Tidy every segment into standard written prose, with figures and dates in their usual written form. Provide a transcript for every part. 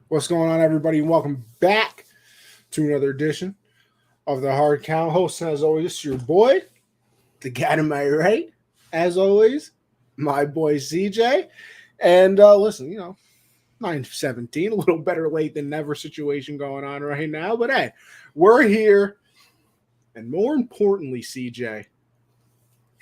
What's going on, everybody? Welcome back to another edition of the Hard Count. Host, as always, your boy, the guy to my right, as always, my boy CJ. And listen, 9:17, a little better late than never situation going on right now. But hey, we're here. And more importantly, CJ,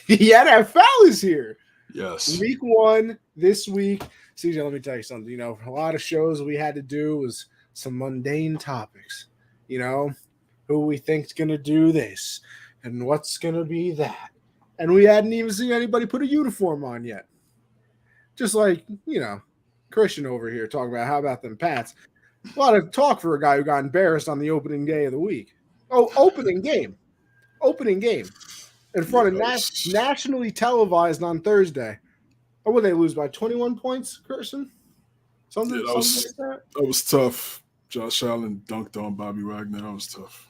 the NFL is here. Yes. Week 1 this week. CJ, let me tell you something. A lot of shows we had to do was some mundane topics. Who we think's going to do this and what's going to be that. And we hadn't even seen anybody put a uniform on yet. Just like, Christian over here talking about how about them Pats. A lot of talk for a guy who got embarrassed on the opening day of the week. Oh, opening game. In front of nationally televised on Thursday. Or would they lose by 21 points, Kirsten? Something like that? That was tough. Josh Allen dunked on Bobby Wagner. That was tough.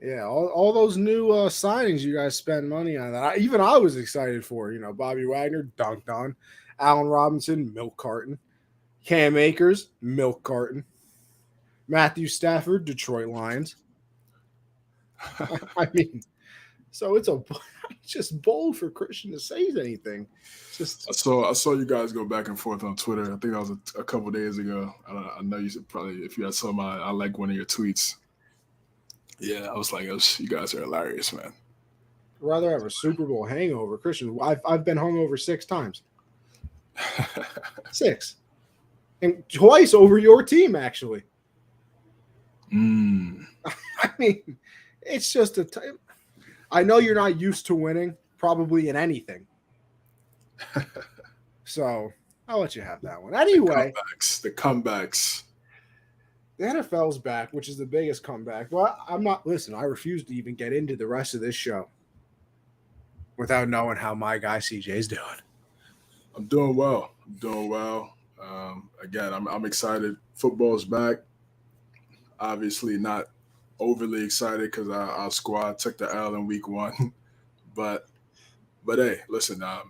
Yeah, all those new signings you guys spend money on. That even I was excited for. Bobby Wagner dunked on. Allen Robinson, milk carton. Cam Akers, milk carton. Matthew Stafford, Detroit Lions. I mean, so it's just bold for Christian to say anything. I saw you guys go back and forth on Twitter. I think that was a couple days ago. I know you should probably, if you had saw I like one of your tweets. Yeah, I was like, you guys are hilarious, man. I'd rather have a Super Bowl hangover, Christian. I've been hungover 6 times. 6, and twice over your team, actually. I mean, it's just I know you're not used to winning, probably in anything. So I'll let you have that one. Anyway, the comebacks. The NFL's back, which is the biggest comeback. Well, I refuse to even get into the rest of this show without knowing how my guy CJ's doing. I'm doing well. Again, I'm excited. Football's back. Obviously not overly excited because our squad took the L in week 1. But hey, listen, I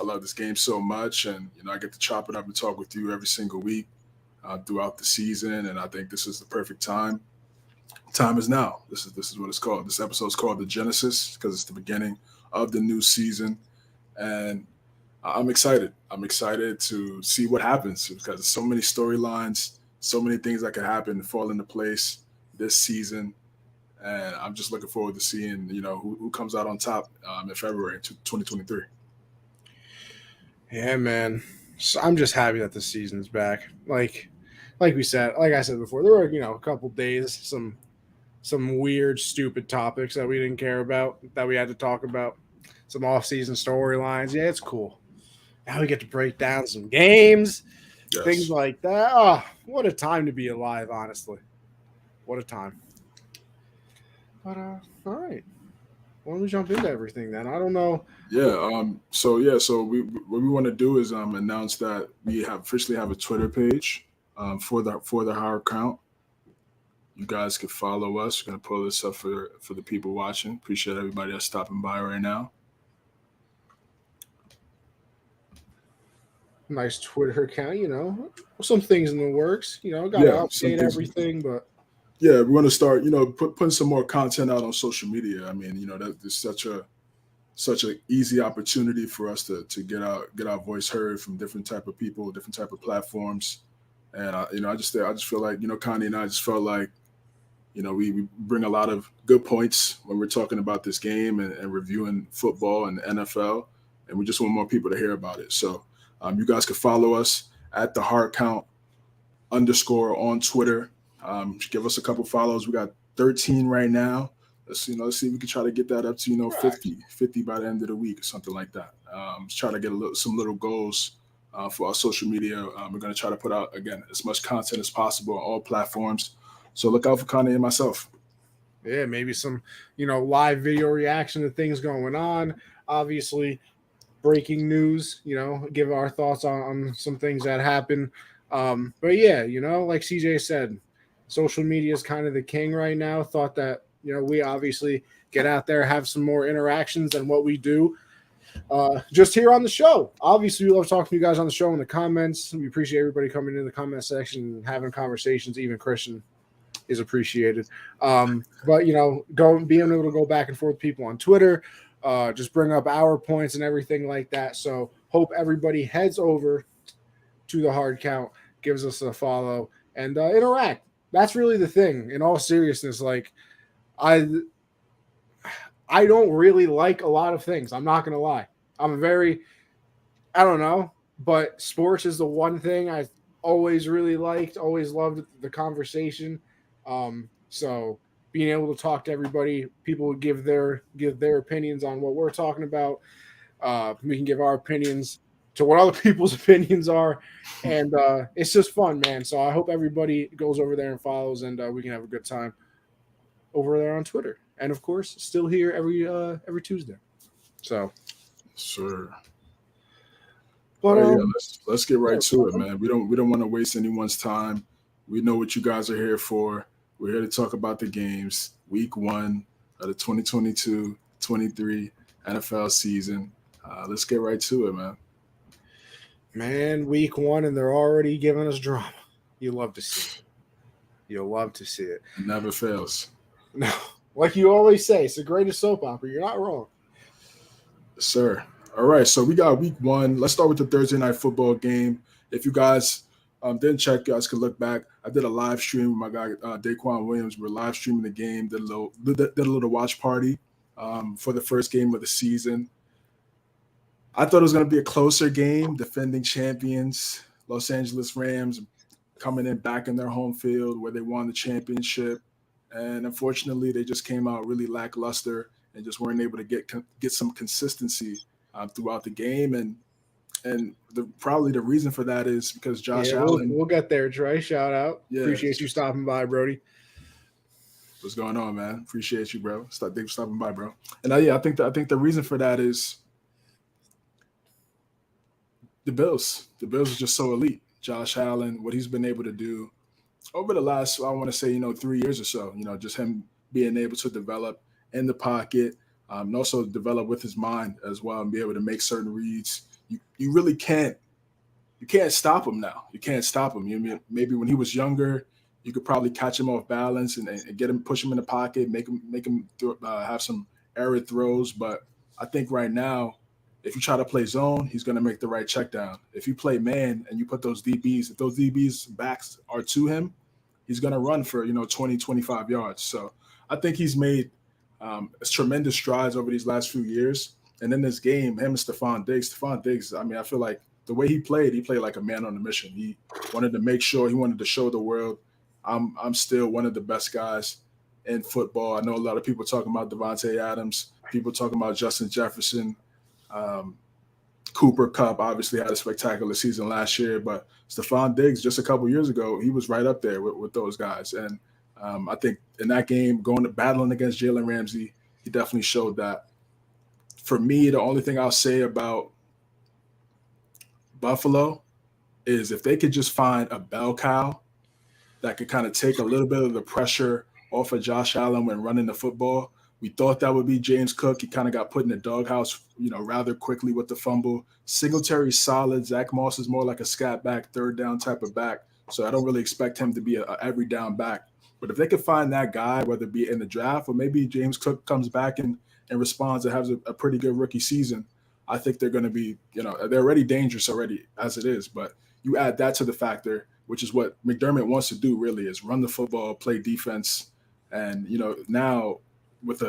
love this game so much, and I get to chop it up and talk with you every single week throughout the season, and I think this is the perfect time. Time is now. This is what it's called. This episode is called The Genesis because it's the beginning of the new season, and I'm excited. I'm excited to see what happens because there's so many storylines, so many things that could happen and fall into place this season. And I'm just looking forward to seeing, who comes out on top in February 2023. Yeah, man. So I'm just happy that the season's back. Like I said before, there were, a couple days, some weird, stupid topics that we didn't care about, that we had to talk about. Some off-season storylines. Yeah, it's cool. Now we get to break down some games, things like that. Oh, what a time to be alive, honestly. What a time. But all right, why don't we jump into everything then? I don't know. Yeah. So what we want to do is announce that we officially have a Twitter page for the Hard Count. You guys can follow us. We're gonna pull this up for the people watching. Appreciate everybody that's stopping by right now. Nice Twitter account. Some things in the work. Got to update everything, but. Yeah, we're going to start, putting some more content out on social media. I mean, that is such a easy opportunity for us to get our voice heard from different type of people, different type of platforms. And I just feel like, Connie and I just felt like, we bring a lot of good points when we're talking about this game and reviewing football and the NFL, and we just want more people to hear about it. So you guys can follow us at the Hard Count _ on Twitter. Give us a couple follows. We got 13 right now. Let's see if we can try to get that up to 50 by the end of the week or something like that. Let's try to get some little goals for our social media. We're going to try to put out, again, as much content as possible on all platforms. So look out for Connie and myself. Yeah, maybe some live video reaction to things going on. Obviously, breaking news. Give our thoughts on some things that happen. But yeah, like CJ said, social media is kind of the king right now. Thought that, we obviously get out there, have some more interactions than what we do just here on the show. Obviously, we love talking to you guys on the show in the comments. We appreciate everybody coming in the comment section and having conversations. Even Christian is appreciated. But being able to go back and forth with people on Twitter, just bring up our points and everything like that. So hope everybody heads over to the Hard Count, gives us a follow, and interact. That's really the thing. In all seriousness, like I don't really like a lot of things. I'm not gonna lie. I don't know, but sports is the one thing I always really liked, always loved the conversation. So being able to talk to everybody, people would give their opinions on what we're talking about. We can give our opinions to what other people's opinions are, and it's just fun, man. So I hope everybody goes over there and follows, and we can have a good time over there on Twitter, and of course, still here every Tuesday. So, sure. But let's get right to it, man. We don't want to waste anyone's time. We know what you guys are here for. We're here to talk about the games, week 1 of the 2022-23 NFL season. Let's get right to it, man. Man, week 1, and they're already giving us drama. You love to see it. You'll love to see it. It never fails. No, like you always say, it's the greatest soap opera. You're not wrong. Yes, sir. All right, so we got week 1. Let's start with the Thursday night football game. If you guys didn't check, you guys can look back. I did a live stream with my guy Daquan Williams. We're live streaming the game. Did a little watch party for the first game of the season. I thought it was going to be a closer game. Defending champions, Los Angeles Rams, coming in back in their home field where they won the championship, and unfortunately, they just came out really lackluster and just weren't able to get some consistency throughout the game. And probably the reason for that is because Josh Allen. We'll get there, Trey. Shout out. Yeah, appreciate you stopping by, Brody. What's going on, man? Appreciate you, bro. Thanks for stopping by, bro. And I think the reason for that is the Bills. The Bills are just so elite. Josh Allen, what he's been able to do over the last, I want to say, 3 years or so. Just him being able to develop in the pocket, and also develop with his mind as well, and be able to make certain reads. You really can't stop him now. You can't stop him. Maybe when he was younger, you could probably catch him off balance and get him, push him in the pocket, make him have some error throws. But I think right now, if you try to play zone, he's going to make the right check down. If you play man and you put those DBs, if those DBs backs are to him, he's going to run for 20, 25 yards. So I think he's made tremendous strides over these last few years. And in this game, him and Stephon Diggs, I mean, I feel like the way he played like a man on a mission. He wanted to make sure, he wanted to show the world, I'm still one of the best guys in football. I know a lot of people talking about Devontae Adams, people talking about Justin Jefferson, Cooper Kupp obviously had a spectacular season last year, but Stephon Diggs just a couple years ago, he was right up there with those guys. And I think in that game, battling against Jalen Ramsey, he definitely showed that. For me, the only thing I'll say about Buffalo is if they could just find a bell cow that could kind of take a little bit of the pressure off of Josh Allen when running the football. We thought that would be James Cook. He kind of got put in the doghouse, rather quickly with the fumble. Singletary's solid. Zach Moss is more like a scat back, third down type of back. So I don't really expect him to be a every down back. But if they could find that guy, whether it be in the draft or maybe James Cook comes back and responds and has a pretty good rookie season, I think they're going to be, they're already dangerous already as it is. But you add that to the factor, which is what McDermott wants to do really, is run the football, play defense. And, now with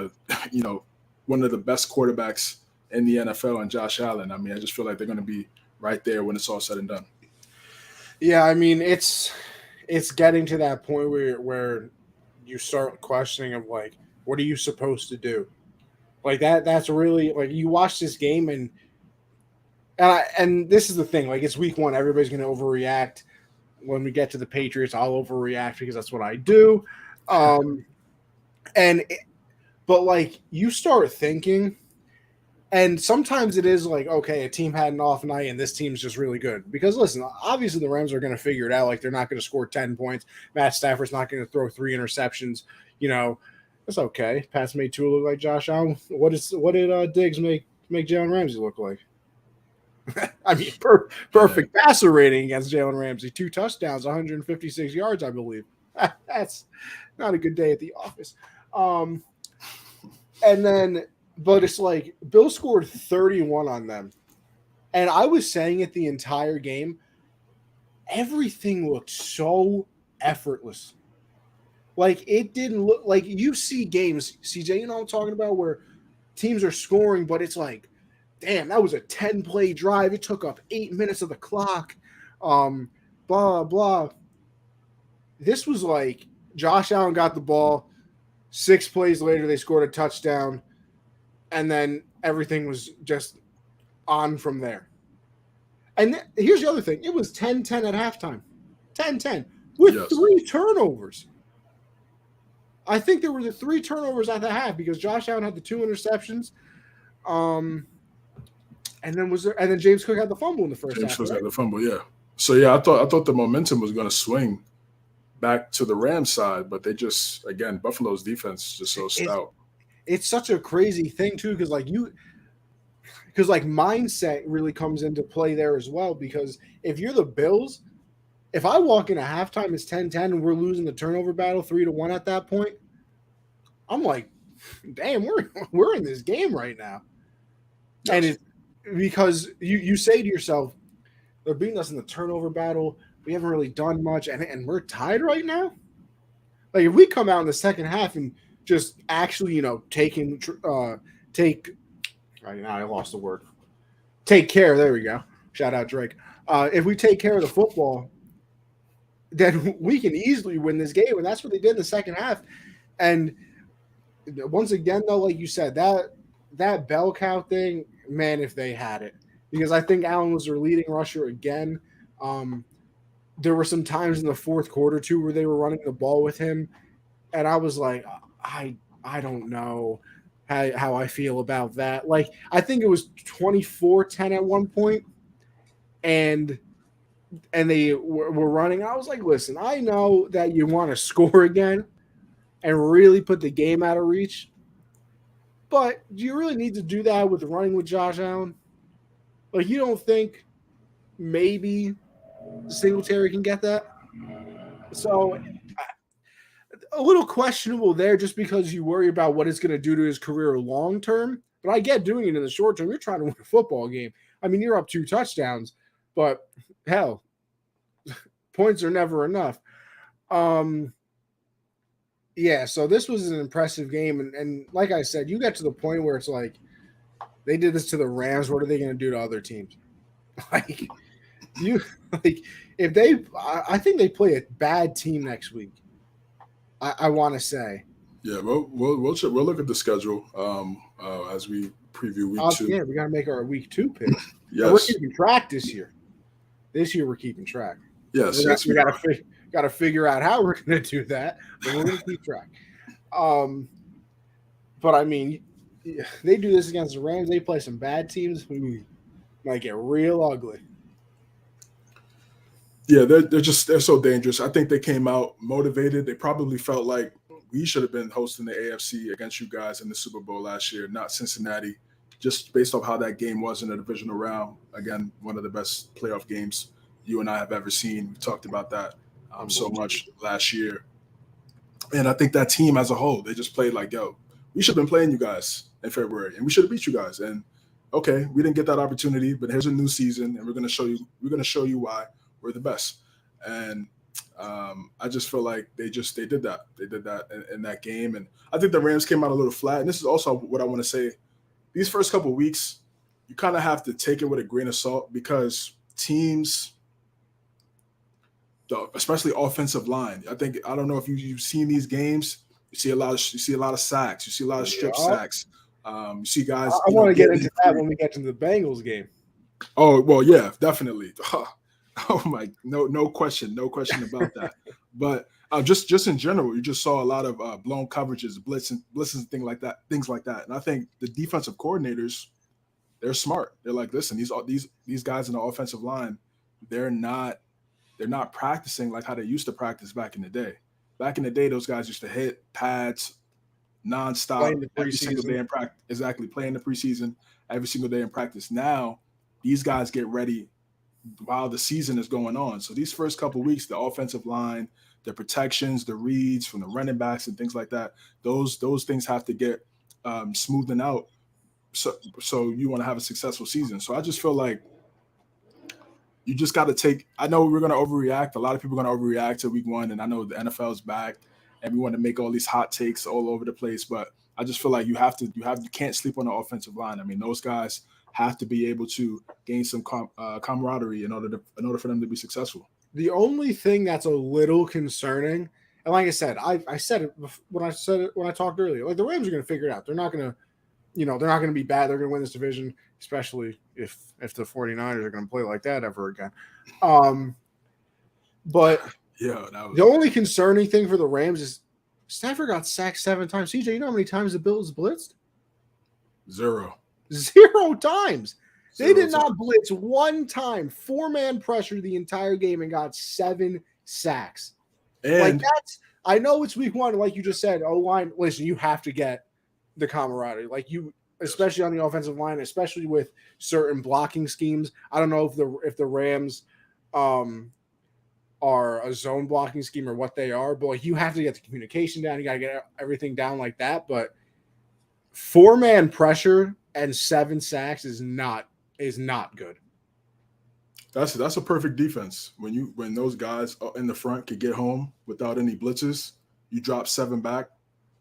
one of the best quarterbacks in the NFL and Josh Allen, I mean, I just feel like they're going to be right there when it's all said and done. Yeah, I mean, it's getting to that point where you start questioning of like, what are you supposed to do? Like that's really like you watch this game and this is the thing, like it's week 1, everybody's going to overreact. When we get to the Patriots, I'll overreact because that's what I do. But like you start thinking, and sometimes it is like, okay, a team had an off night and this team's just really good. Because listen, obviously the Rams are going to figure it out. Like they're not going to score 10 points. Matt Stafford's not going to throw 3 interceptions. It's okay. Pats made Tua look like Josh Allen. What did Diggs make make Jalen Ramsey look like? I mean, perfect passer rating against Jalen Ramsey. 2 touchdowns, 156 yards, I believe. That's not a good day at the office. And then, but it's like Bill scored 31 on them. And I was saying it the entire game. Everything looked so effortless. Like, it didn't look like you see games, CJ, you know what I'm talking about, where teams are scoring, but it's like, damn, that was a 10-play drive. It took up 8 minutes of the clock. Blah, blah. This was like Josh Allen got the ball. 6 plays later, they scored a touchdown. And then everything was just on from there. And here's the other thing. It was 10-10 at halftime. 10-10 with 3 turnovers. I think there were the 3 turnovers at the half because Josh Allen had the 2 interceptions. And then James Cook had the fumble in the first half. James Cook had the fumble, yeah. So yeah, I thought the momentum was going to swing back to the Rams side, but they just, again, Buffalo's defense is just so stout. It's such a crazy thing too, because mindset really comes into play there as well. Because if you're the Bills, if I walk in a halftime, it's 10-10 and we're losing the turnover battle 3-1 at that point, I'm like, damn, we're in this game right now. Yes. And it's because you say to yourself, they're beating us in the turnover battle. We haven't really done much, and we're tied right now. Like, if we come out in the second half and just actually, take care. There we go. Shout out Drake. If we take care of the football, then we can easily win this game, and that's what they did in the second half. And once again, though, like you said, that bell cow thing, man, if they had it, because I think Allen was their leading rusher again. There were some times in the fourth quarter too where they were running the ball with him, and I was like, I don't know how I feel about that. Like, I think it was 24-10 at one point, and they were running. I was like, listen, I know that you want to score again and really put the game out of reach, but do you really need to do that with running with Josh Allen? Like, you don't think maybe Singletary can get that? So a little questionable there just because you worry about what it's going to do to his career long term. But I get doing it in the short term. You're trying to win a football game. I mean, you're up 2 touchdowns, but hell, points are never enough. Yeah, so this was an impressive game. And like I said, you get to the point where it's like, they did this to the Rams. What are they going to do to other teams? I think they play a bad team next week. I want to say. Yeah, we'll look at the schedule as we preview week 2. Yeah, we got to make our week 2 picks. Yes, we're keeping track this year. This year we're keeping track. Yes, we got to figure out how we're going to do that, but we're going to keep track. But I mean, they do this against the Rams. They play some bad teams. We might get real ugly. Yeah, they're so dangerous. I think they came out motivated. They probably felt like we should have been hosting the AFC against you guys in the Super Bowl last year, not Cincinnati, just based off how that game was in the divisional round. Again, one of the best playoff games you and I have ever seen. We talked about that so much last year. And I think that team as a whole, they just played like, yo, we should have been playing you guys in February, and we should have beat you guys. And okay, we didn't get that opportunity, but here's a new season, and we're going to show you why we're the best. And I just feel like they did that. They did that in that game. And I think the Rams came out a little flat. And this is also what I want to say. These first couple of weeks, you kind of have to take it with a grain of salt because teams, especially offensive line, I don't know if you've seen these games. You see a lot of sacks. You see a lot of strip sacks. You see guys. I want to get into that when we get to the Bengals game. Oh, well, yeah, definitely. Oh my, no question about that. But just in general, you just saw a lot of blown coverages, blitzes, things like that. And I think the defensive coordinators, they're smart. They're like, listen, these guys in the offensive line, they're not practicing like how they used to practice back in the day. Back in the day, those guys used to hit pads, nonstop Playing the every single day preseason. in practice. Exactly, playing the preseason every single day in practice. Now, these guys get ready while the season is going on. So these first couple of weeks, the offensive line, the protections, the reads from the running backs and things like that, those things have to get smoothened out. So you want to have a successful season. So I just feel like you just got to take. I know we're going to overreact. A lot of people are going to overreact to week one, and I know the NFL is back, and we want to make all these hot takes all over the place. But I just feel like you can't sleep on the offensive line. I mean, those guys have to be able to gain some camaraderie in order for them to be successful. The only thing that's a little concerning, and like I said, I said it when I talked earlier. Like the Rams are going to figure it out. They're not going to. They're not going to be bad. They're going to win this division, especially if the 49ers are going to play like that ever again. But the only concerning thing for the Rams is Stafford got sacked 7 times. CJ, you know how many times the Bills blitzed? 0 times. They did not blitz one time. 4-man pressure the entire game and got 7 sacks. And I know it's week 1, like you just said. O-line, listen, you have to get the camaraderie, especially on the offensive line, especially with certain blocking schemes. I don't know if the Rams are a zone blocking scheme or what they are, but you have to get the communication down. You got to get everything down like that. But 4-man pressure and 7 sacks is not good. That's a perfect defense. When those guys in the front could get home without any blitzes, you drop 7 back.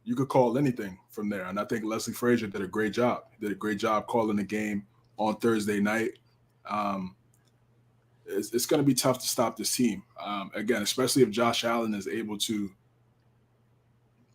You could call anything from there. And I think Leslie Frazier did a great job. He did a great job calling the game on Thursday night. It's going to be tough to stop this team. Again, especially if Josh Allen is able to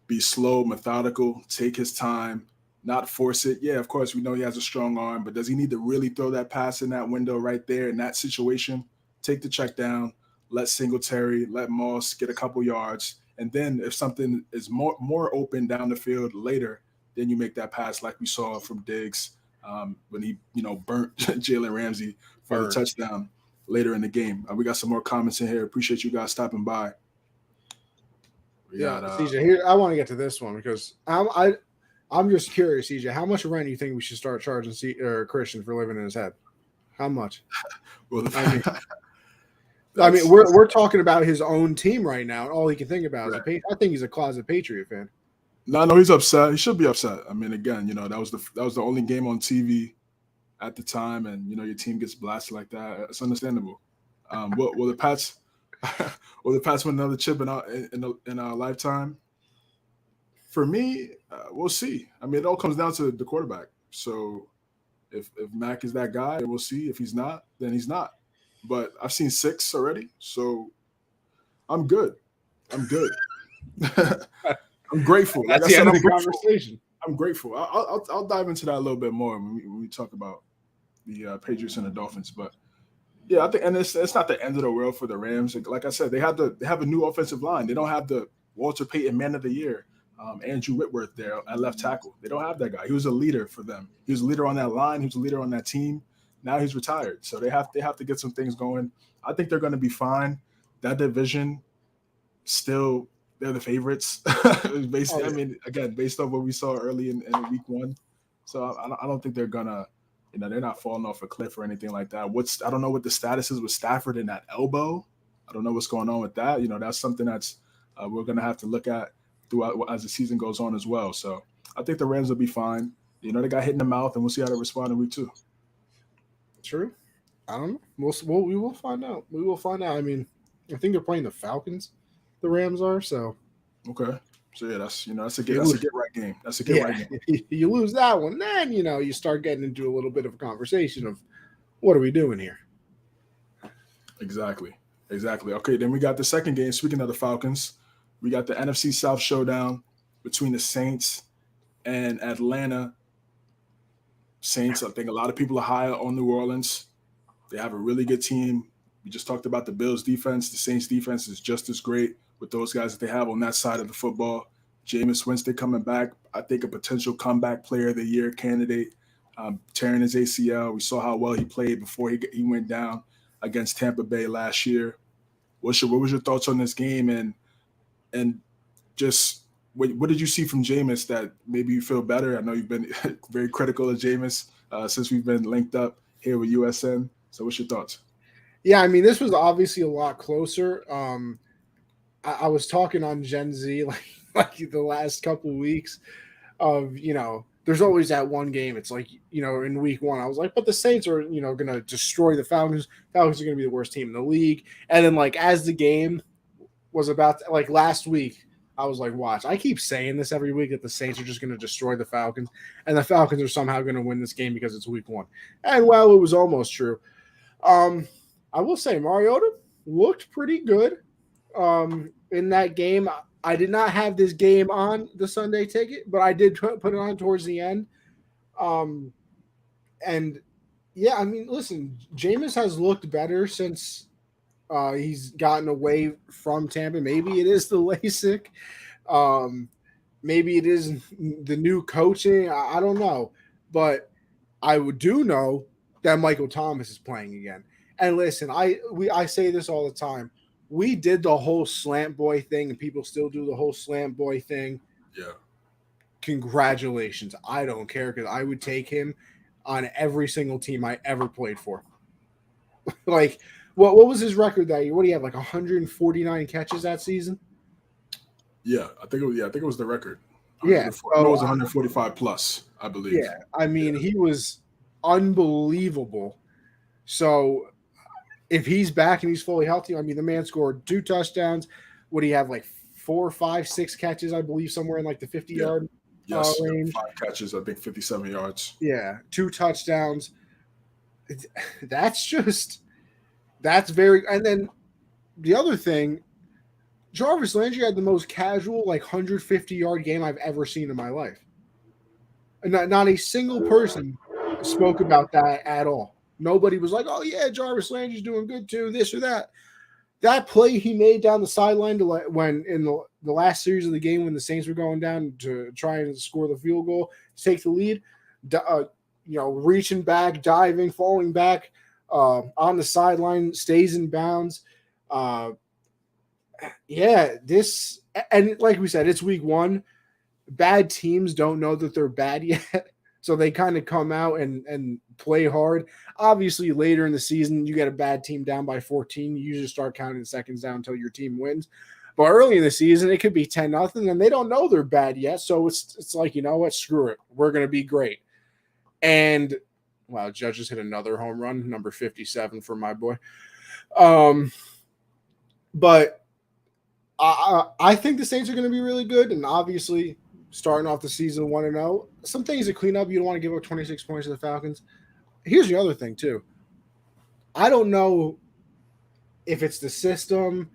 be slow, methodical, take his time, not force it. Yeah, of course, we know he has a strong arm, but does he need to really throw that pass in that window right there in that situation? Take the check down, let Singletary, let Moss get a couple yards. And then if something is more open down the field later, then you make that pass like we saw from Diggs when he, burnt Jalen Ramsey for the touchdown later in the game. We got some more comments in here. Appreciate you guys stopping by. CJ, here I want to get to this one because I'm just curious, CJ. How much rent do you think we should start charging Christian for living in his head? How much? Well, I mean, we're talking about his own team right now, and all he can think about is I think he's a closet Patriot fan. No, he's upset. He should be upset. I mean, again, that was the only game on TV at the time, and your team gets blasted like that. It's understandable. Will the Pats win another chip in our lifetime? For me, we'll see. I mean, it all comes down to the quarterback. So if Mac is that guy, we'll see. If he's not, then he's not. But I've seen 6 already, so I'm good. I'm grateful. That's the end of the conversation. I'm grateful. I'll dive into that a little bit more when we talk about the Patriots and the Dolphins. But yeah, I think, and it's not the end of the world for the Rams. Like I said, they have a new offensive line. They don't have the Walter Payton Man of the Year, Andrew Whitworth there at left tackle. They don't have that guy. He was a leader for them. He was a leader on that line. He was a leader on that team. Now he's retired, so they have to get some things going. I think they're going to be fine. That division, still, they're the favorites. I mean, again, based on what we saw early in week 1, so I don't think they're gonna, they're not falling off a cliff or anything like that. I don't know what the status is with Stafford in that elbow. I don't know what's going on with that. That's something that's we're gonna have to look at throughout as the season goes on as well. So I think the Rams will be fine. They got hit in the mouth, and we'll see how they respond in week 2. True. I don't know. We will find out. We will find out. I mean, I think they're playing the Falcons. The Rams are so. Okay. So yeah, that's a get right game. That's a get right game. You lose that one, then you start getting into a little bit of a conversation of what are we doing here. Exactly. Okay, then we got the second game. Speaking of the Falcons, we got the NFC South showdown between the Saints and Atlanta. Saints, I think a lot of people are higher on New Orleans. They have a really good team. We just talked about the Bills defense. The Saints defense is just as great with those guys that they have on that side of the football. Jameis Winston coming back, I think a potential comeback player of the year candidate, tearing his ACL. We saw how well he played before he went down against Tampa Bay last year. What was your thoughts on this game and just what did you see from Jameis that maybe you feel better? I know you've been very critical of Jameis since we've been linked up here with USN. So what's your thoughts? Yeah, I mean, this was obviously a lot closer. I was talking on Gen Z like the last couple of weeks of, there's always that one game. It's like, in week one, I was like, but the Saints are, going to destroy the Falcons. Falcons are going to be the worst team in the league. And then, like, as the game was about to, like last week, I was like, watch. I keep saying this every week that the Saints are just going to destroy the Falcons, and the Falcons are somehow going to win this game because it's week one. And well, it was almost true. I will say Mariota looked pretty good in that game. I did not have this game on the Sunday ticket, but I did put it on towards the end. And yeah, I mean, listen, Jameis has looked better since he's gotten away from Tampa. Maybe it is the LASIK. Maybe it is the new coaching. I don't know. But I do know that Michael Thomas is playing again. And listen, I say this all the time. We did the whole slant boy thing, and people still do the whole slant boy thing. Yeah. Congratulations. I don't care because I would take him on every single team I ever played for. Like, what was his record that year? What do you have, like 149 catches that season? Yeah, I think it was the record. Yeah, it was 145 plus, I believe. Yeah, I mean, he was unbelievable. So if he's back and he's fully healthy, I mean, the man scored 2 touchdowns. What do you have, like 4, 5, 6 catches, I believe, somewhere in like the 50-yard range? 5 catches, I think 57 yards. Yeah, 2 touchdowns. That's very – and then the other thing, Jarvis Landry had the most casual, like 150-yard game I've ever seen in my life. And not a single person spoke about that at all. Nobody was like, oh, yeah, Jarvis Landry's doing good too, this or that. That play he made down the sideline when in the last series of the game when the Saints were going down to try and score the field goal, to take the lead, reaching back, diving, falling back on the sideline, stays in bounds. This – and like we said, it's week one. Bad teams don't know that they're bad yet. So they kind of come out and play hard. Obviously, later in the season, you get a bad team down by 14. You usually start counting the seconds down until your team wins. But early in the season, it could be 10-0, and they don't know they're bad yet. So it's like, you know what? Screw it. We're going to be great. And, wow, Judge just hit another home run, number 57 for my boy. But I think the Saints are going to be really good, and obviously – starting off the season 1-0. Some things to clean up. You don't want to give up 26 points to the Falcons. Here's the other thing, too. I don't know if it's the system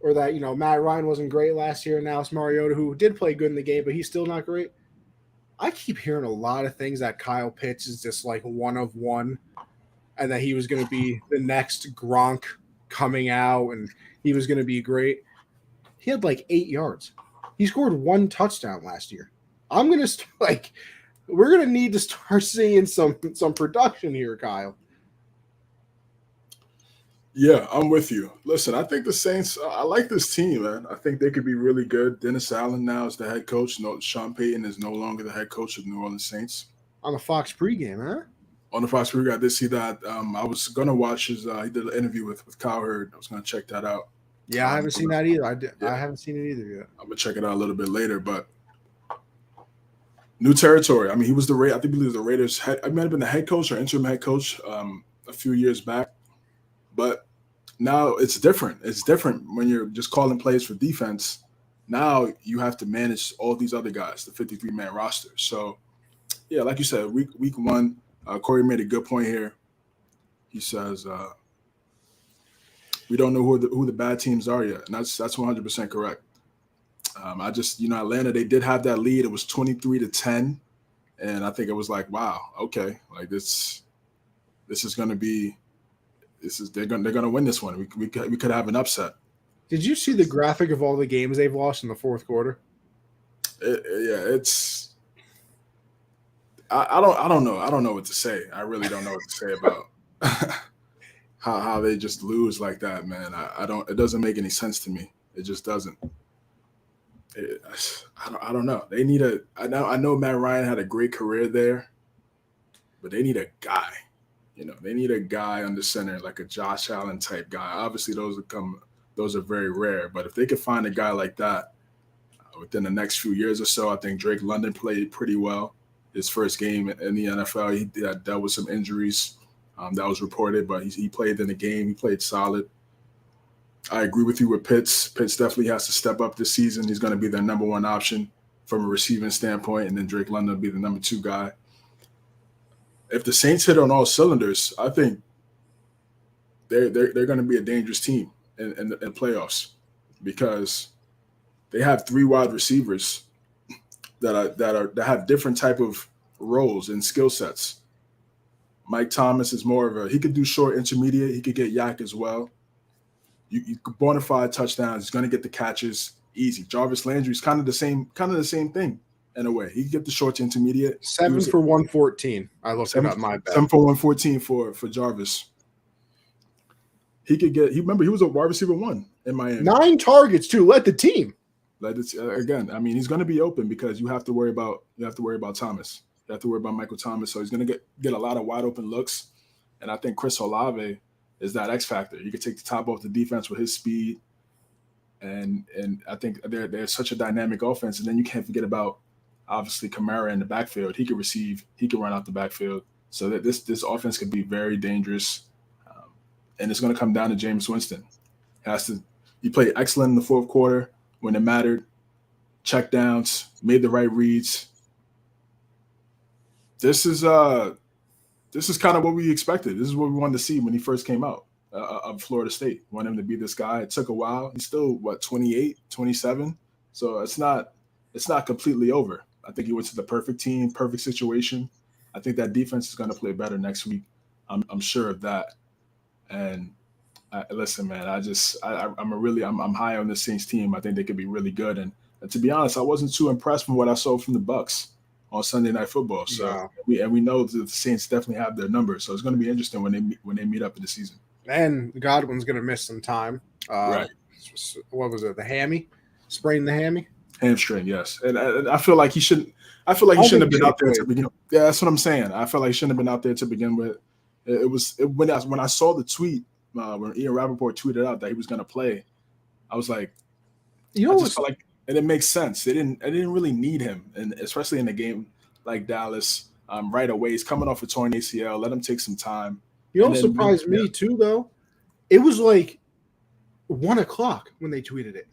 or that, Matt Ryan wasn't great last year, and now it's Mariota, who did play good in the game, but he's still not great. I keep hearing a lot of things that Kyle Pitts is just like one of one, and that he was going to be the next Gronk coming out, and he was going to be great. He had like 8 yards. He scored 1 touchdown last year. We're going to need to start seeing some production here, Kyle. Yeah, I'm with you. Listen, I think the Saints, I like this team, man. I think they could be really good. Dennis Allen now is the head coach. No, Sean Payton is no longer the head coach of the New Orleans Saints. On the Fox pregame, huh? On the Fox pregame, I did see that. I was going to watch he did an interview with Kyle Hurd. I was going to check that out. Yeah, I haven't seen that either. I haven't seen it either yet. I'm gonna check it out a little bit later, but new territory. I mean, he was I think he was the Raiders' head. I might have been the head coach or interim head coach a few years back, but now it's different. It's different when you're just calling plays for defense. Now you have to manage all these other guys, the 53-man roster. So, yeah, like you said, week one, Corey made a good point here. He says. We don't know who the bad teams are yet, and that's 100% correct. Atlanta, they did have that lead. It was 23-10, and I think it was like, wow, okay, like this is going to be they're going to win this one. We could have an upset. Did you see the graphic of all the games they've lost in the fourth quarter? It's I don't know. I don't know what to say. I really don't know what to say about. How they just lose like that, man. I don't. It doesn't make any sense to me. It just doesn't. I don't know. They need I know Matt Ryan had a great career there, but they need a guy. They need a guy under center, like a Josh Allen type guy. Obviously, those are very rare. But if they could find a guy like that within the next few years or so, I think Drake London played pretty well. His first game in the NFL, he dealt with some injuries that was reported, but he played in the game. He played solid. I agree with you with Pitts. Pitts definitely has to step up this season. He's going to be their number one option from a receiving standpoint, and then Drake London will be the number two guy. If the Saints hit on all cylinders, I think they're going to be a dangerous team in playoffs because they have three wide receivers that have different type of roles and skill sets. Mike Thomas is more of he could do short intermediate. He could get yak as well. You bona fide touchdowns. He's going to get the catches easy. Jarvis Landry is kind of the same thing in a way. He could get the short to intermediate. 7 for 114. I looked it up. My bad. 7 for 114 for Jarvis. He could get. He was a wide receiver 1 in Miami. 9 targets too. Led the team. Again, I mean, he's going to be open because you have to worry about Thomas. You have to worry about Michael Thomas. So he's going to get a lot of wide open looks. And I think Chris Olave is that X factor. He could take the top off the defense with his speed. And I think they're such a dynamic offense. And then you can't forget about obviously Kamara in the backfield. He can receive. He can run out the backfield. So that this offense could be very dangerous. And it's going to come down to Jameis Winston. He played excellent in the fourth quarter when it mattered. Check downs, made the right reads. This is kind of what we expected. This is what we wanted to see when he first came out of Florida State. Want him to be this guy. It took a while. He's still 28, 27. So it's not completely over. I think he went to the perfect team, perfect situation. I think that defense is going to play better next week. I'm sure of that. And listen, man, I'm high on the Saints team. I think they could be really good. And to be honest, I wasn't too impressed from what I saw from the Bucs on Sunday Night Football. So we know that the Saints definitely have their numbers. So it's going to be interesting when they meet up in the season. And Godwin's going to miss some time. Right. What was it? The hammy? Sprained the hammy? Hamstring, yes. And I feel like he shouldn't. I feel like he shouldn't have been out there to begin. Yeah, that's what I'm saying. I feel like he shouldn't have been out there to begin with. When I saw the tweet when Ian Rappaport tweeted out that he was going to play, I was like, I just felt like, and it makes sense. I didn't really need him, and especially in a game like Dallas, right away. He's coming off a torn ACL. Let him take some time. Surprised me too, though. It was like 1:00 when they tweeted it.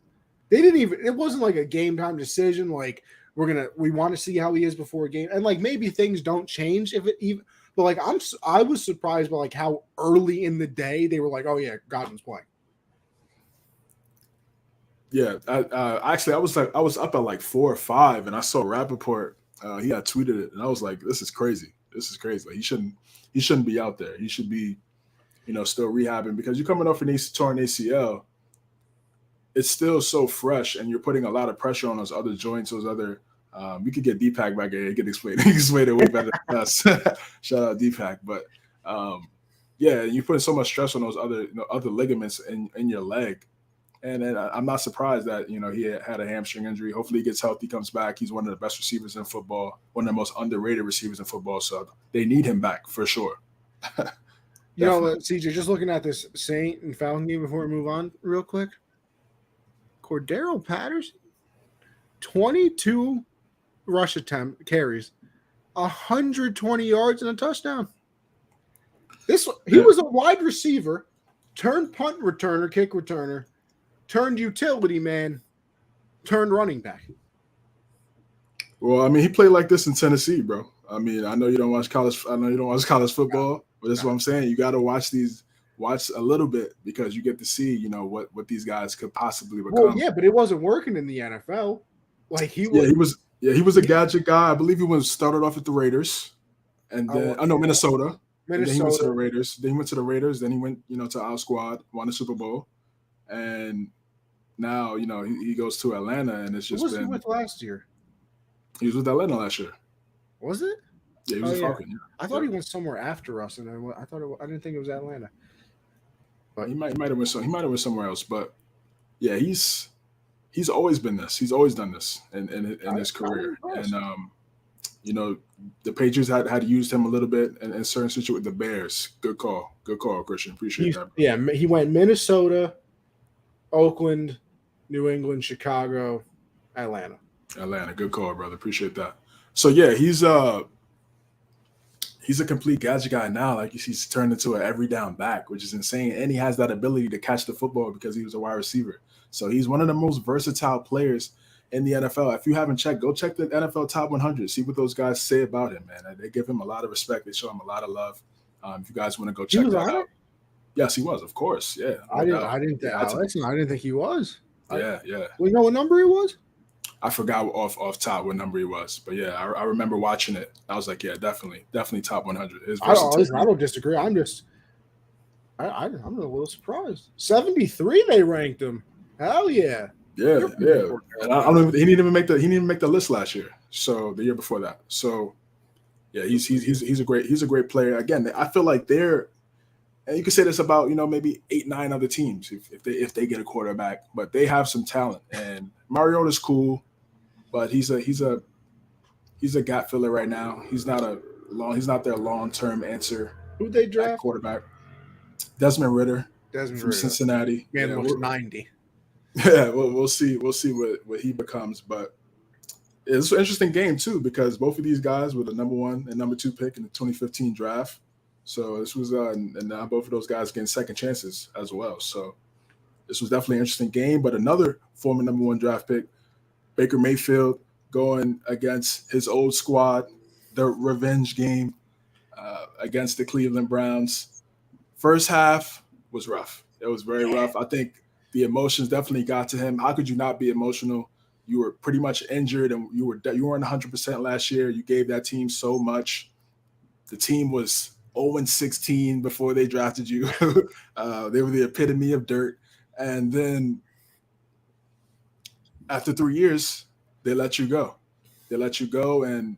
They didn't even. It wasn't like a game time decision. Like we want to see how he is before a game, and like maybe things don't change if it even. But like I was surprised by like how early in the day they were like, oh yeah, Godwin's playing. Yeah, actually, I was up at like 4 or 5, and I saw Rappaport. He had tweeted it, and I was like, "This is crazy. This is crazy. Like, he shouldn't be out there. He should be, still rehabbing because you're coming off an torn ACL. It's still so fresh, and you're putting a lot of pressure on those other joints, those other. We could get Deepak back here. He can explain it way better than us. Shout out Deepak, but yeah, you're putting so much stress on those other ligaments in your leg. And I'm not surprised that, he had a hamstring injury. Hopefully he gets healthy, comes back. He's one of the best receivers in football, one of the most underrated receivers in football. So they need him back for sure. CJ, just looking at this Saint and Falcon game before we move on real quick. Cordero Patterson, 22 rush attempt carries, 120 yards and a touchdown. He was a wide receiver, turned punt returner, kick returner, turned utility man, turned running back. Well, I mean, he played like this in Tennessee, bro. I mean, I know you don't watch college football, but that's what I'm saying. You got to watch a little bit because you get to see, what these guys could possibly become. Well, yeah, but it wasn't working in the NFL. Like he was a gadget guy. I believe he started off at the Raiders, and then Minnesota. And then he went to the Raiders. Then he went, to our squad, won a Super Bowl, and now, he goes to Atlanta, and it's just been. Who was he with last year? He was with Atlanta last year. Was it? Yeah, he was a Falcon. Yeah. I thought he went somewhere after us, and I didn't think it was Atlanta. But he might have went somewhere else. But yeah, he's he's always been this. He's always done this in his career. And the Patriots had used him a little bit in certain situations with the Bears. Good call, Christian. Appreciate that. Yeah, he went Minnesota, Oakland, New England, Chicago, Atlanta. Good call, brother. Appreciate that. So yeah, he's a complete gadget guy now. Like he's turned into an every down back, which is insane. And he has that ability to catch the football because he was a wide receiver. So he's one of the most versatile players in the NFL. If you haven't checked, go check the NFL Top 100. See what those guys say about him, man. They give him a lot of respect. They show him a lot of love. If you guys want to go check that out. Yes, he was, of course. Yeah. I didn't think he was. Yeah. We know what number he was? I forgot off top what number he was. But yeah, I remember watching it. I was like, yeah, definitely top 100. I don't disagree. I'm a little surprised. 73 they ranked him. Hell yeah. Yeah. And I don't even, he didn't even make the list last year. So the year before that. So yeah, he's a great player. Again, I feel like and you can say this about, maybe 8-9 other teams if they get a quarterback, but they have some talent. And Mariota's cool, but he's a gap filler right now. He's not their long-term answer. Who'd they draft? Quarterback. Desmond Ridder from Cincinnati. Man looks 90. Yeah, we'll see what he becomes, but it's an interesting game too because both of these guys were the number 1 and number 2 pick in the 2015 draft. So this was and now both of those guys getting second chances as well. So this was definitely an interesting game. But another former number 1 draft pick, Baker Mayfield, going against his old squad, the revenge game against the Cleveland Browns. First half was rough. It was very rough. I think the emotions definitely got to him. How could you not be emotional? You were pretty much injured, and you weren't 100% last year. You gave that team so much. The team was 0-16 before they drafted you. They were the epitome of dirt. And then after 3 years, they let you go. And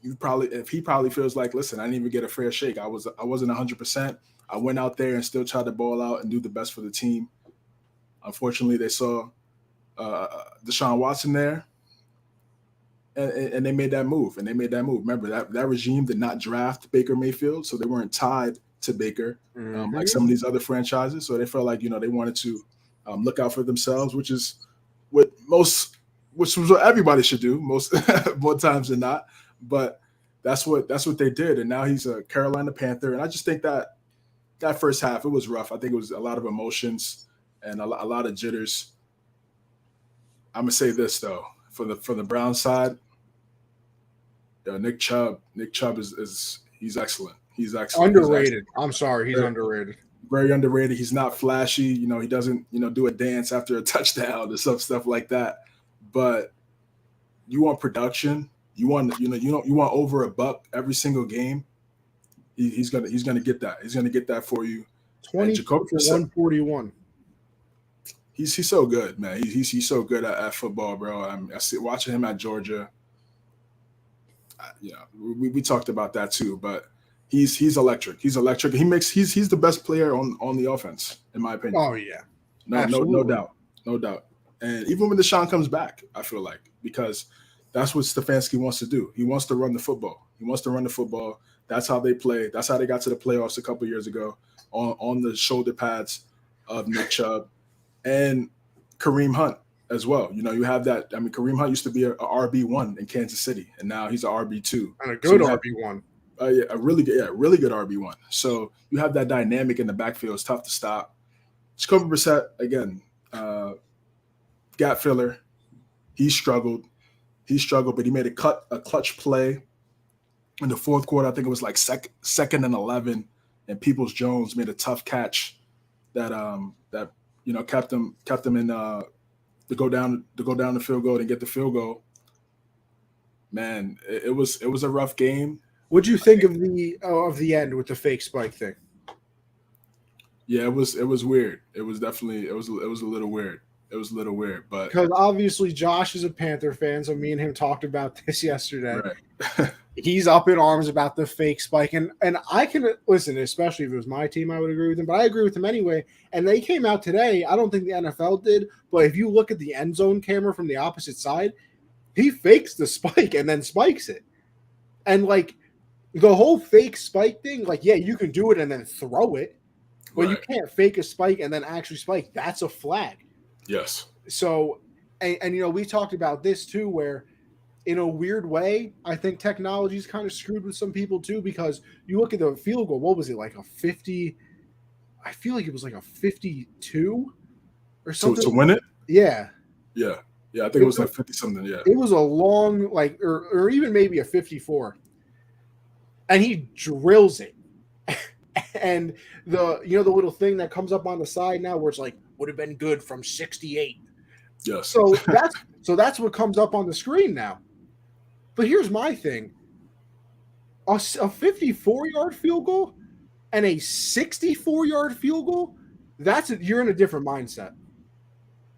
he probably feels like, listen, I didn't even get a fair shake. I wasn't 100%. I went out there and still tried to ball out and do the best for the team. Unfortunately, they saw Deshaun Watson there, and they made that move. Remember, that regime did not draft Baker Mayfield, so they weren't tied to Baker like some of these other franchises. So they felt like they wanted to look out for themselves, which is what everybody should do most more times than not. But that's what they did, and now he's a Carolina Panther. And I just think that first half, it was rough. I think it was a lot of emotions and a lot of jitters. I'm gonna say this though, for the Brown side, Nick Chubb is he's excellent. He's excellent. Underrated. I'm sorry, he's underrated. Very underrated. He's not flashy. He doesn't do a dance after a touchdown or stuff like that. But you want production. You want over a buck every single game. He's gonna get that. He's gonna get that for you. 20 for 141. He's so good, man. He's so good at football, bro. I see watching him at Georgia. We talked about that too, but he's electric. He's electric. He's the best player on the offense, in my opinion. Oh yeah, no doubt. And even when Deshaun comes back, I feel like, because that's what Stefanski wants to do. He wants to run the football. That's how they play. That's how they got to the playoffs a couple years ago on the shoulder pads of Nick Chubb and Kareem Hunt as well. You have that. I mean, Kareem Hunt used to be a RB1 in Kansas City, and now he's a RB2. And a good RB1. A really good RB1. So you have that dynamic in the backfield. It's tough to stop. Jacoby Brissett, again, gap filler. He struggled, but he made a clutch play in the fourth quarter. I think it was like second and 11, and Peoples-Jones made a tough catch that kept them in to go down the field goal and get the field goal. Man, it was a rough game. What'd you think of the end with the fake spike thing? Yeah, it was weird. It was a little weird. But because obviously Josh is a Panther fan, so me and him talked about this yesterday. Right. he's up in arms about the fake spike. And I can listen, especially if it was my team, I would agree with him, but I agree with him anyway. And they came out today. I don't think the NFL did, but if you look at the end zone camera from the opposite side, he fakes the spike and then spikes it. And like the whole fake spike thing, like, yeah, you can do it and then throw it, but you can't fake a spike and then actually spike. That's a flag. Yes. So, and you know, we talked about this too, where in a weird way, I think technology is kind of screwed with some people too, because you look at the field goal, what was it, like a 50? I feel like it was like a 52 or something. To win it? Yeah. Yeah. Yeah, I think it was like 50 something, yeah. It was a long, like, or even maybe a 54. And he drills it. And the little thing that comes up on the side now where it's like, would have been good from 68. Yes. So that's what comes up on the screen now. But here's my thing. A 54-yard field goal and a 64-yard field goal, you're in a different mindset.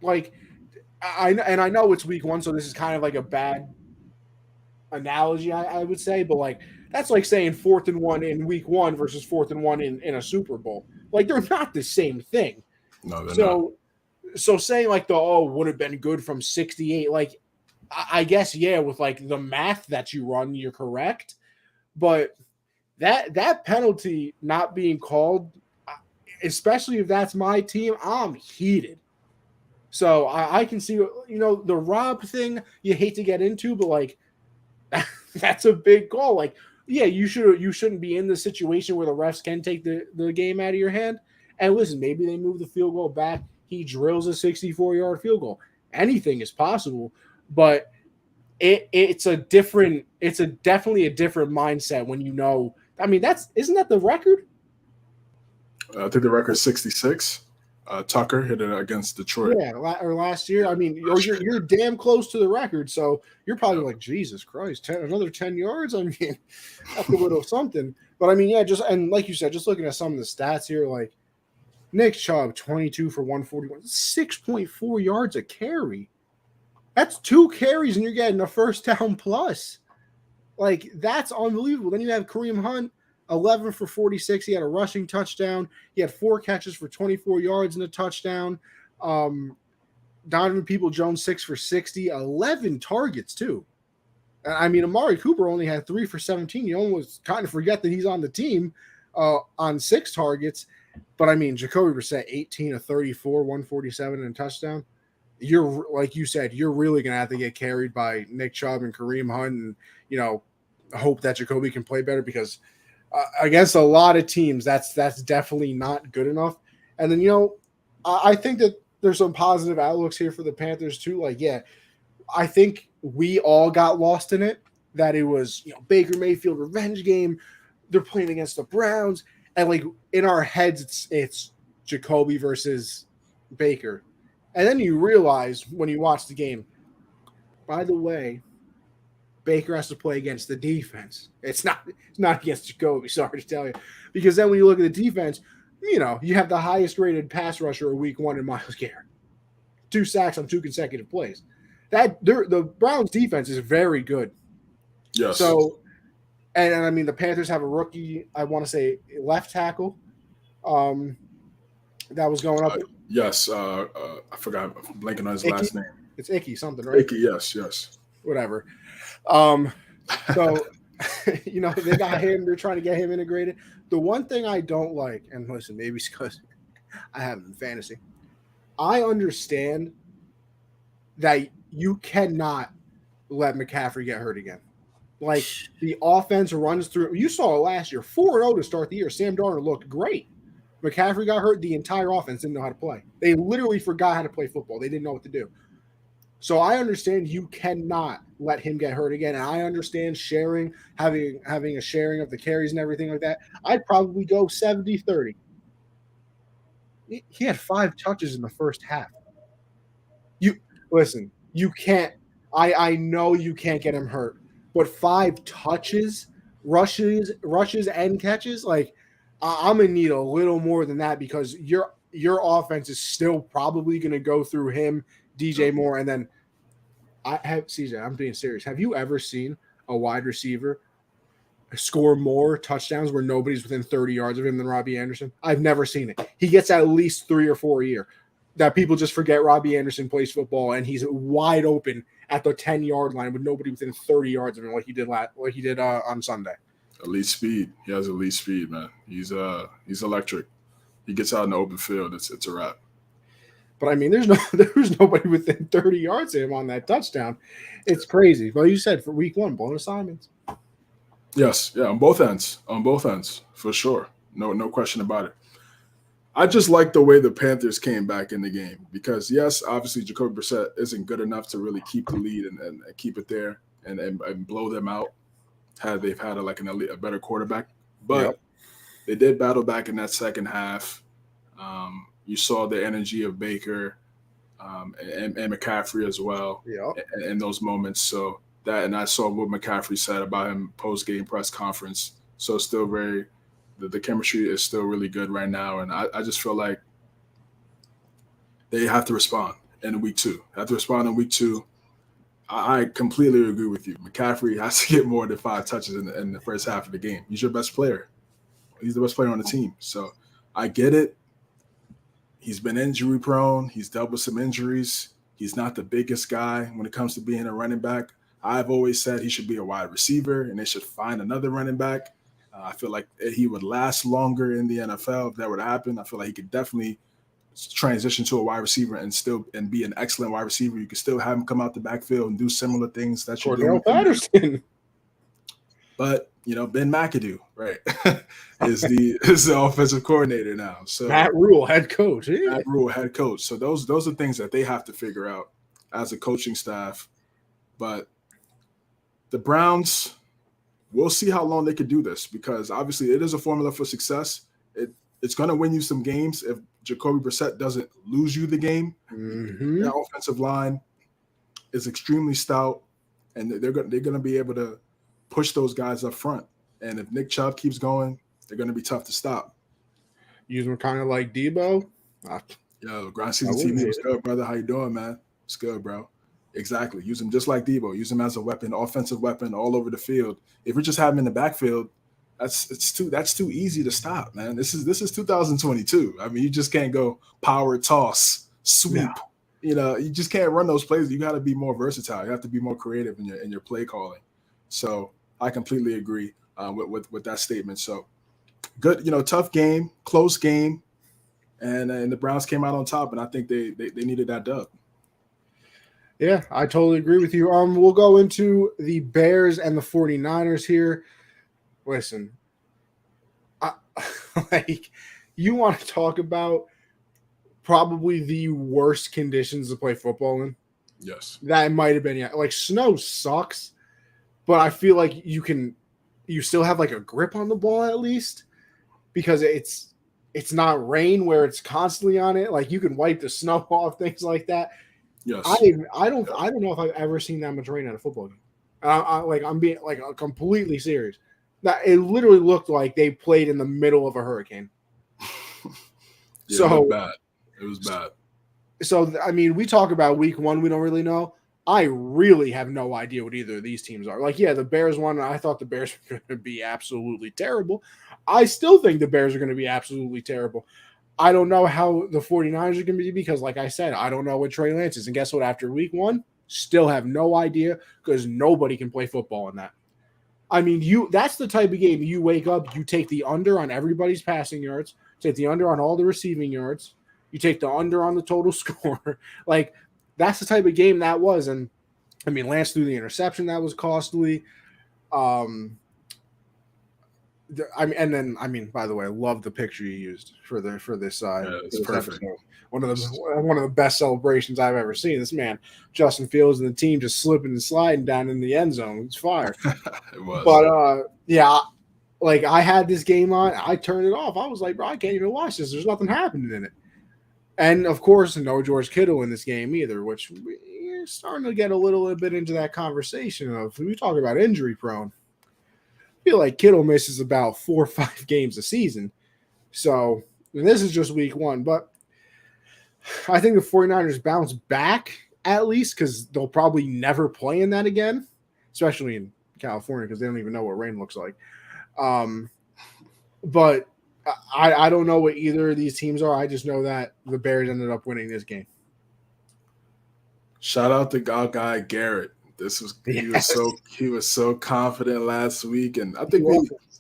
Like, I know it's week one, so this is kind of like a bad analogy, I would say, but like that's like saying 4th and 1 in week one versus 4th and 1 in a Super Bowl. Like, they're not the same thing. No, they're not. So saying like would have been good from 68, like I guess, yeah, with like the math that you run, you're correct. But that penalty not being called, especially if that's my team, I'm heated. So I can see, the Rob thing you hate to get into, but like that's a big call. Like, yeah, you shouldn't be in the situation where the refs can take the game out of your hand. And listen, maybe they move the field goal back. He drills a 64-yard field goal. Anything is possible, but it's definitely a different mindset when you know. I mean, isn't that the record? I think the record is 66. Tucker hit it against Detroit. Yeah, or last year. I mean, you're damn close to the record, so you're probably like, Jesus Christ, another 10 yards? I mean, that's a little something. But I mean, yeah, and like you said, just looking at some of the stats here, like Nick Chubb, 22 for 141, 6.4 yards a carry. That's 2 carries, and you're getting a first down plus. Like, that's unbelievable. Then you have Kareem Hunt, 11 for 46. He had a rushing touchdown. He had 4 catches for 24 yards and a touchdown. Donovan Peoples-Jones, 6 for 60, 11 targets too. I mean, Amari Cooper only had 3 for 17. You almost kind of forget that he's on the team on 6 targets. But I mean, Jacoby Brissett, 18 of 34, 147 and a touchdown. You're, like you said, you're really going to have to get carried by Nick Chubb and Kareem Hunt and, hope that Jacoby can play better, because against a lot of teams, that's definitely not good enough. And then, I think that there's some positive outlooks here for the Panthers too. Like, yeah, I think we all got lost in it, that it was, Baker Mayfield revenge game. They're playing against the Browns. And like in our heads, it's Jacoby versus Baker. And then you realize when you watch the game, by the way, Baker has to play against the defense. It's not against Jacoby, sorry to tell you. Because then when you look at the defense, you have the highest rated pass rusher of week one in Myles Garrett. 2 sacks on 2 consecutive plays. The Browns defense is very good. Yes. So, and I mean, the Panthers have a rookie, I want to say left tackle, that was going up. Yes. I forgot. I'm blanking on his last name. It's Icky something, right? Icky, yes. Whatever. So, they got him. They're trying to get him integrated. The one thing I don't like, and listen, maybe it's because I have him in fantasy, I understand that you cannot let McCaffrey get hurt again. Like, the offense runs through. You saw it last year, 4-0 to start the year. Sam Darnold looked great. McCaffrey got hurt. The entire offense didn't know how to play. They literally forgot how to play football. They didn't know what to do. So I understand you cannot let him get hurt again. And I understand having a sharing of the carries and everything like that. I'd probably go 70-30. He had 5 touches in the first half. Listen, you can't. I know you can't get him hurt. But 5 touches, rushes and catches, like, I'm gonna need a little more than that, because your offense is still probably gonna go through him, DJ Moore, and then CJ, I'm being serious. Have you ever seen a wide receiver score more touchdowns where nobody's within 30 yards of him than Robbie Anderson? I've never seen it. He gets at least 3 or 4 a year. That people just forget Robbie Anderson plays football and he's wide open at the 10-yard line with nobody within 30 yards of him, like he did on Sunday. Elite speed. He has elite speed, man. He's electric. He gets out in the open field. It's a wrap. But I mean, there's nobody within 30 yards of him on that touchdown. It's crazy. Well, you said for week 1, bonus assignments. Yes, yeah, on both ends, for sure. No question about it. I just like the way the Panthers came back in the game because, yes, obviously Jacoby Brissett isn't good enough to really keep the lead and keep it there and blow them out had they've had a better quarterback. But They did battle back in that second half. You saw the energy of Baker and McCaffrey as well in those moments. So and I saw what McCaffrey said about him post-game press conference. So it's still the chemistry is still really good right now. And I just feel like they have to respond in week 2. I completely agree with you. McCaffrey has to get more than 5 touches in the first half of the game. He's your best player. He's the best player on the team. So I get it. He's been injury prone. He's dealt with some injuries. He's not the biggest guy when it comes to being a running back. I've always said he should be a wide receiver and they should find another running back. I feel like he would last longer in the NFL if that would happen. I feel like he could definitely transition to a wide receiver and be an excellent wide receiver. You could still have him come out the backfield and do similar things that you're doing. Patterson. But Ben McAdoo, right, is the offensive coordinator now. So Matt Rule, head coach. Yeah. Matt Rule, head coach. So those are things that they have to figure out as a coaching staff. But the Browns, we'll see how long they can do this because obviously it is a formula for success. It's going to win you some games if Jacoby Brissett doesn't lose you the game. Mm-hmm. Their offensive line is extremely stout, and they're going to be able to push those guys up front. And if Nick Chubb keeps going, they're going to be tough to stop. Use them kind of like Debo. Yo, Grind Season TV, what's good, brother? How you doing, man? It's good, bro. Exactly. Use him just like Debo. Use him as a weapon, offensive weapon all over the field. If we just have him in the backfield, that's too easy to stop, man. This is 2022. I mean, you just can't go power toss, sweep. No. You just can't run those plays. You got to be more versatile. You have to be more creative in your play calling. So I completely agree with that statement. So good, tough game, close game, and the Browns came out on top, and I think they needed that dub. Yeah, I totally agree with you. We'll go into the Bears and the 49ers here. Listen, you want to talk about probably the worst conditions to play football in? Yes. That might have been, snow sucks, but I feel like you still have like a grip on the ball at least because it's not rain where it's constantly on it. Like you can wipe the snow off, things like that. Yes. I don't know if I've ever seen that much rain at a football game. I'm being completely serious. That it literally looked like they played in the middle of a hurricane. Yeah, so it was bad. So I mean, we talk about week 1. We don't really know. I really have no idea what either of these teams are. The Bears won. I thought the Bears were going to be absolutely terrible. I still think the Bears are going to be absolutely terrible. I don't know how the 49ers are going to be because, like I said, I don't know what Trey Lance is. And guess what? After week 1, still have no idea because nobody can play football in that. I mean, that's the type of game you wake up, you take the under on everybody's passing yards, take the under on all the receiving yards, you take the under on the total score. That's the type of game that was. And, I mean, Lance threw the interception that was costly. By the way, I love the picture you used for this side. Yeah, it's perfect. Episode. One of the best celebrations I've ever seen. This man, Justin Fields, and the team just slipping and sliding down in the end zone. It's fire. It was. But I had this game on. I turned it off. I was like, bro, I can't even watch this. There's nothing happening in it. And of course, no George Kittle in this game either, which we're starting to get a little bit into that conversation of we talk about injury prone. I feel like Kittle misses about 4 or 5 games a season. So this is just week 1, but I think the 49ers bounce back at least because they'll probably never play in that again, especially in California because they don't even know what rain looks like. But I don't know what either of these teams are. I just know that the Bears ended up winning this game. Shout out to our guy Garrett. He was so confident last week, and I think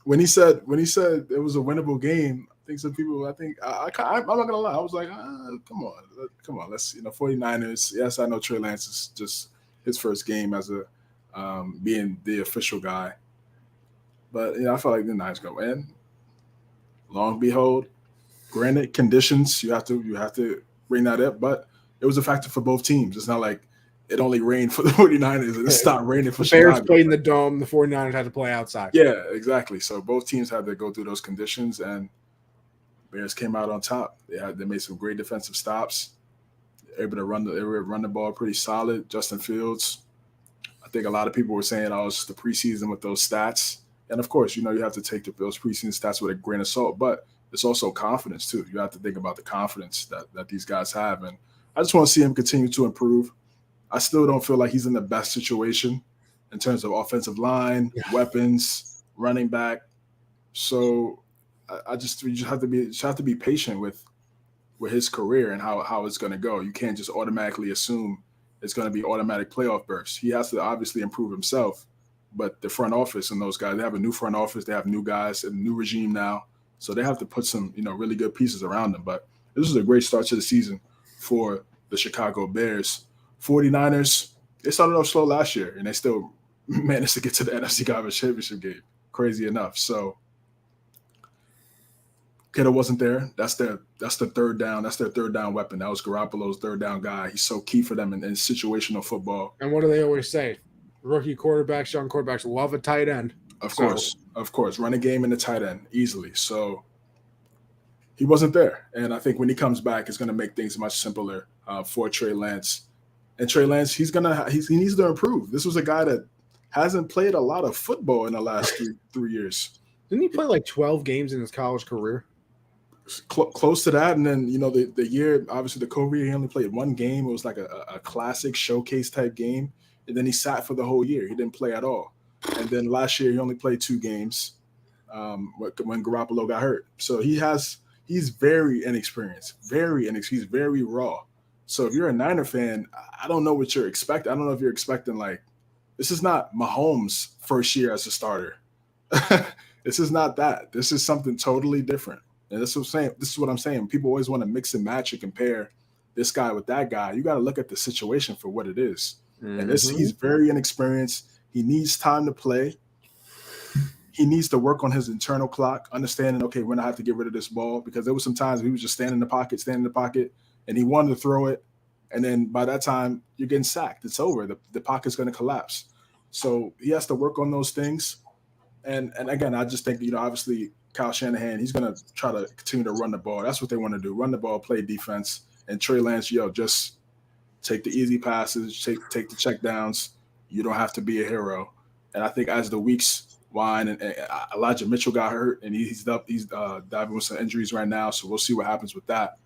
when he said it was a winnable game, I think some people I'm not gonna lie, I was like, come on, let's 49ers. Yes, I know Trey Lance is just his first game as a being the official guy, but I felt like the Niners gonna win. Long and behold, granted conditions you have to bring that up, but it was a factor for both teams. It's not like it only rained for the 49ers and it stopped raining for Chicago. The Bears played in the dome. The 49ers had to play outside. Yeah, exactly. So both teams had to go through those conditions, and Bears came out on top. They made some great defensive stops. They were able to run the ball pretty solid. Justin Fields, I think a lot of people were saying, it's just the preseason with those stats. And of course, you have to take those preseason stats with a grain of salt, but it's also confidence too. You have to think about the confidence that these guys have. And I just want to see him continue to improve. I still don't feel like he's in the best situation in terms of offensive line, weapons, running back. So we just have to be patient with his career and how it's going to go. You can't just automatically assume it's going to be automatic playoff bursts. He has to obviously improve himself, but the front office and those guys, they have a new front office. They have new guys, a new regime now. So they have to put some, really good pieces around them. But this is a great start to the season for the Chicago Bears. 49ers, they started off slow last year, and they still managed to get to the NFC Conference Championship game. Crazy enough. So Kittle wasn't there. That's the third down. That's their third down weapon. That was Garoppolo's third down guy. He's so key for them in situational football. And what do they always say? Rookie quarterbacks, young quarterbacks love a tight end. Of course. Run a game in the tight end easily. So he wasn't there. And I think when he comes back, it's going to make things much simpler for Trey Lance. And Trey Lance, he needs to improve. This was a guy that hasn't played a lot of football in the last three years. Didn't he play like 12 games in his college career? Close to that. And then, the year, obviously the COVID year, he only played one game. It was like a classic showcase type game. And then he sat for the whole year. He didn't play at all. And then last year, he only played 2 games when Garoppolo got hurt. So he's very inexperienced, he's very raw. So if you're a Niner fan, I don't know what you're expecting. I don't know if you're expecting this is not Mahomes' first year as a starter. This is not that. This is something totally different. And this is what I'm saying. People always want to mix and match and compare this guy with that guy. You got to look at the situation for what it is. Mm-hmm. And he's very inexperienced. He needs time to play. He needs to work on his internal clock, understanding, okay, when I have to get rid of this ball, because there was some times he was just standing in the pocket, and he wanted to throw it. And then by that time, you're getting sacked. It's over. The pocket's going to collapse. So he has to work on those things. And again, I just think, obviously Kyle Shanahan, he's going to try to continue to run the ball. That's what they want to do. Run the ball, play defense. And Trey Lance, just take the easy passes, take the check downs. You don't have to be a hero. And I think as the weeks wind, and Elijah Mitchell got hurt, and he's diving with some injuries right now. So we'll see what happens with that.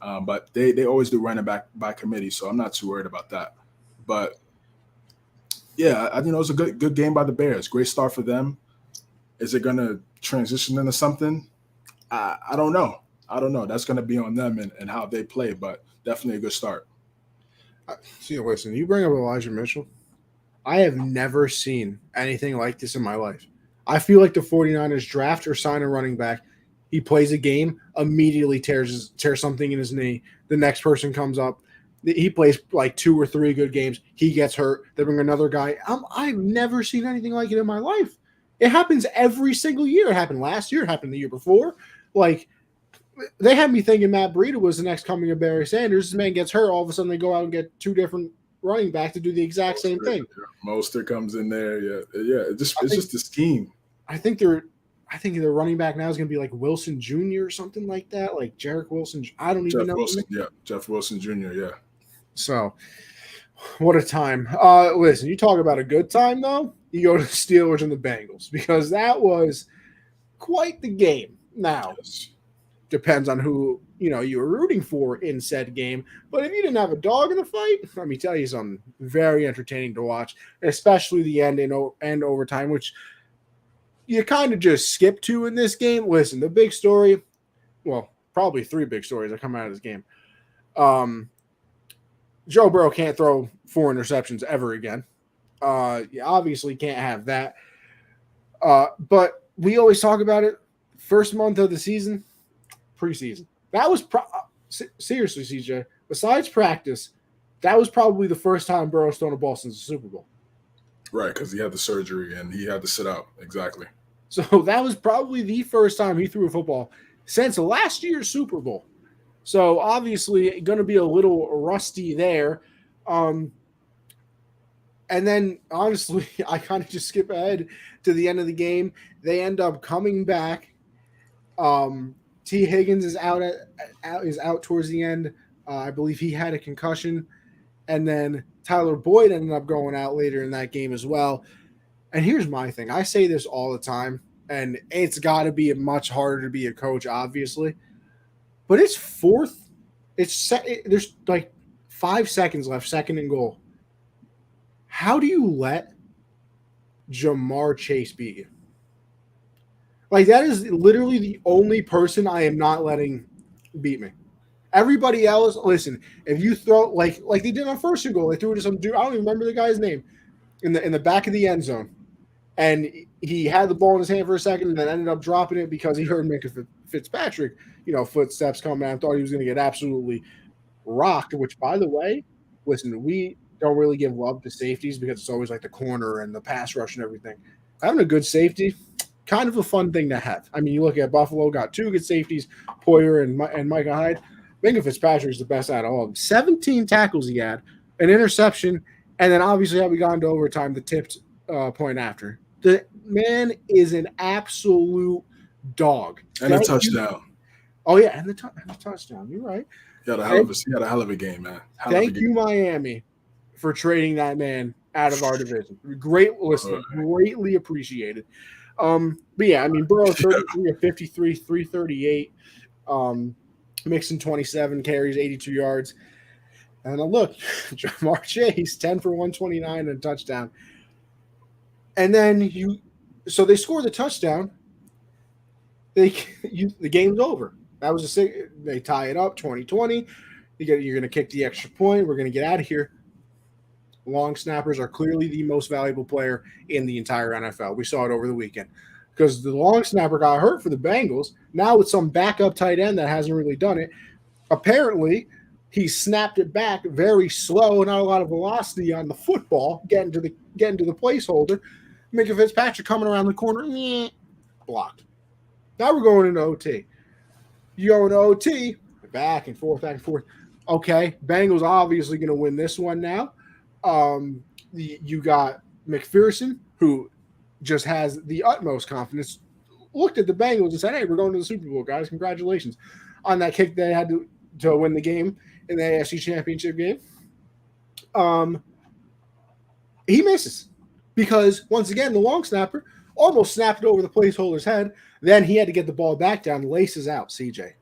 But they always do running back by committee, so I'm not too worried about that. But yeah, it's a good game by the Bears. Great start for them. Is it going to transition into something? I don't know. That's going to be on them and how they play, but definitely a good start. See, listen, you bring up Elijah Mitchell. I have never seen anything like this in my life. I feel like the 49ers draft or sign a running back. He plays a game, immediately tears something in his knee. The next person comes up. He plays like 2 or 3 good games. He gets hurt. They bring another guy. I've never seen anything like it in my life. It happens every single year. It happened last year. It happened the year before. They had me thinking Matt Breida was the next coming of Barry Sanders. This man gets hurt. All of a sudden, they go out and get 2 different running backs to do the exact same thing. Yeah. Mostert comes in there. Yeah. It's just the scheme. I think the running back now is going to be like Wilson Jr. or something like that, like Jarek Wilson. I don't even know. Wilson, yeah, Jeff Wilson Jr., yeah. So, what a time. Listen, you talk about a good time, though. You go to the Steelers and the Bengals, because that was quite the game. Now, depends on who you were rooting for in said game. But if you didn't have a dog in the fight, let me tell you something very entertaining to watch, especially the end and overtime, which you kind of just skip to in this game. Listen, the big story, well, probably 3 big stories that come out of this game. Joe Burrow can't throw 4 interceptions ever again. You obviously can't have that. But we always talk about it. First month of the season, preseason. That was seriously, CJ. Besides practice, that was probably the first time Burrow's thrown a ball since the Super Bowl. Right, because he had the surgery and he had to sit out. Exactly. So that was probably the first time he threw a football since last year's Super Bowl. So obviously going to be a little rusty there. And then, honestly, I kind of just skip ahead to the end of the game. They end up coming back. T. Higgins is out towards the end. I believe he had a concussion. And then Tyler Boyd ended up going out later in that game as well. And here's my thing. I say this all the time, and it's got to be much harder to be a coach, obviously. But it's fourth. There's like 5 seconds left, second and goal. How do you let Jamar Chase beat you? Like, that is literally the only person I am not letting beat me. Everybody else, listen, if you throw like they did on first and goal, they threw it to some dude, I don't even remember the guy's name, in the back of the end zone. And he had the ball in his hand for a second and then ended up dropping it because he heard Minka Fitzpatrick, footsteps coming out and thought he was going to get absolutely rocked, which, by the way, listen, we don't really give love to safeties because it's always like the corner and the pass rush and everything. Having a good safety, kind of a fun thing to have. I mean, you look at Buffalo, got 2 good safeties, Poyer and Micah Hyde. Minka Fitzpatrick is the best out of all of them. 17 tackles he had, an interception, and then obviously had we gone to overtime, the tipped point after. The man is an absolute dog. And a touchdown. Oh, yeah, and the touchdown. You're right. He had a hell of a game, man. Thank you, Miami, for trading that man out of our division. Greatly appreciated. But yeah, I mean, Burrow 33 of 53, 338. Mixon 27 carries, 82 yards. And look, Jamar Chase 10 for 129 and a touchdown. And then so they score the touchdown. The game's over. That was they tie it up 20-20. You're going to kick the extra point. We're going to get out of here. Long snappers are clearly the most valuable player in the entire NFL. We saw it over the weekend because the long snapper got hurt for the Bengals. Now with some backup tight end that hasn't really done it. Apparently, he snapped it back very slow, not a lot of velocity on the football, getting to the placeholder. Minka Fitzpatrick coming around the corner, blocked. Now we're going into OT. You go into OT, back and forth. Okay, Bengals obviously going to win this one now. You got McPherson, who just has the utmost confidence, looked at the Bengals and said, hey, we're going to the Super Bowl, guys. Congratulations on that kick they had to win the game in the AFC Championship game. He misses because, once again, the long snapper almost snapped it over the placeholder's head. Then he had to get the ball back down. Laces out, CJ.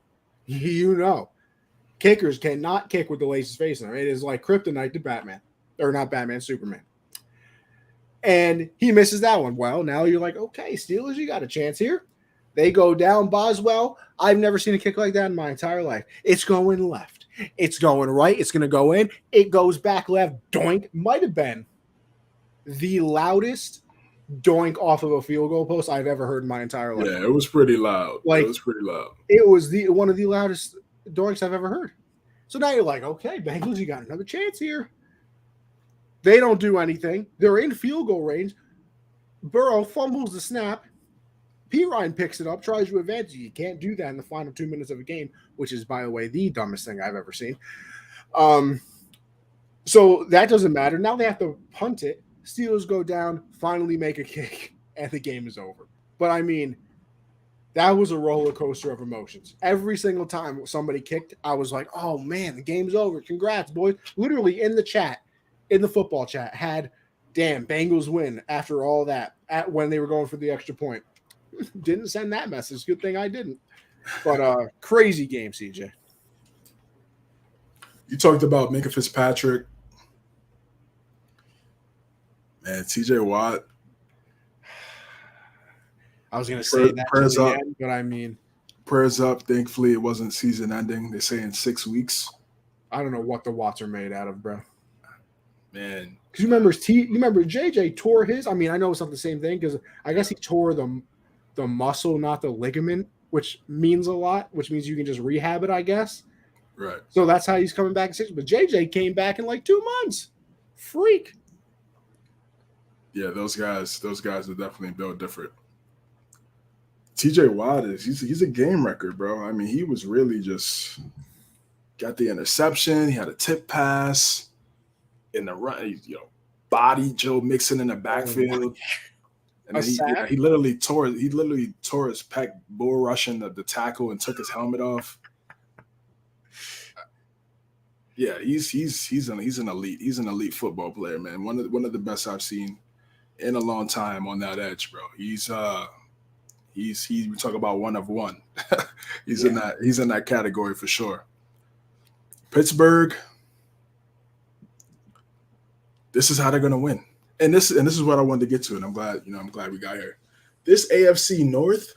Kickers cannot kick with the laces facing them. It is like kryptonite to Batman. Or not Batman, Superman. And he misses that one. Well, now you're like, okay, Steelers, you got a chance here. They go down. Boswell, I've never seen a kick like that in my entire life. It's going left. It's going right. It's going to go in. It goes back left. Doink. Might have been the loudest doink off of a field goal post I've ever heard in my entire life. Yeah, it was pretty loud. Like, it was pretty loud. It was one of the loudest doinks I've ever heard. So now you're like, okay, Bengals, you got another chance here. They don't do anything. They're in field goal range. Burrow fumbles the snap. Pirine picks it up, tries to advance. You can't do that in the final 2 minutes of a game, which is, by the way, the dumbest thing I've ever seen. So that doesn't matter. Now they have to punt it. Steelers go down, finally make a kick, and the game is over. But, I mean, that was a roller coaster of emotions. Every single time somebody kicked, I was like, oh, man, the game's over. Congrats, boys. Literally in the chat, in the football chat, had, damn, Bengals win after all that when they were going for the extra point. Didn't send that message. Good thing I didn't. But crazy game, CJ. You talked about Minka Fitzpatrick. Man, TJ Watt. I was going to say that to Prayers the up. end, but I mean, Prayers up. Thankfully, it wasn't season ending. They say in 6 weeks. I don't know what the Watts are made out of, bro. Man, Because you remember JJ tore his. I mean, I know it's not the same thing because I guess he tore the muscle, not the ligament, which means a lot. Which means you can just rehab it, I guess. right. So that's how he's coming back in 6. But JJ came back in like 2 months. Freak. Yeah, those guys are definitely built different. TJ Watt he's a game record, bro. I mean, he was really just got the interception. He had a tip pass in the run, body Joe Mixon in the backfield. And then he literally tore his pec bull rushing the tackle and took his helmet off. Yeah, he's an elite football player, man. One of the best I've seen in a long time on that edge, bro. We talk about one of one. He's in that category for sure. Pittsburgh, this is how they're gonna win. And this is what I wanted to get to, and I'm glad we got here. This AFC North,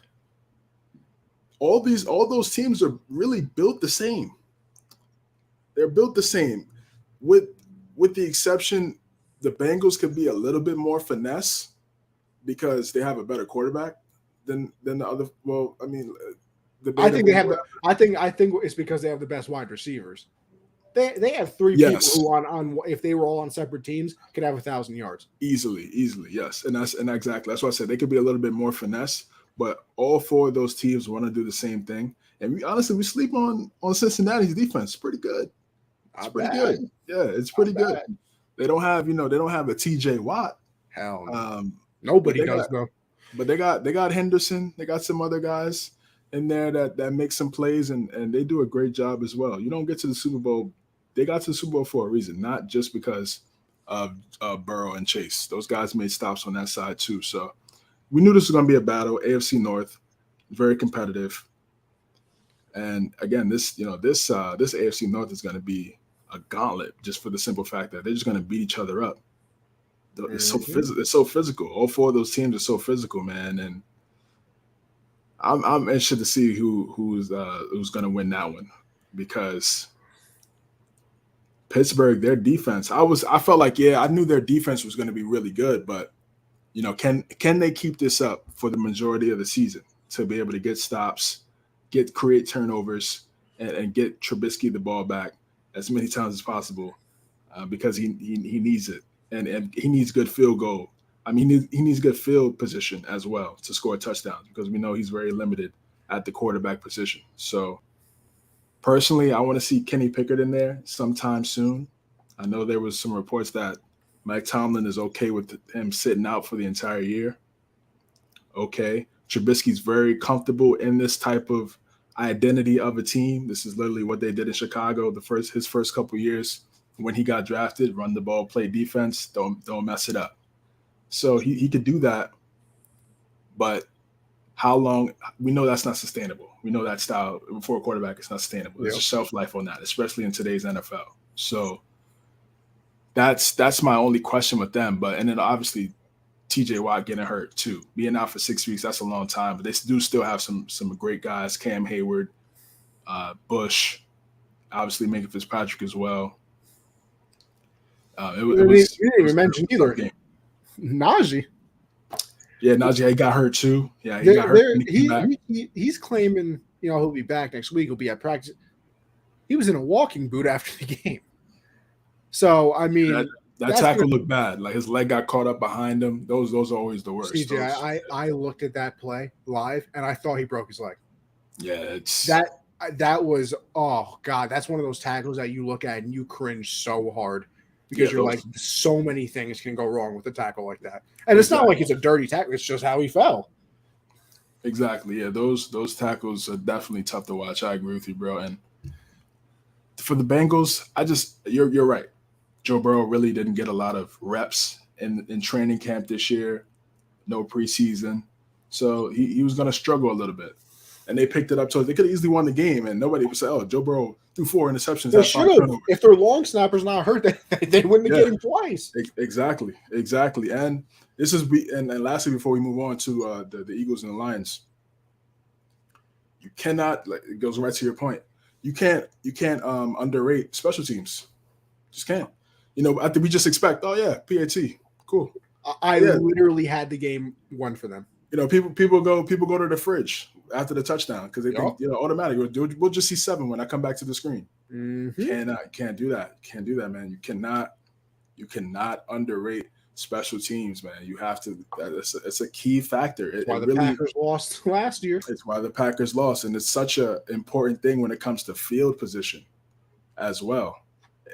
all those teams are really built the same. They're built the same, with the exception, the Bengals could be a little bit more finesse because they have a better quarterback than the other. Well, I mean, I think they have. I think it's because they have the best wide receivers. They have 3 people who on if they were all on separate teams could have 1,000 yards easily. Yes, and exactly that's why I said they could be a little bit more finesse. But all 4 of those teams want to do the same thing. And we sleep on Cincinnati's defense. It's pretty good. It's pretty good. Yeah, it's pretty good. They don't have a TJ Watt. Hell no. Nobody does though. But they got Henderson. They got some other guys in there that make some plays and they do a great job as well. You don't get to the Super Bowl. They got to the Super Bowl for a reason, not just because of Burrow and Chase. Those guys made stops on that side too. So we knew this was going to be a battle. AFC North, very competitive. And again, this AFC North is going to be a gauntlet just for the simple fact that they're just going to beat each other up. It's so physical. All 4 of those teams are so physical, man. And I'm interested to see who's going to win that one, because Pittsburgh, their defense, I felt like, I knew their defense was going to be really good, but can they keep this up for the majority of the season to be able to get stops, create turnovers, and get Trubisky the ball back as many times as possible, because he needs it, and he needs good field goal. I mean, he needs good field position as well to score touchdowns, because we know he's very limited at the quarterback position. So personally, I want to see Kenny Pickett in there sometime soon. I know there was some reports that Mike Tomlin is okay with him sitting out for the entire year. Okay. Trubisky's very comfortable in this type of identity of a team. This is literally what they did in Chicago his first couple of years when he got drafted. Run the ball, play defense, don't mess it up. So he could do that, but how long? We know that's not sustainable. We know that style for a quarterback is not sustainable. There's a shelf life on that, especially in today's NFL. So that's my only question with them. But and then obviously TJ Watt getting hurt too, being out for 6 weeks. That's a long time, but they do still have some great guys. Cam Hayward, Bush, obviously Minka Fitzpatrick as well. You didn't even mention either. Najee. Yeah, Najee, he got hurt too. Yeah, he got hurt. He's claiming, he'll be back next week. He'll be at practice. He was in a walking boot after the game. So, I mean, that tackle looked bad. Like his leg got caught up behind him. Those are always the worst. CJ, I looked at that play live and I thought he broke his leg. Yeah, that was, oh God, that's one of those tackles that you look at and you cringe so hard. Because you're like, so many things can go wrong with a tackle like that. And it's not like it's a dirty tackle. It's just how he fell. Exactly. Yeah, those tackles are definitely tough to watch. I agree with you, bro. And for the Bengals, you're right. Joe Burrow really didn't get a lot of reps in training camp this year. No preseason. So he was going to struggle a little bit. and they picked it up. So they could have easily won the game, and nobody would say, "Oh, Joe Burrow threw 4 interceptions." They should have. If their long snapper's not hurt, they win the game twice. Exactly. And this is and lastly, before we move on to the Eagles and the Lions, you cannot, like, it goes right to your point. You can't underrate special teams. Just can't. I think we just expect, oh yeah, PAT, cool. I literally had the game won for them. People go to the fridge after the touchdown because they think, automatically we'll just see 7 when I come back to the screen. Mm-hmm. Can't do that. Can't do that, man. You cannot underrate special teams, man. You have to. It's a key factor. That's why the Packers lost last year. It's why the Packers lost, and it's such an important thing when it comes to field position as well.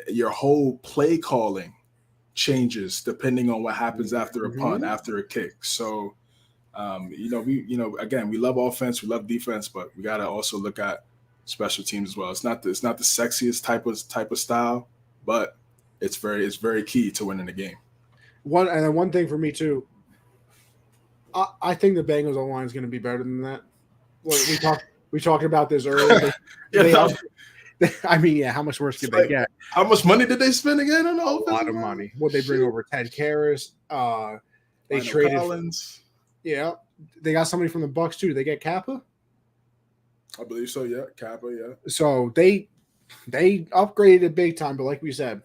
Your whole play calling changes depending on what happens after a punt, after a kick. So, again, we love offense, we love defense, but we got to also look at special teams as well. It's not the sexiest type of style, but it's very key to winning the game. One thing for me too, I think the Bengals O-line is going to be better than that. We talked about this earlier. How much worse could they get? How much money did they spend again on the offense? A lot of money. What they bring over Ted Karras. They traded Collins. Yeah, they got somebody from the Bucks too. Did they get Kappa? I believe so. Yeah, Kappa. Yeah. So they upgraded it big time. But like we said,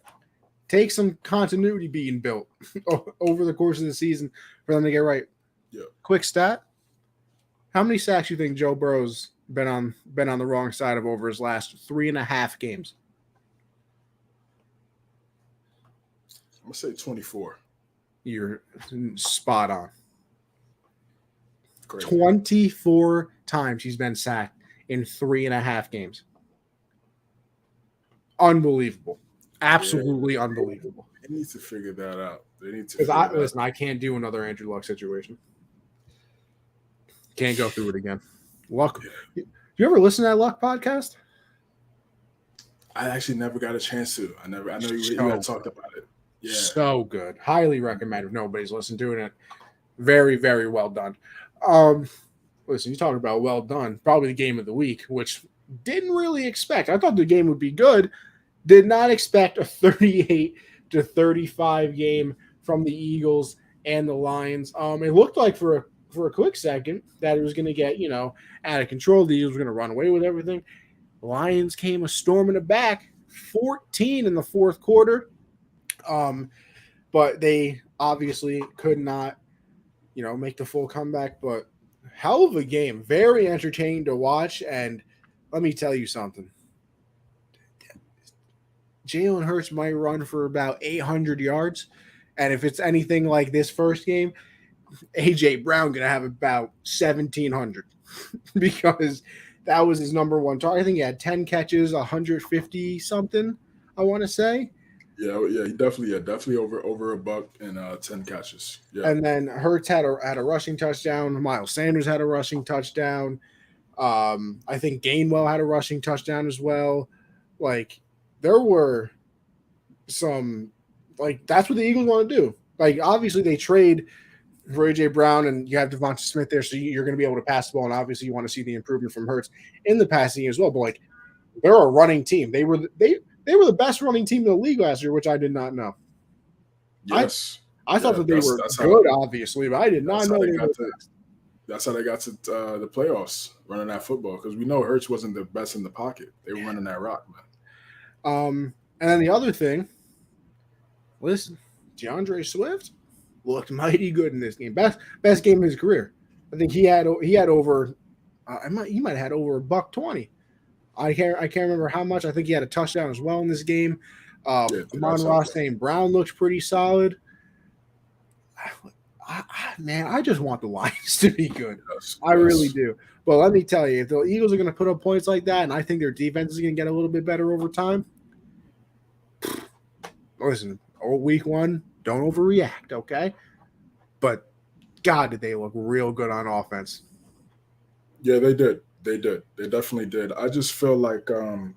take some continuity being built over the course of the season for them to get right. Yeah. Quick stat: how many sacks do you think Joe Burrow's been on the wrong side of over his last 3.5 games? I'm gonna say 24. You're spot on. Great. 24 times he's been sacked in 3.5 games. Unbelievable. Absolutely unbelievable. They need to figure that out. Listen, I can't do another Andrew Luck situation. Can't go through it again. Luck. Do you ever listen to that Luck podcast? I actually never got a chance to. I know you had talked about it. Yeah. So good. Highly recommend if nobody's listened to it. Very, very well done. Listen, you talk about well done. Probably the game of the week, which didn't really expect. I thought the game would be good. Did not expect a 38-35 game from the Eagles and the Lions. It looked like for a quick second that it was going to get, out of control. The Eagles were going to run away with everything. The Lions came a storming it back, 14 in the fourth quarter. But they obviously could not, make the full comeback. But hell of a game. Very entertaining to watch. And let me tell you something. Jalen Hurts might run for about 800 yards. And if it's anything like this first game, A.J. Brown going to have about 1,700 because that was his number one target. I think he had 10 catches, 150 something, I want to say. Yeah, he definitely over a buck and 10 catches. Yeah. And then Hurts had a rushing touchdown. Miles Sanders had a rushing touchdown. I think Gainwell had a rushing touchdown as well. Like, there were some, like, that's what the Eagles want to do. Like, obviously they trade for A.J. Brown and you have Devonta Smith there, so you're going to be able to pass the ball, and obviously you want to see the improvement from Hurts in the passing as well. But, like, they're a running team. They were the best running team in the league last year, which I did not know. Yes. I thought that they were good, obviously, but I did not know they were best. That's how they got to the playoffs, running that football, because we know Hurts wasn't the best in the pocket. They were running that rock, man. And then the other thing, listen, Deandre Swift looked mighty good in this game. Best game of his career. I think he had over he might have had over $120. I can't remember how much. I think he had a touchdown as well in this game. Amon-Ra St. Brown looks pretty solid. Man, I just want the Lions to be good. Yes, I really do. But let me tell you, if the Eagles are going to put up points like that, and I think their defense is going to get a little bit better over time, listen, week one, don't overreact, okay? But, God, did they look real good on offense. Yeah, they did. They did. They definitely did. I just feel like the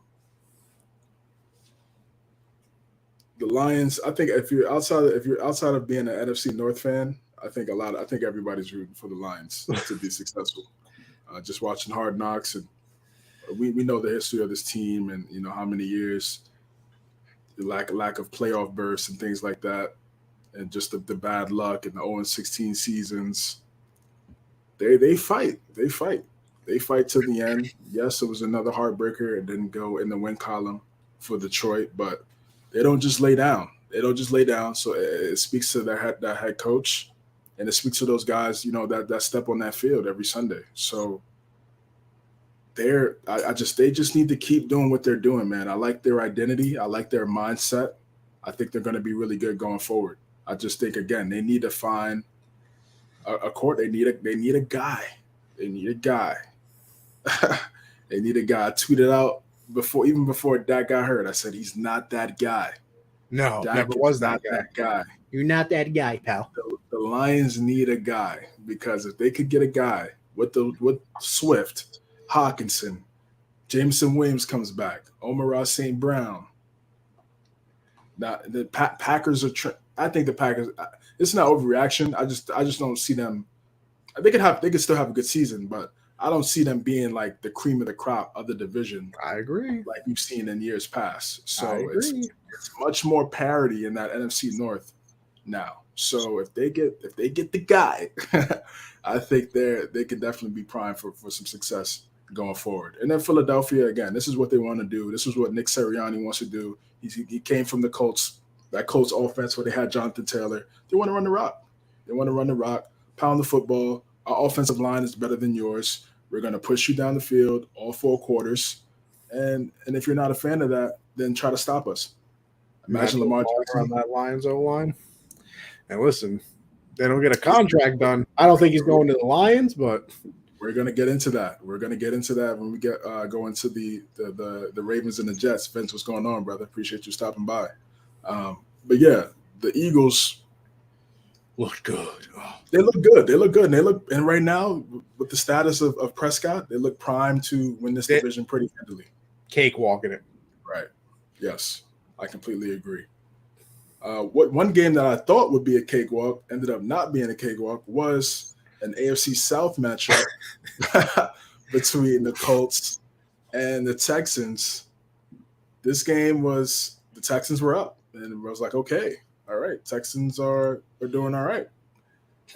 Lions, I think if you're outside of being an NFC North fan, I think everybody's rooting for the Lions to be successful. Just watching Hard Knocks, and we know the history of this team, and how many years, the lack of playoff bursts and things like that, and just the bad luck and the 0-16 seasons. They fight to the end. Yes, it was another heartbreaker. It didn't go in the win column for Detroit, but they don't just lay down. So it speaks to that head coach, and it speaks to those guys, that step on that field every Sunday. So they just need to keep doing what they're doing, man. I like their identity. I like their mindset. I think they're going to be really good going forward. I just think, again, they need to find a court. They need a guy. They need a guy. They need a guy. I tweeted out before Dak got hurt. I said he's not that guy. No, Dak never was not that guy. guy. You're not that guy, pal. The Lions need a guy, because if they could get a guy with Swift, Hawkinson, Jameson Williams comes back, Omar St. Brown. Now the Packers are. I think the Packers. It's not overreaction. I just don't see them. They could still have a good season, but I don't see them being like the cream of the crop of the division. I agree. Like we've seen in years past. So I agree. it's much more parity in that NFC North now. So if they get the guy, I think they could definitely be primed for some success going forward. And then Philadelphia, again, this is what they want to do. This is what Nick Sirianni wants to do. He came from the Colts, that Colts offense where they had Jonathan Taylor. They want to run the rock. Pound the football. Our offensive line is better than yours. We're going to push you down the field all 4 quarters. And if you're not a fan of that, then try to stop us. Imagine Lamar Jackson on that Lions O-line. And listen, they don't get a contract done. I don't think he's going to the Lions, but we're going to get into that. We're going to get into that when we go into the Ravens and the Jets. Vince, what's going on, brother? Appreciate you stopping by. But yeah, the Eagles look good. Oh. They look good. And right now, with the status of Prescott, they look primed to win this division pretty handily. Cakewalking it. Right. Yes, I completely agree. One game that I thought would be a cakewalk ended up not being a cakewalk was an AFC South matchup between the Colts and the Texans. This game was the Texans were up, and I was like, okay, all right, Texans are doing all right.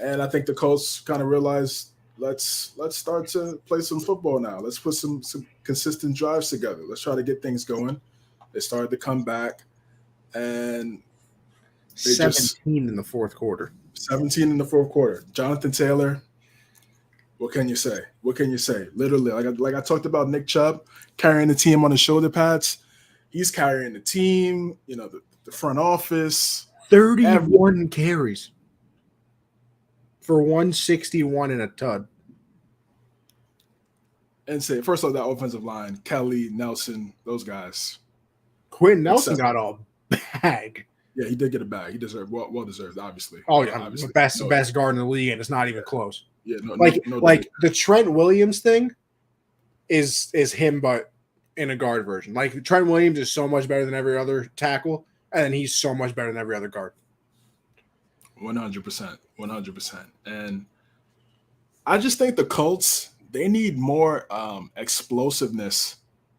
And I think the Colts kind of realized, let's start to play some football now. Let's put some consistent drives together. Let's try to get things going. They started to come back, and 17 in the fourth quarter. 17 in the fourth quarter. Jonathan Taylor, what can you say? Literally, like I talked about Nick Chubb carrying the team on his shoulder pads. He's carrying the team, the front office. 31 carries for 161 and a tud. And say, first of all, that offensive line, Kelly, Nelson, those guys. Quinn Nelson got a bag. Yeah, he did get a bag. He deserved well deserved, obviously. Oh yeah, obviously. Best guard in the league, and it's not even close. Yeah, no, the Trent Williams thing is him, but in a guard version. Like Trent Williams is so much better than every other tackle, and then he's so much better than every other guard. 100%. And I just think the Colts, they need more explosiveness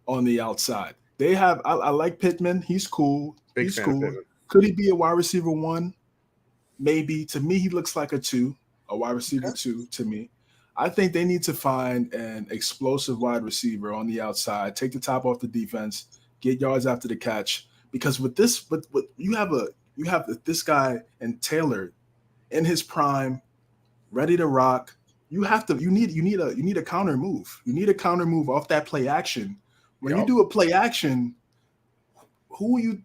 on the outside. They have. I like Pittman. He's cool. He's cool. Could he be a wide receiver 1? Maybe. To me, he looks like a wide receiver 2 to me. I think they need to find an explosive wide receiver on the outside, take the top off the defense, get yards after the catch. Because with this, with you have this guy and Taylor in his prime, ready to rock. You need a counter move. You need a counter move off that play action. When you do a play action, who are you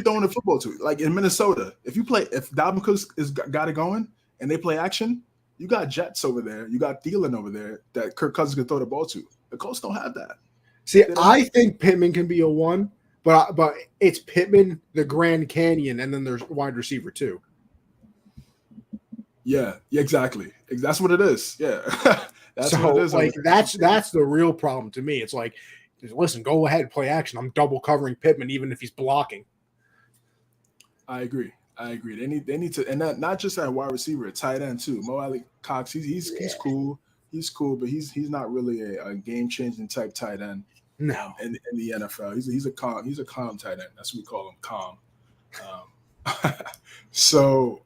throwing the football to? Like in Minnesota, if Dalvin Cook is got it going and they play action, you got Jets over there, you got Thielen over there that Kirk Cousins can throw the ball to. The Colts don't have that. See, I think Pittman can be a 1, but it's Pittman, the Grand Canyon, and then there's wide receiver 2. Yeah, exactly. That's what it is. Yeah, that's what it is. Like that's the real problem to me. It's like, listen, go ahead, play action. I'm double covering Pittman even if he's blocking. I agree. They need to, and that not just at wide receiver, at tight end too. Mo Ali Cox, he's cool. He's cool, but he's not really a game changing type tight end. No. In the NFL, he's a calm tight end. That's what we call him, calm. So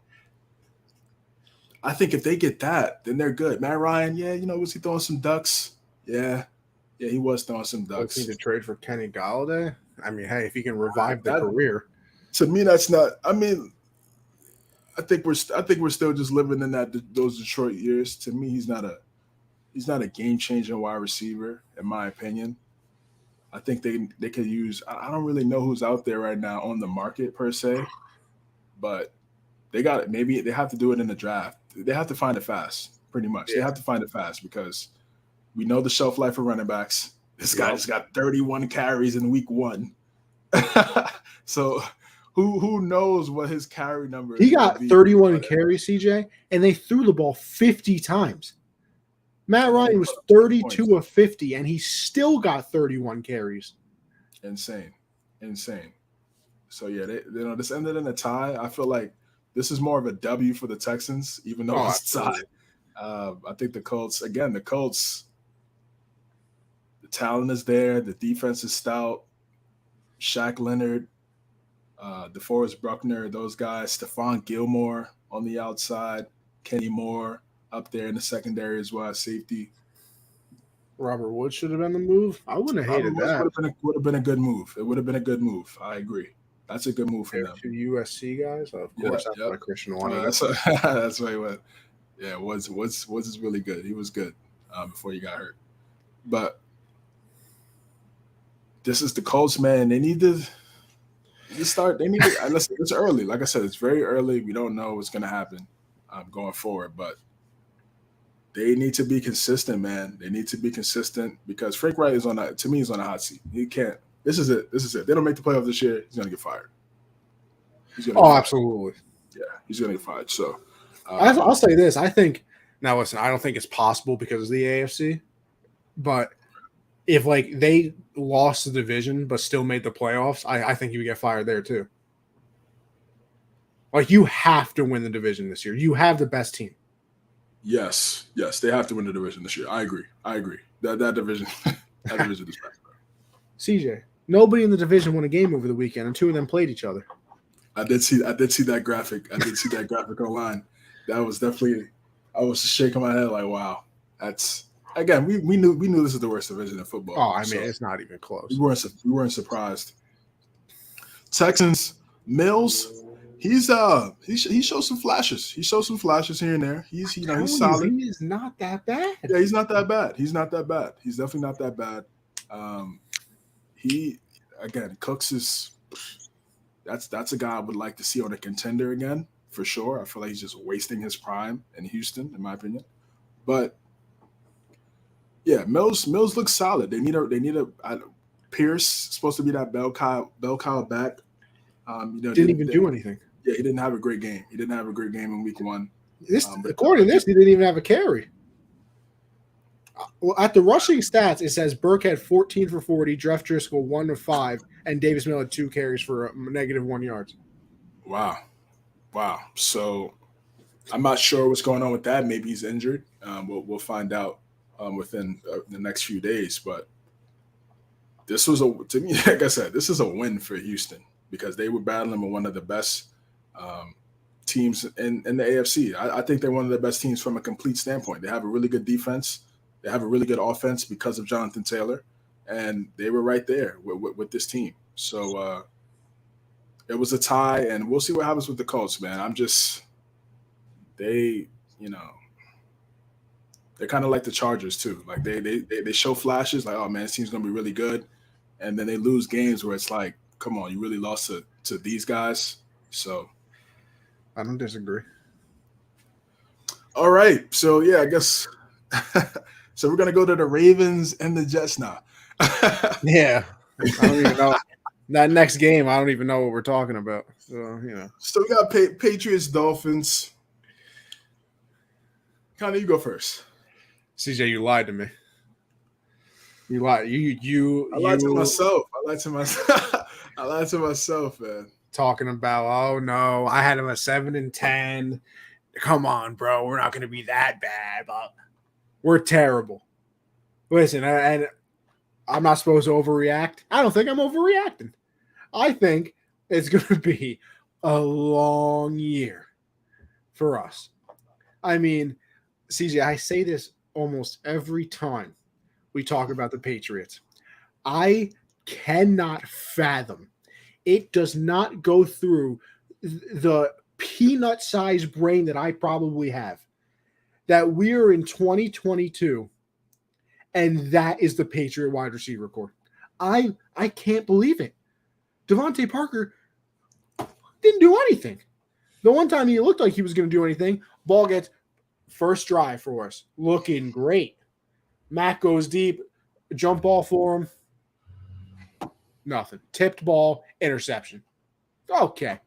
I think if they get that, then they're good. Matt Ryan, yeah, was he throwing some ducks? Yeah, he was throwing some ducks. Looking to trade for Kenny Galladay. I mean, hey, if he can revive the career, to me, that's not. I mean, I think we're still just living in those Detroit years. To me, he's not a game changing wide receiver, in my opinion. I think they could use. I don't really know who's out there right now on the market per se, but they got it. Maybe they have to do it in the draft. They have to find it fast, pretty much. Yeah. They have to find it fast because we know the shelf life of running backs. This guy just got 31 carries in week 1. So who knows what his carry number is? He got 31 carries, CJ, and they threw the ball 50 times. Matt Ryan was 32 of 50, and he still got 31 carries. Insane. So, yeah, this ended in a tie. I feel like this is more of a W for the Texans, even though it's a tie. I think the Colts, the talent is there. The defense is stout. Shaq Leonard, DeForest Buckner, those guys. Stephon Gilmore on the outside. Kenny Moore up there in the secondary as well as safety. Robert Woods should have been the move. I wouldn't have hated that. Would have been a good move. It would have been a good move. I agree. That's a good move for them. 2 USC guys, of course. That's why Christian wanted. That's why he went. Yeah, Woods is really good. He was good before he got hurt. But this is the Colts, man. They need to start. They need to. Listen, it's early. Like I said, it's very early. We don't know what's going to happen going forward, but they need to be consistent, man. They need to be consistent because Frank Wright is on a hot seat. He can't. This is it. They don't make the playoffs this year. He's going to get fired. Absolutely. Yeah, he's going to get fired. So I'll say this. I think now. Listen, I don't think it's possible because of the AFC, but if they lost the division but still made the playoffs, I think you would get fired there too. You have to win the division this year. You have the best team. Yes, they have to win the division this year. I agree. That division, is bad. CJ, nobody in the division won a game over the weekend, and 2 of them played each other. I did see that graphic. I did see that graphic online. That was definitely. I was just shaking my head like, wow. That's again. We knew this is the worst division in football. Oh, I mean, it's not even close. We weren't surprised. Texans, Mills. He shows some flashes. He shows some flashes here and there. He's solid. He is not that bad. Yeah, he's not that bad. He's definitely not that bad. Cooks is that's a guy I would like to see on a contender again for sure. I feel like he's just wasting his prime in Houston, in my opinion. But yeah, Mills looks solid. They need a Pierce supposed to be that bell cow back. Didn't even do anything. Yeah, he didn't have a great game. He didn't have a great game in week 1. According to this, he didn't even have a carry. Well, at the rushing stats, it says Burke had 14 for 40, Jeff Driscoll 1 of 5, and Davis Miller had 2 carries for -1 yards. Wow. So I'm not sure what's going on with that. Maybe he's injured. We'll find out within the next few days. But this was to me, like I said, this is a win for Houston because they were battling with one of the best teams in the AFC. I think they're one of the best teams from a complete standpoint. They have a really good defense. They have a really good offense because of Jonathan Taylor, and they were right there with this team. So it was a tie, and we'll see what happens with the Colts, man. They're kind of like the Chargers too. Like they show flashes, like, oh man, this team's gonna be really good, and then they lose games where it's like, come on, you really lost to these guys. So I don't disagree. All right, so yeah, I guess. So we're gonna go to the Ravens and the Jets now. Yeah, I don't even know that next game. I don't even know what we're talking about. So So we got Patriots, Dolphins. Connor, you go first. CJ, you lied to me. You lied. I lied to myself. I lied to myself, man. Talking about, oh no, I had him at 7-10. Come on, bro. We're not going to be that bad, but We're terrible. Listen, and I'm not supposed to overreact. I don't think I'm overreacting. I think it's going to be a long year for us. I mean, CJ, I say this almost every time we talk about the Patriots. I cannot fathom. It does not go through the peanut-sized brain that I probably have that we're in 2022 and that is the Patriot wide receiver core. I can't believe it. Devontae Parker didn't do anything. The one time he looked like he was going to do anything, ball gets first drive for us. Looking great. Mac goes deep, jump ball for him. Nothing. Tipped ball, interception. Okay.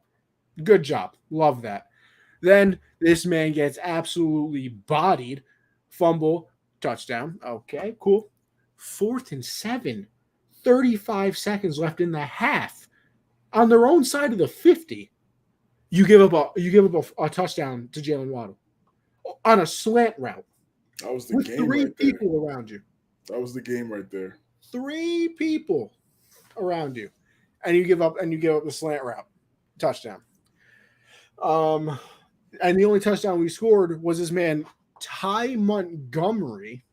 Good job. Love that. Then this man gets absolutely bodied. Fumble, touchdown. Okay, cool. 4th and 7. 35 seconds left in the half. On their own side of the 50, you give up a touchdown to Jalen Waddle on a slant route. That was the with game 3 right there. people around you. That was the game right there. 3 people around you, and you give up the slant route touchdown. And the only touchdown we scored was this man Ty Montgomery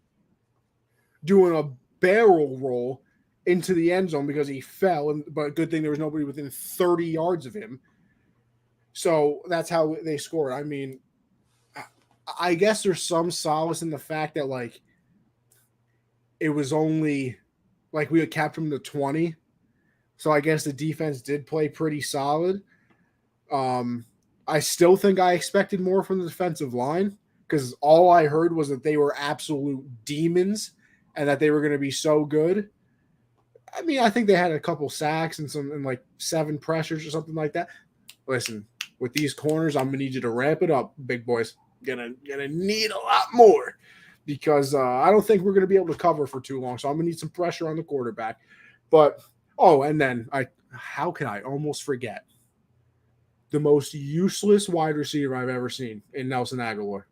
doing a barrel roll into the end zone because he fell, but good thing there was nobody within 30 yards of him. So that's how they scored. I mean, I guess there's some solace in the fact that like it was only like we had capped them to 20. So I guess the defense did play pretty solid. I still think I expected more from the defensive line because all I heard was that they were absolute demons and that they were going to be so good. I mean, I think they had a couple sacks and like 7 pressures or something like that. Listen, with these corners, I'm gonna need you to ramp it up, big boys. Gonna need a lot more because I don't think we're gonna be able to cover for too long. So I'm gonna need some pressure on the quarterback. But and then how can I almost forget the most useless wide receiver I've ever seen in Nelson Aguilar?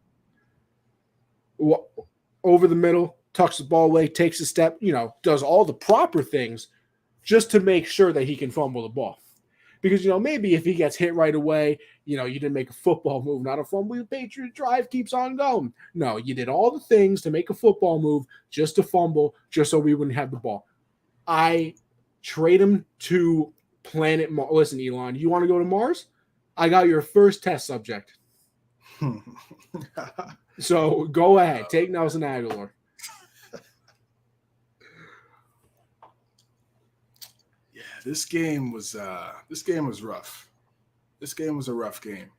Over the middle, tucks the ball away, takes a step, does all the proper things just to make sure that he can fumble the ball. Because, maybe if he gets hit right away, you didn't make a football move, not a fumble. The Patriot drive keeps on going. No, you did all the things to make a football move just to fumble, just so we wouldn't have the ball. I trade him to planet Mars. Listen, Elon, you want to go to Mars? I got your first test subject. So go ahead. Take Nelson Aguilar. Yeah, this game was rough. This game was a rough game.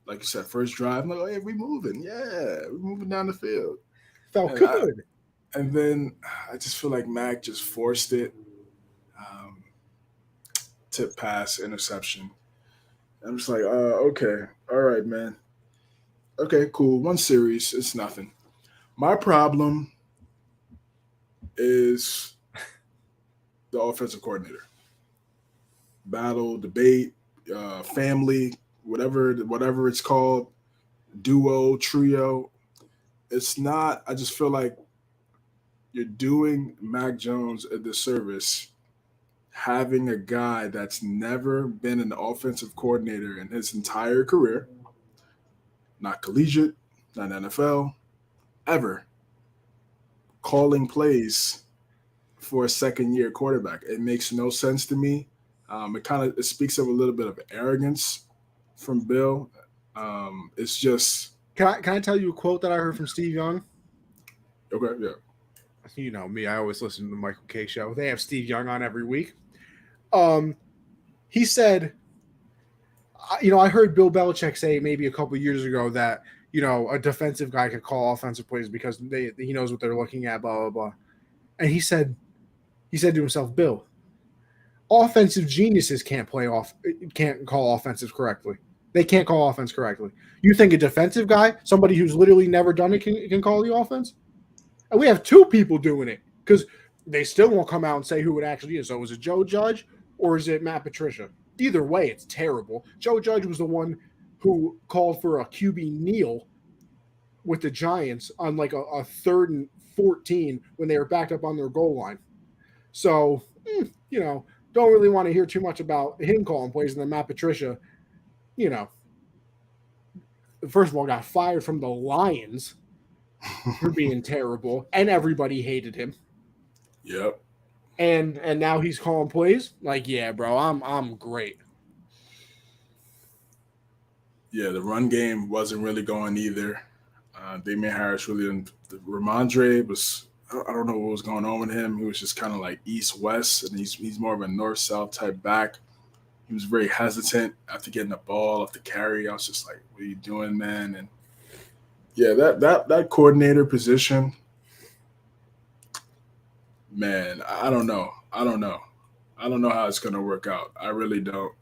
Like you said, first drive, I'm like, hey, we moving. Yeah, we're moving down the field. Felt good. And then I just feel like Mac just forced it. Tip pass, interception. I'm just like, okay, all right, man. Okay, cool. 1 series, it's nothing. My problem is the offensive coordinator. Battle, debate, family, whatever it's called, duo, trio. It's not. I just feel like you're doing Mac Jones a disservice having a guy that's never been an offensive coordinator in his entire career, not collegiate, not NFL, ever, calling plays for a second-year quarterback. It makes no sense to me. It speaks of a little bit of arrogance from Bill. It's just. Can I tell you a quote that I heard from Steve Young? Okay, yeah. You know me, I always listen to the Michael K show. They have Steve Young on every week. He said, I heard Bill Belichick say maybe a couple of years ago that, a defensive guy could call offensive plays because he knows what they're looking at, blah, blah, blah. And he said to himself, Bill, offensive geniuses can't call offensive correctly. They can't call offense correctly. You think a defensive guy, somebody who's literally never done it, can call the offense? And we have 2 people doing it because they still won't come out and say who it actually is. So is it Joe Judge or is it Matt Patricia? Either way, it's terrible. Joe Judge was the one who called for a QB kneel with the Giants on like a 3rd and 14 when they were backed up on their goal line. So, don't really want to hear too much about him calling plays. And then Matt Patricia, first of all, got fired from the Lions for being terrible, and everybody hated him. Yep. And now he's calling plays. Like, yeah, bro, I'm great. Yeah, the run game wasn't really going either. Damian Harris really didn't. Ramondre was, I don't know what was going on with him. He was just kind of like east-west, and he's more of a north-south type back. He was very hesitant after getting the ball off the carry. I was just like, what are you doing, man? And yeah, that coordinator position, man, I don't know. I don't know how it's going to work out. I really don't.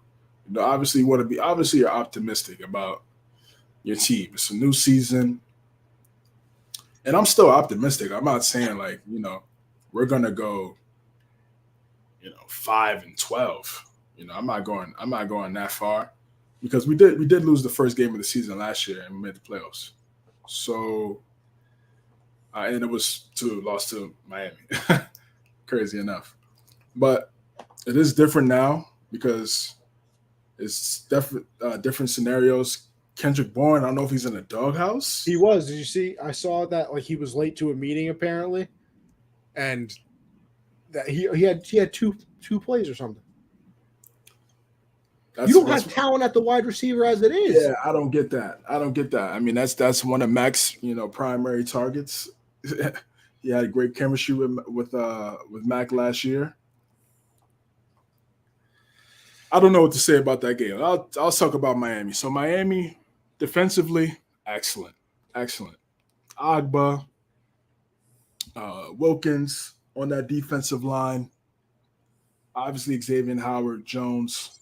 Obviously you're optimistic about your team. It's a new season. And I'm still optimistic. I'm not saying like, we're going to go, 5-12. I'm not going that far, because we did lose the first game of the season last year and we made the playoffs. So, and it was lost to Miami, crazy enough. But it is different now because it's different scenarios. Kendrick Bourne, I don't know if he's in a doghouse. He was. Did you see? I saw that like he was late to a meeting apparently, and that he had two plays or something. You don't have talent at the wide receiver as it is. Yeah, I don't get that. I mean, that's one of Mac's primary targets. He had great chemistry with Mac last year. I don't know what to say about that game. I'll talk about Miami. So Miami, defensively, excellent. Agba, Wilkins on that defensive line. Obviously, Xavier Howard, Jones.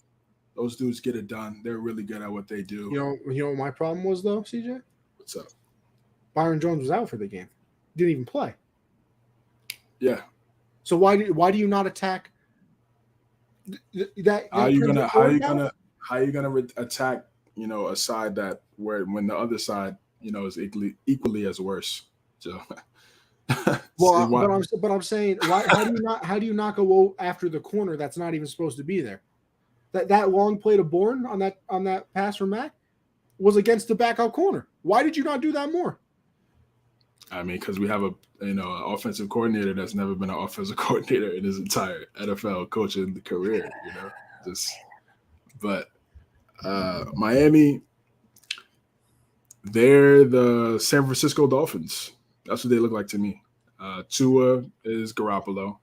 Those dudes get it done. They're really good at what they do. You know what my problem was though, CJ? What's up? Byron Jones was out for the game. Didn't even play. Yeah. So why do you not attack that? How are you gonna attack? A side that when the other side is equally as worse. So. Well, but I'm saying, how do you not go after the corner that's not even supposed to be there? That long play to Bourne on that pass from Mac was against the backup corner. Why did you not do that more? I mean, because we have an offensive coordinator that's never been an offensive coordinator in his entire NFL coaching career. But Miami, they're the San Francisco Dolphins. That's what they look like to me. Tua is Garoppolo.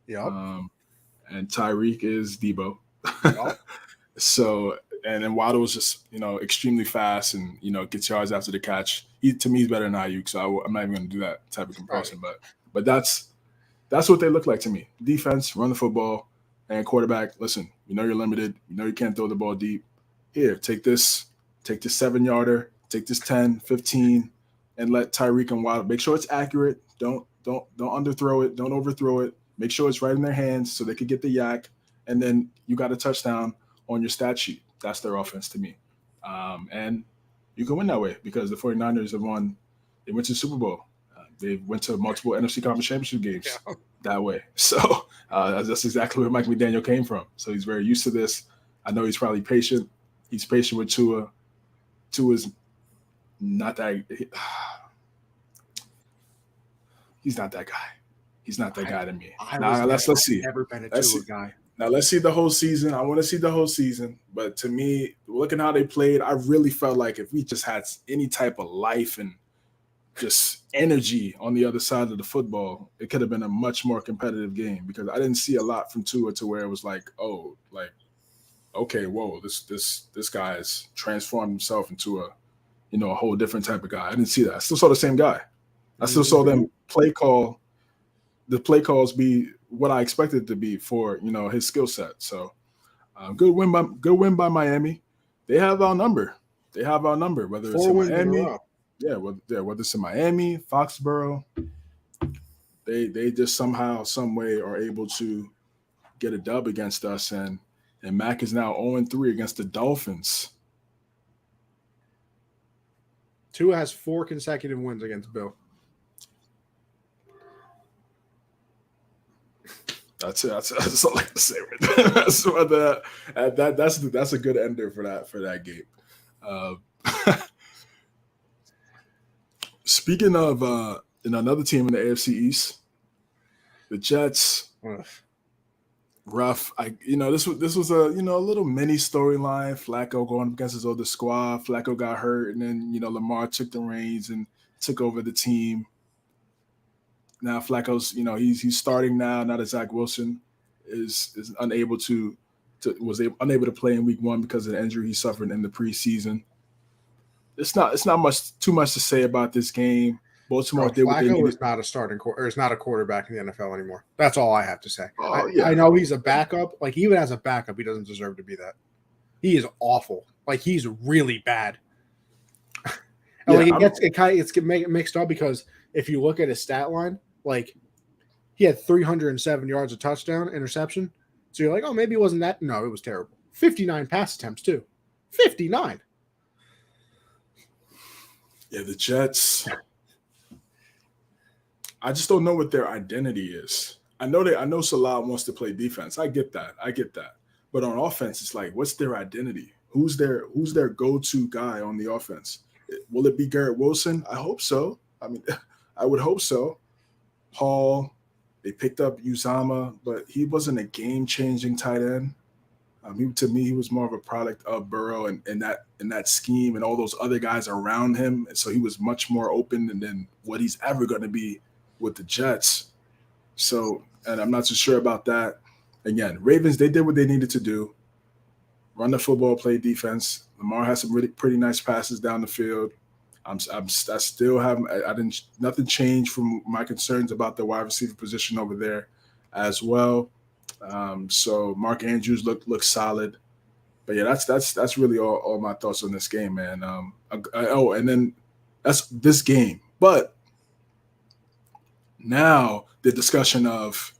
Yeah. And Tyreek is Debo. Yep. So, and then Waddle is just, extremely fast and, gets yards after the catch. To me, he's better than Ayuk, so I'm not even going to do that type of comparison. Right. But that's what they look like to me. Defense, run the football, and quarterback, listen, you're limited. You can't throw the ball deep. Here, take this 7-yarder, take this 10, 15, and let Tyreek and Waddle make sure it's accurate. Don't underthrow it. Don't overthrow it. Make sure it's right in their hands so they could get the yak. And then you got a touchdown on your stat sheet. That's their offense to me. And you can win that way because the 49ers they went to the Super Bowl. They went to multiple NFC Conference Championship games that way. So that's exactly where Mike McDaniel came from. So he's very used to this. I know he's probably patient. He's patient with Tua. Tua's not that he's not that guy. He's not that guy to me. Let's see. Never been a Tua guy. Now let's see the whole season. I want to see the whole season. But to me, looking how they played, I really felt like if we just had any type of life and just energy on the other side of the football, it could have been a much more competitive game because I didn't see a lot from Tua to where it was like, okay, whoa, this guy has transformed himself into a whole different type of guy. I didn't see that. I still saw the same guy. I still saw them the play calls be what I expected it to be for his skill set. So good win by Miami. They have our number. Whether it's in Miami, whether it's in Miami, Foxborough, they just somehow, some way are able to get a dub against us. And Mac is now 0-3 against the Dolphins. Tua has 4 consecutive wins against Bill. That's it. That's all I can say right there. That's a good ender for that game. Speaking of another team in the AFC East, the Jets. Rough. This was a little mini storyline. Flacco going against his older squad. Flacco got hurt, and then Lamar took the reins and took over the team. Now Flacco's he's starting now. Now that Zach Wilson is unable to unable to play in Week 1 because of the injury he suffered in the preseason. It's not too much to say about this game. Baltimore did what they needed. Flacco is not a starting or is not a quarterback in the NFL anymore. That's all I have to say. Oh, yeah. I know he's a backup. Like, even as a backup, he doesn't deserve to be that. He is awful. Like, he's really bad. And it gets mixed up because if you look at his stat line, like, he had 307 yards, a touchdown, interception. So you're like, oh, maybe it wasn't that. No, it was terrible. 59 pass attempts too. 59. Yeah, the Jets. I just don't know what their identity is. I know Salah wants to play defense. I get that. But on offense, it's like, what's their identity? Who's their go-to guy on the offense? Will it be Garrett Wilson? I hope so. I mean, I would hope so. Hall, they picked up Uzama, but he wasn't a game-changing tight end. To me, he was more of a product of Burrow and that scheme and all those other guys around him. And so he was much more open than what he's ever going to be with the Jets. So, and I'm not so sure about that. Again, Ravens, they did what they needed to do. Run the football, play defense. Lamar has some really pretty nice passes down the field. Nothing changed from my concerns about the wide receiver position over there as well. So Mark Andrews looked solid. But yeah, that's really all my thoughts on this game, man. And then that's this game. But now the discussion of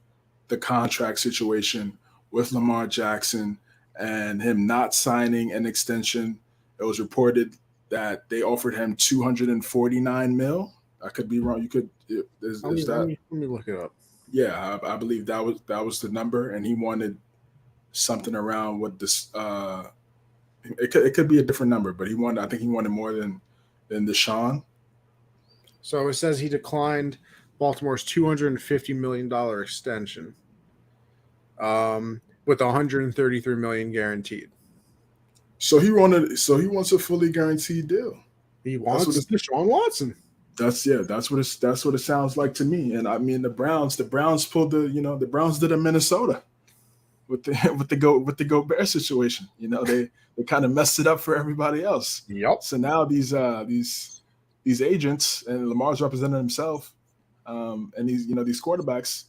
the contract situation with Lamar Jackson and him not signing an extension. It was reported that they offered him $249 million. I could be wrong. You could. Let me look it up. Yeah, I believe that was the number, and he wanted something around what this. It could be a different number, but I think he wanted more than Deshaun. So it says he declined Baltimore's $250 million extension, with $133 million guaranteed. So he wants a fully guaranteed deal. He wants Deshaun Watson. That's what it sounds like to me. And I mean the Browns pulled the Browns did a Minnesota with the Gobert situation. They kind of messed it up for everybody else. Yep. So now these agents, and Lamar's representing himself, and these quarterbacks.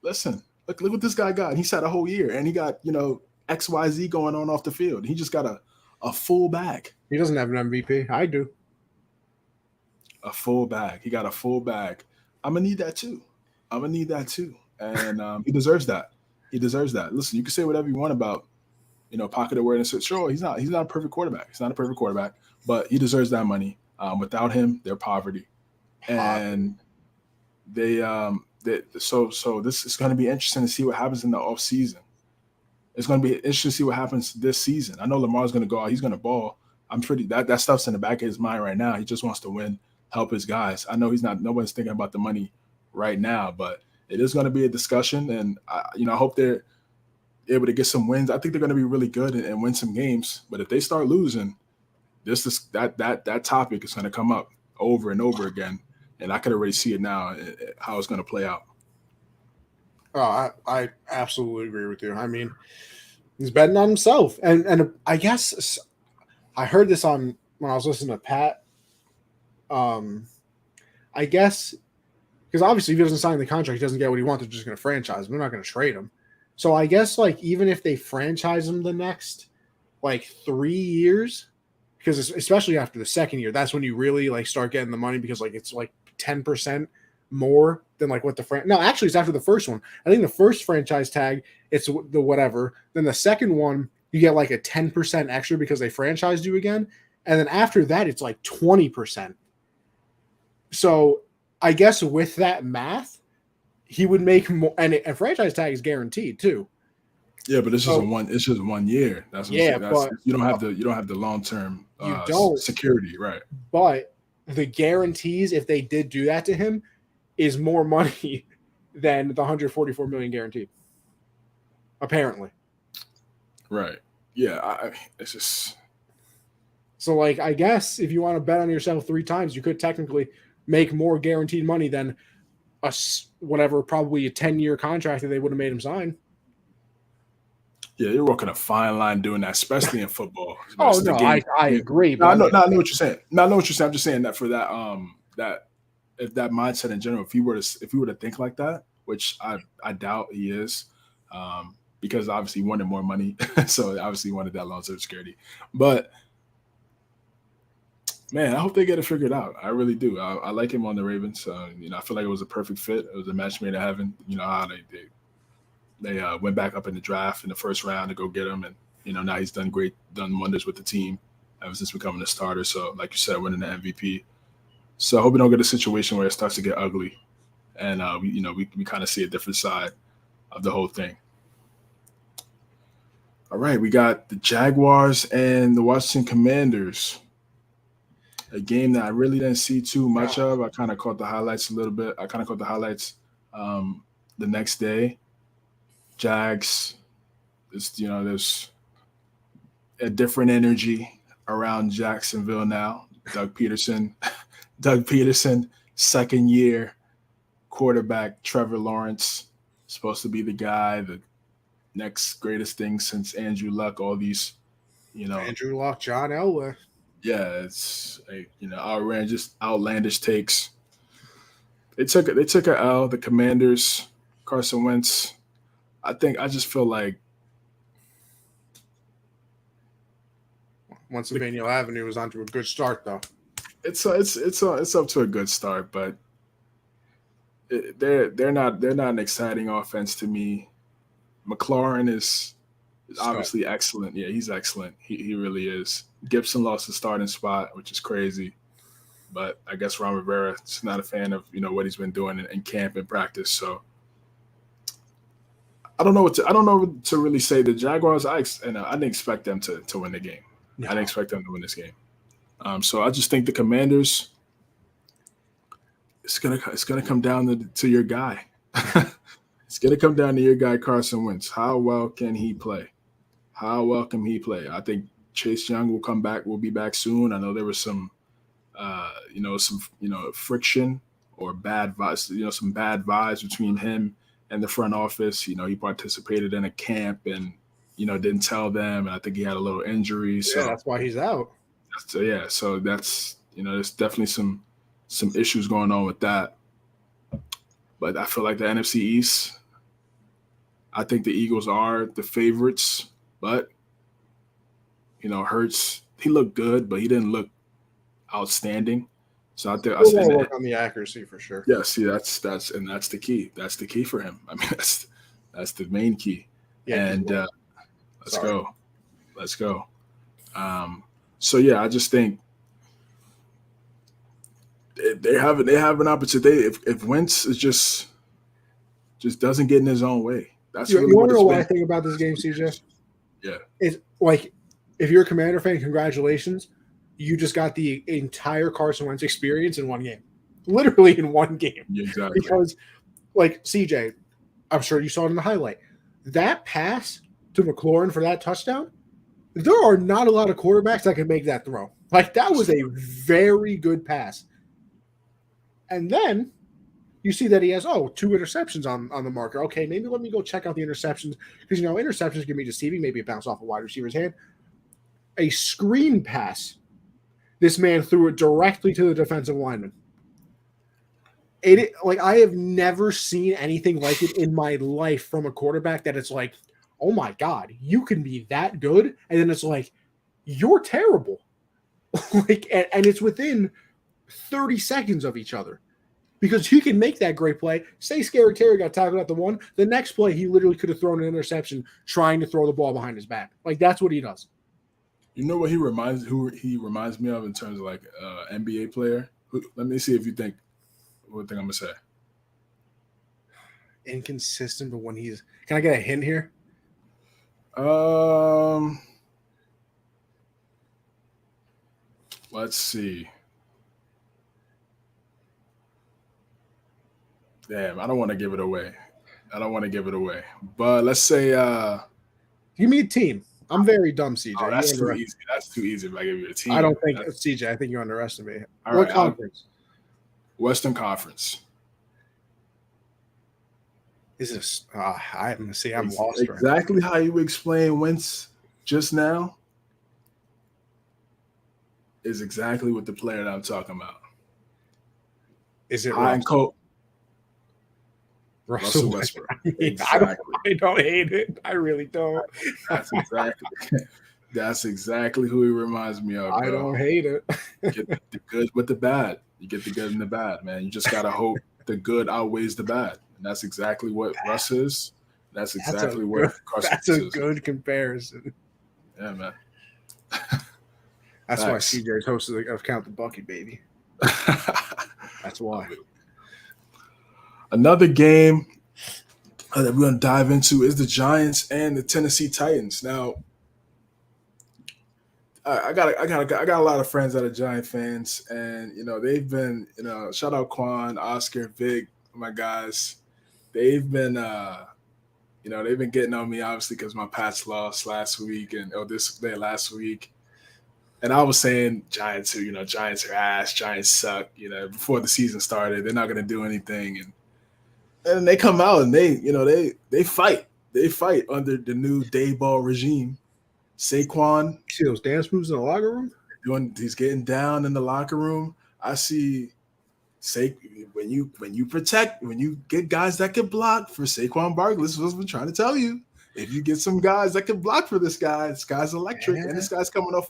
Listen, look what this guy got. He sat a whole year, and he got XYZ going on off the field. He just got a full bag. He doesn't have an MVP. I do. A full bag. He got a full bag. I'm gonna need that too. And he deserves that. Listen, you can say whatever you want about pocket awareness. Sure, he's not a perfect quarterback. But he deserves that money. Without him, they're poverty. And so this is going to be interesting to see what happens in the offseason. It's going to be interesting to see what happens this season. I know Lamar's going to go out. He's going to ball. That stuff's in the back of his mind right now. He just wants to win, help his guys. I know nobody's thinking about the money right now, but it is going to be a discussion. And I hope they're able to get some wins. I think they're going to be really good and win some games. But if they start losing, that topic is going to come up over and over again. And I could already see it now, how it's going to play out. Oh, I absolutely agree with you. I mean, he's betting on himself. And I guess I heard this when I was listening to Pat. I guess because obviously if he doesn't sign the contract, he doesn't get what he wants. They're just going to franchise him. They're not going to trade him. So I guess even if they franchise him the next 3 years, because especially after the second year, that's when you really start getting the money because it's 10% more than what the no, actually it's after the first one. I think the first franchise tag, it's the whatever. Then the second one, you get a 10% extra because they franchised you again. And then after that, it's like 20%. So I guess with that math, he would make more, and a franchise tag is guaranteed too. Yeah, but it's just it's just 1 year. That's what I'm saying. But you don't have the long-term security, right? But the guarantees, if they did do that to him, is more money than the 144 million guaranteed. Apparently. Right. Yeah, it's just so like I guess if you want to bet on yourself 3 times, you could technically make more guaranteed money than probably a 10-year contract that they would have made him sign. Yeah, you're walking a fine line doing that, especially in football. Oh no, I agree. No, I know what you're saying. No, I know what you're saying. I'm just saying that for that if that mindset in general, if he were to think like that, which I doubt he is, because obviously he wanted more money, so obviously he wanted that long-term security. But man, I hope they get it figured out. I really do. I like him on the Ravens. I feel like it was a perfect fit. It was a match made in heaven. You know how they went back up in the draft in the first round to go get him, and now he's done wonders with the team ever since becoming a starter. So, like you said, winning the MVP. So I hope we don't get a situation where it starts to get ugly, and we kind of see a different side of the whole thing. All right, we got the Jaguars and the Washington Commanders. A game that I really didn't see too much of. I kind of caught the highlights a little bit. The next day. Jags, there's a different energy around Jacksonville now. Doug Peterson, second-year quarterback. Trevor Lawrence, supposed to be the guy, the next greatest thing since Andrew Luck. All these, Andrew Luck, John Elway. Yeah, it's outlandish takes. They took an L. The Commanders, Carson Wentz. I just feel like Pennsylvania Avenue was onto a good start, though. It's up to a good start, but they're not an exciting offense to me. McLaurin is obviously excellent. Yeah, he's excellent. He really is. Gibson lost the starting spot, which is crazy. But I guess Ron Rivera is not a fan of what he's been doing in camp and practice. So I don't know what to really say. The Jaguars, I didn't expect them to win the game. No. I didn't expect them to win this game. So I just think the Commanders. It's gonna come down to your guy. It's gonna come down to your guy Carson Wentz. How well can he play? I think Chase Young will be back soon. I know there was some friction or bad vibes, some bad vibes between him and the front office. He participated in a camp and didn't tell them, and I think he had a little injury. So that's why he's out. So that's there's definitely some issues going on with that. But I feel like the NFC East, I think the Eagles are the favorites, but Hurts, he looked good, but he didn't look outstanding. So I think we'll work on the accuracy for sure. Yeah, see, that's the key. That's the key for him. I mean, that's the main key. Yeah, and let's go. So yeah, I just think they have an opportunity. If Wentz is just doesn't get in his own way, that's really you want to know what I think about this game, CJ? Yeah, it's like if you're a Commander fan, congratulations. You just got the entire Carson Wentz experience in one game. Literally in one game. Yeah, exactly. Because, like, CJ, I'm sure you saw it in the highlight. That pass to McLaurin for that touchdown, there are not a lot of quarterbacks that can make that throw. Like, that was a very good pass. And then you see that he has, 2 interceptions on the marker. Okay, maybe let me go check out the interceptions. Because, interceptions can be deceiving. Maybe it bounced off a wide receiver's hand. A screen pass. This man threw it directly to the defensive lineman. I have never seen anything like it in my life from a quarterback that it's like, oh my God, you can be that good. And then it's like, you're terrible. And it's within 30 seconds of each other because he can make that great play. Say Scary Terry got tackled at the one. The next play, he literally could have thrown an interception trying to throw the ball behind his back. Like, that's what he does. You know what who he reminds me of in terms of like NBA player? Let me see if you think what thing I'm gonna say. Inconsistent, but when he's can I get a hint here? Let's see. Damn, I don't want to give it away. But let's say Give me a team. I'm very dumb, CJ. oh, that's too easy. That's too easy if I give you a team. I don't think CJ. I think you underestimate it. All What right, conference? Western Conference. Is this? I'm lost. Exactly how you explain Wentz just now is exactly what the player that I'm talking about. Is it Russell Westbrook? I mean, exactly. I don't hate it. I really don't. That's exactly who he reminds me of. Bro. I don't hate it. Get the good with the bad. You get the good and the bad, man. You just gotta hope the good outweighs the bad, and that's exactly what Russ is. That's exactly what Carson is. That's a good comparison. Yeah, man. That's why CJ is host of Count the Bucket, baby. That's why. Another game that we're going to dive into is the Giants and the Tennessee Titans. Now, I got a lot of friends that are Giant fans, and they've been shout out Quan, Oscar, Vic, my guys. They've been they've been getting on me obviously because my Pats lost last week and last week. And I was saying Giants are ass, Giants suck. Before the season started, they're not going to do anything, and they come out and they fight. They fight under the new Dayball regime. Saquon, see those dance moves in the locker room. He's getting down in the locker room. I see. When you get guys that can block for Saquon Barkley, this is what I've been trying to tell you. If you get some guys that can block for this guy's electric, and this guy's coming off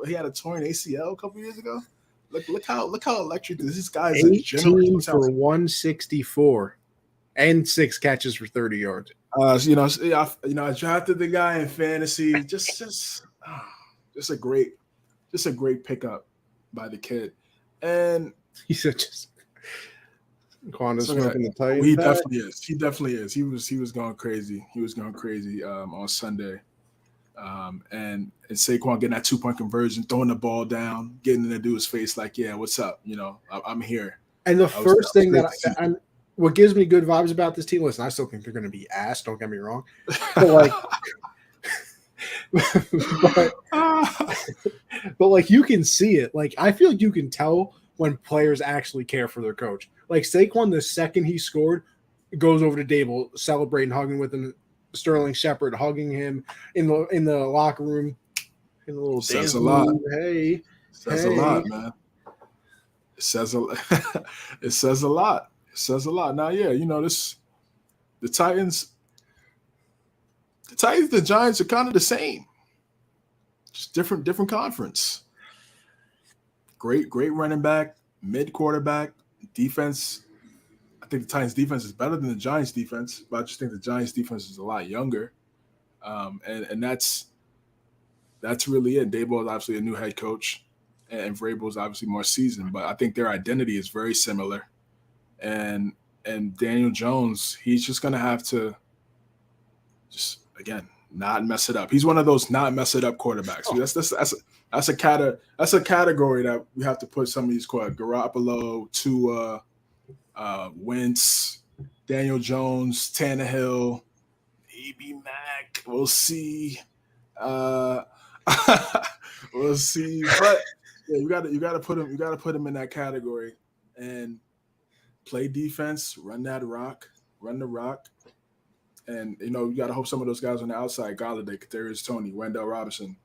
he had a torn ACL a couple years ago. Look how electric this guy is. 18 for 164 and 6 catches for 30 yards. I drafted the guy in fantasy. Just a great pickup by the kid. And he said just Quanda's smoking the Titans. He definitely is. He was going crazy. On Sunday. And Saquon getting that 2-point conversion, throwing the ball down, getting into his face like, yeah, what's up? I'm here. And the first thing that what gives me good vibes about this team, listen, I still think they're going to be ass. Don't get me wrong, but but you can see it. Like I feel like you can tell when players actually care for their coach. Like Saquon, the second he scored, goes over to Dable, celebrating, hugging with him. Sterling Shepard hugging him in the locker room. In a little says a lot. Hey, says a lot, man. It says a lot. It says a lot. Now, yeah, the Titans, the Giants are kind of the same. Just different conference. Great running back, mid quarterback, defense. I think the Titans defense is better than the Giants defense, but I just think the Giants defense is a lot younger. And that's really it. Daboll is obviously a new head coach, and Vrabel is obviously more seasoned, but I think their identity is very similar. And Daniel Jones, he's just gonna have to just again not mess it up. He's one of those not mess it up quarterbacks. Oh. That's a category that we have to put some of these Garoppolo, Tua, Wentz, Daniel Jones, Tannehill, E.B. Mack. We'll see. We'll see. But yeah, you got to put him in that category and play defense, run the rock. And you got to hope some of those guys on the outside, Galladay, Kadarius Toney, Wendell Robinson,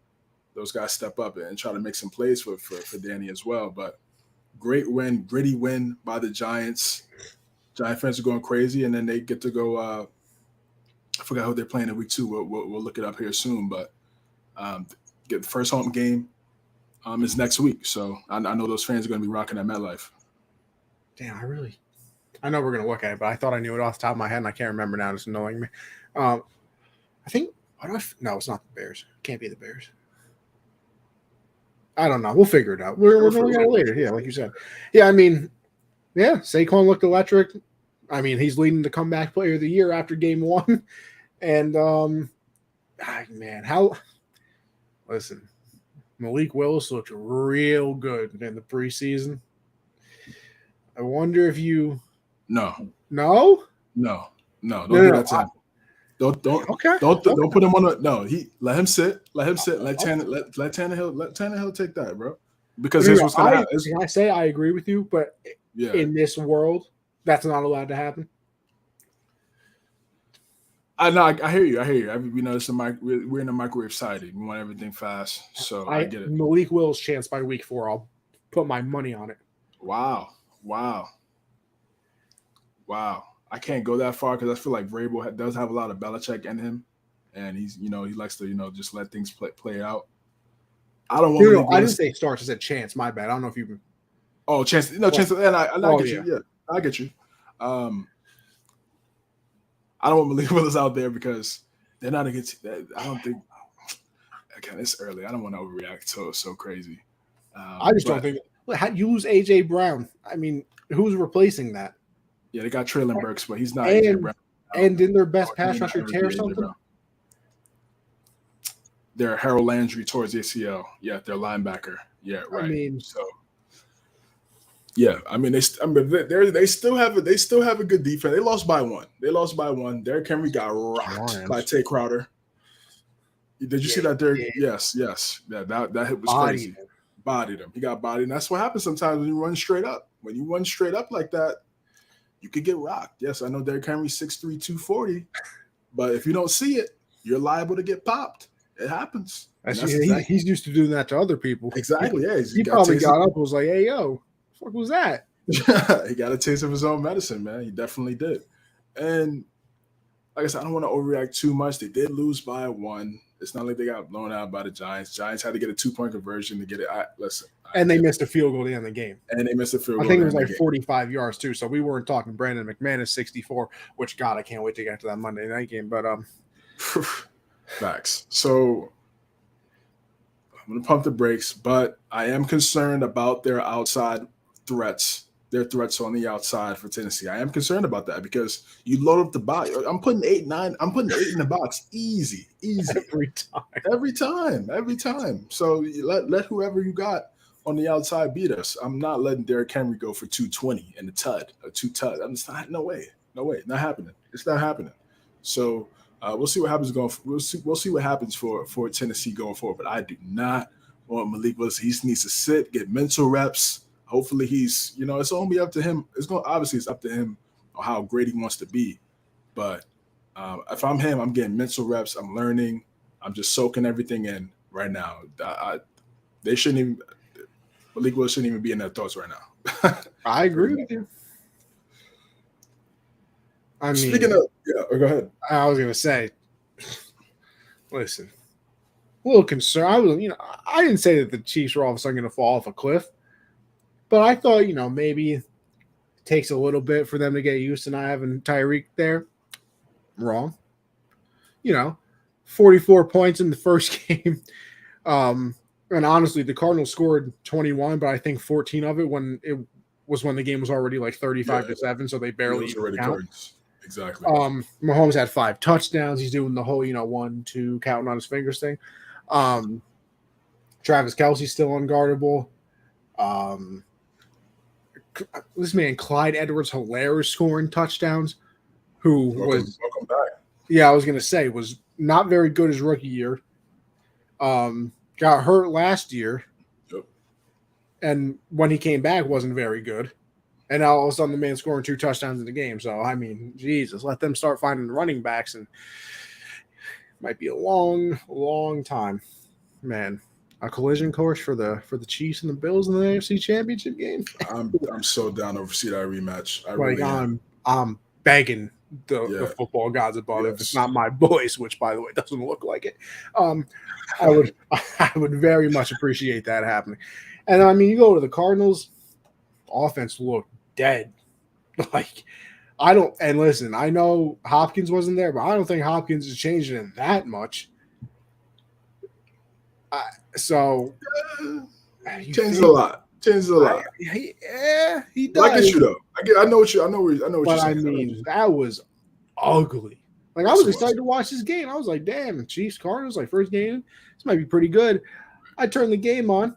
those guys step up and try to make some plays for Danny as well. But great win, gritty win by the Giants. Giant fans are going crazy, and then they get to go. I forgot who they're playing in week 2. We'll look it up here soon, but get the first home game is next week. So I know those fans are going to be rocking at MetLife. Damn, I know we're going to look at it, but I thought I knew it off the top of my head, and I can't remember now. It's annoying me. I think no, it's not the Bears. It can't be the Bears. I don't know. We'll figure it out. We're going to it later. Yeah, like you said. Yeah, I mean, yeah, Saquon looked electric. I mean, he's leading the comeback player of the year after game 1. And, man, listen, Malik Willis looked real good in the preseason. I wonder if you. No. No? No. Don't do that to him. Don't put him on a no. Let him sit. Let Tannehill take that, bro. Because here's what's gonna happen. Can I say I agree with you, but in this world, that's not allowed to happen. I hear you. We know we're in a microwave society. We want everything fast, so I get it. Malik Will's chance by week 4, I'll put my money on it. Wow. I can't go that far because I feel like Vrabel does have a lot of Belichick in him, and he likes to just let things play out. I don't want. I didn't say starts. I said chance. My bad. I don't know if you. Oh, chance. No, chance. And I get you. Yeah, I get you. I don't want Malik Willis out there because they're not against. I don't think. Again, it's early. I don't want to overreact so crazy. I just don't think. How you lose AJ Brown? I mean, who's replacing that? Yeah, they got Traylon Burks, but he's not. And didn't their best pass rusher tear something? They're Harold Landry towards ACL. Yeah, their linebacker. Yeah, right. I mean, so yeah, I mean they still have a good defense. They lost by one. Derrick Henry got rocked by Tay Crowder. Did you see that? Yes. That hit was crazy. Bodied him. He got bodied, and that's what happens sometimes when you run straight up. When you run straight up like that, you could get rocked. Yes, I know Derrick Henry's 6'3", 240, but if you don't see it, you're liable to get popped. It happens. He's used to doing that to other people. Exactly, yeah. He probably got up and was like, hey, yo, what was that? He got a taste of his own medicine, man. He definitely did. And like I said, I don't want to overreact too much. They did lose by 1. It's not like they got blown out by the Giants. Giants had to get a 2-point conversion to get it. And they missed a field goal at the end of the game. And they missed a field goal. I think it was like 45 yards too. So we weren't talking Brandon McManus 64, which God, I can't wait to get to that Monday night game. But facts. So I'm gonna pump the brakes, but I am concerned about their outside threats. Their threats on the outside for Tennessee. I am concerned about that because you load up the box. I'm putting 8, 9. I'm putting 8 in the box. Easy. Every time. So let whoever you got on the outside beat us. I'm not letting Derrick Henry go for 220 and a 2 tud. I'm just not. No way. Not happening. It's not happening. So we'll see what happens We'll see what happens for Tennessee going forward. But I do not want Malik Willis. He needs to sit, get mental reps. Hopefully he's, it's only up to him. It's up to him on how great he wants to be. But if I'm him, I'm getting mental reps. I'm learning. I'm just soaking everything in right now. Malik Willis shouldn't even be in their thoughts right now. I agree with you. I mean, speaking of, go ahead. I was going to say, listen, a little concerned. I didn't say that the Chiefs were all of a sudden going to fall off a cliff. But I thought, maybe it takes a little bit for them to get used to not having Tyreek there. Wrong. 44 points in the first game. And honestly, the Cardinals scored 21, but I think 14 of it when the game was already like 35-7, so they barely even count. Exactly. Mahomes had 5 touchdowns. He's doing the whole, 1-2 counting on his fingers thing. Travis Kelce's still unguardable. This man, Clyde Edwards-Helaire, is scoring touchdowns. Welcome back. Yeah, I was going to say, was not very good his rookie year. Got hurt last year. Yep. And when he came back, wasn't very good. And now all of a sudden the man scoring 2 touchdowns in the game. So, I mean, Jesus, let them start finding the running backs, and it might be a long, long time. Man. A collision course for the Chiefs and the Bills in the AFC Championship game. I'm so down to see that rematch. I'm begging the football gods above if it's not my boys, which by the way doesn't look like it. I would very much appreciate that happening. And I mean, you go to the Cardinals, offense looked dead. Listen, I know Hopkins wasn't there, but I don't think Hopkins is changing it that much. So Changes a lot. Yeah, he does. Well, I get you though. I know what you're But saying. I mean, that was ugly. Like, I was excited to watch this game. I was like, damn, Chiefs Cardinals, like, first game. This might be pretty good. I turned the game on.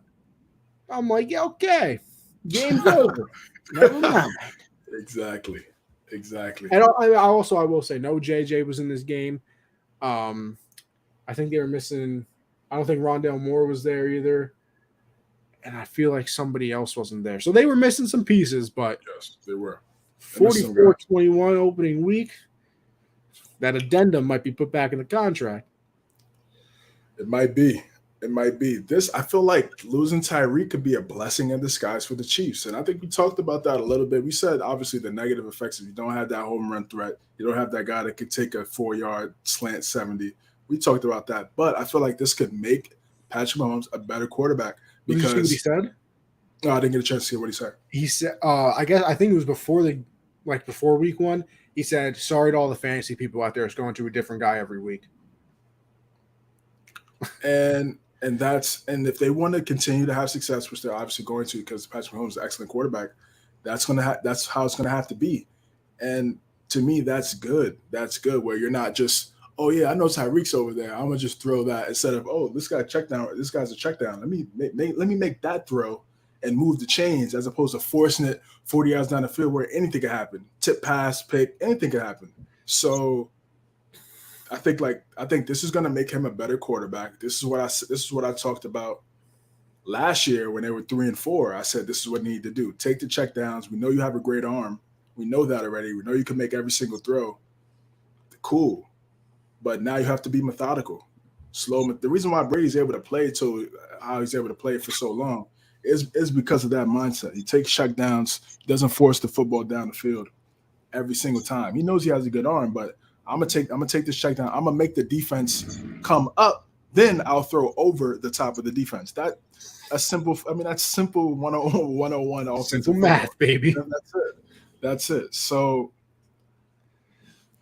I'm like, yeah, okay. Game's over. Never mind. Exactly. And I will say, no JJ was in this game. I think they were missing. I don't think Rondale Moore was there either. And I feel like somebody else wasn't there. So they were missing some pieces, but yes, they were. 44-21 opening week. That addendum might be put back in the contract. It might be. I feel like losing Tyreek could be a blessing in disguise for the Chiefs. And I think we talked about that a little bit. We said, obviously, the negative effects if you don't have that home run threat, you don't have that guy that could take a 4-yard slant 70. We talked about that. But I feel like this could make Patrick Mahomes a better quarterback. Because, did you see what he said? No, I didn't get a chance to see what he said. He said, I think it was before week 1. He said, sorry to all the fantasy people out there. It's going to a different guy every week. And if they want to continue to have success, which they're obviously going to, because Patrick Mahomes is an excellent quarterback, that's how it's gonna have to be. And to me, that's good. That's good. Where you're not just, oh yeah, I know Tyreek's over there, I'm gonna just throw that, instead of, oh, this guy's a check down. Let me make that throw and move the chains, as opposed to forcing it 40 yards down the field where anything can happen. Tip pass, pick, anything can happen. So I think this is going to make him a better quarterback. This is what I talked about last year when they were 3-4. I said this is what you need to do. Take the checkdowns. We know you have a great arm. We know that already. We know you can make every single throw. Cool. But now you have to be methodical. Slow. The reason why Brady's able to play to how he's able to play for so long is because of that mindset. He takes checkdowns. He doesn't force the football down the field every single time. He knows he has a good arm, but I'm gonna take this check down. I'm gonna make the defense come up. Then I'll throw over the top of the defense. That's simple 101 offensive simple math, baby. That's it. So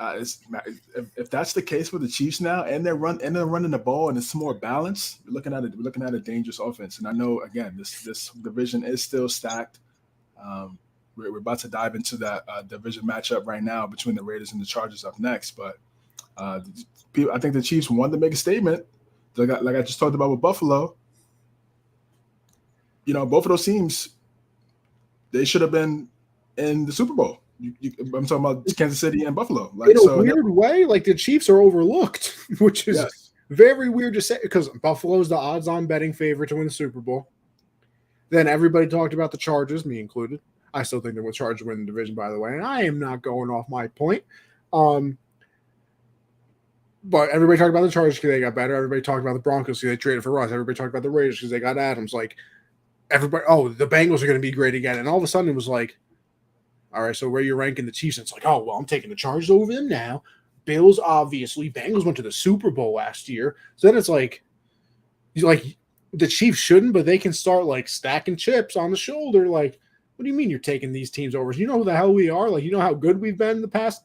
if that's the case for the Chiefs now, and they're running the ball, and it's more balanced, we're looking at a dangerous offense. And I know, again, this division is still stacked. We're about to dive into that division matchup right now between the Raiders and the Chargers up next. But I think the Chiefs wanted to make a statement. Like I just talked about with Buffalo. You know, both of those teams, they should have been in the Super Bowl. I'm talking about Kansas City and Buffalo. In a weird way, like, the Chiefs are overlooked, which is very weird to say, because Buffalo's the odds-on betting favorite to win the Super Bowl. Then everybody talked about the Chargers, me included. I still think they will Chargers win the division, by the way, and I am not going off my point. But everybody talked about the Chargers because they got better. Everybody talked about the Broncos because they traded for Russ. Everybody talked about the Raiders because they got Adams. Like, everybody, the Bengals are going to be great again. And all of a sudden it was like, all right, so where you're ranking the Chiefs? And it's like, oh, well, I'm taking the Chargers over them now. Bills, obviously. Bengals went to the Super Bowl last year. So then it's like the Chiefs shouldn't, but they can start, like, stacking chips on the shoulder. Like, what do you mean you're taking these teams over? You know who the hell we are? Like, you know how good we've been in the past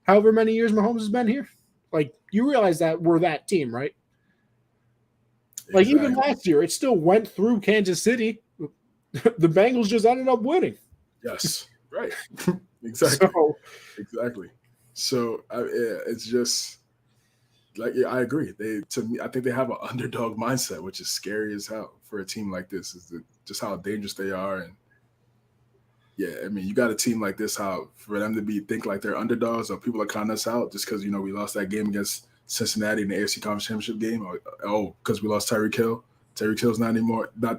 however many years Mahomes has been here? Like, you realize that we're that team, right? Exactly. Like, even last year, it still went through Kansas City. The Bengals just ended up winning. Yes, right. Exactly. So it's just like, yeah, I agree. I think they have an underdog mindset, which is scary as hell for a team like this. Is just how dangerous they are. And yeah, I mean, you got a team like this, how for them to think like they're underdogs, or people are counting us out just because, you know, we lost that game against Cincinnati in the AFC Conference Championship game, or because we lost Tyreek Hill. Tyreek Hill's not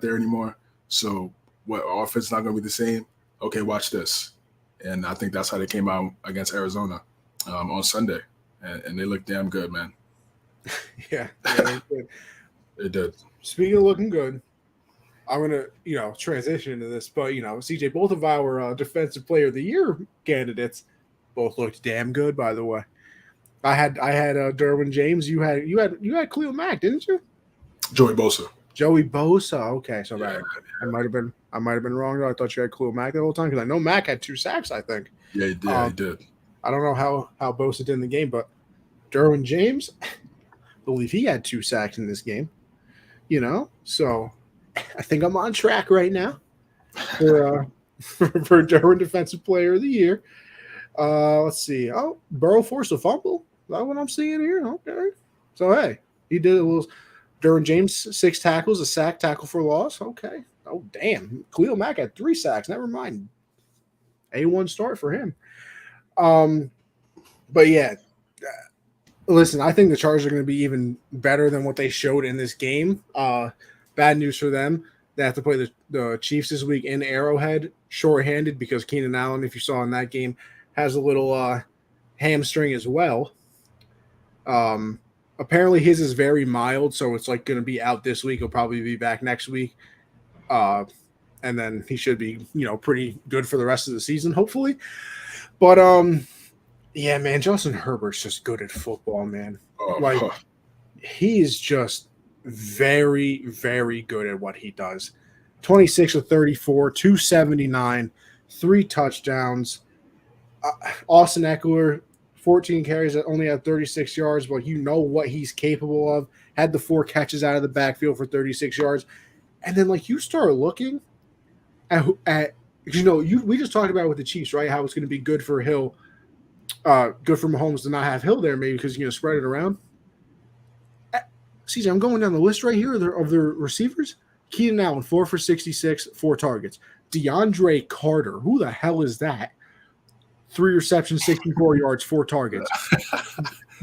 there anymore. So what, our offense is not going to be the same? Okay, watch this. And I think that's how they came out against Arizona on Sunday, and they looked damn good, man. Yeah, they did. Speaking of looking good, I'm going to, transition into this, but, CJ, both of our Defensive Player of the Year candidates both looked damn good, by the way. I had Derwin James. You had Khalil Mack, didn't you? Joey Bosa. Okay, so yeah, I might have been wrong. Though. I thought you had Khalil Mack the whole time, because I know Mack had 2 sacks, I think. Yeah, he did. He did. I don't know how Bosa did in the game, but Derwin James, I believe he had 2 sacks in this game. So I think I'm on track right now for for Durham Defensive Player of the Year. Let's see. Oh, Burrow forced a fumble. Is that what I'm seeing here? Okay. So hey, he did a little. Derwin James 6 tackles, a sack, tackle for loss. Okay. Oh damn, Khalil Mack had 3 sacks. Never mind. A1 start for him. But yeah, listen, I think the Chargers are going to be even better than what they showed in this game. Bad news for them. They have to play the Chiefs this week in Arrowhead, shorthanded because Keenan Allen, if you saw in that game, has a little hamstring as well. Apparently his is very mild, so it's like going to be out this week. He'll probably be back next week. And then he should be, pretty good for the rest of the season, hopefully. But yeah, man, Justin Herbert's just good at football, man. He is just very, very good at what he does. 26 of 34, 279, 3 touchdowns. Austin Eckler, 14 carries that only had 36 yards, but you know what he's capable of. Had the 4 catches out of the backfield for 36 yards. And then, you start looking at we just talked about with the Chiefs, right? How it's going to be good for Hill, good for Mahomes to not have Hill there, maybe because spread it around. CJ, I'm going down the list right here of their receivers. Keenan Allen, 4 for 66, 4 targets. DeAndre Carter, who the hell is that? 3 receptions, 64 yards, 4 targets.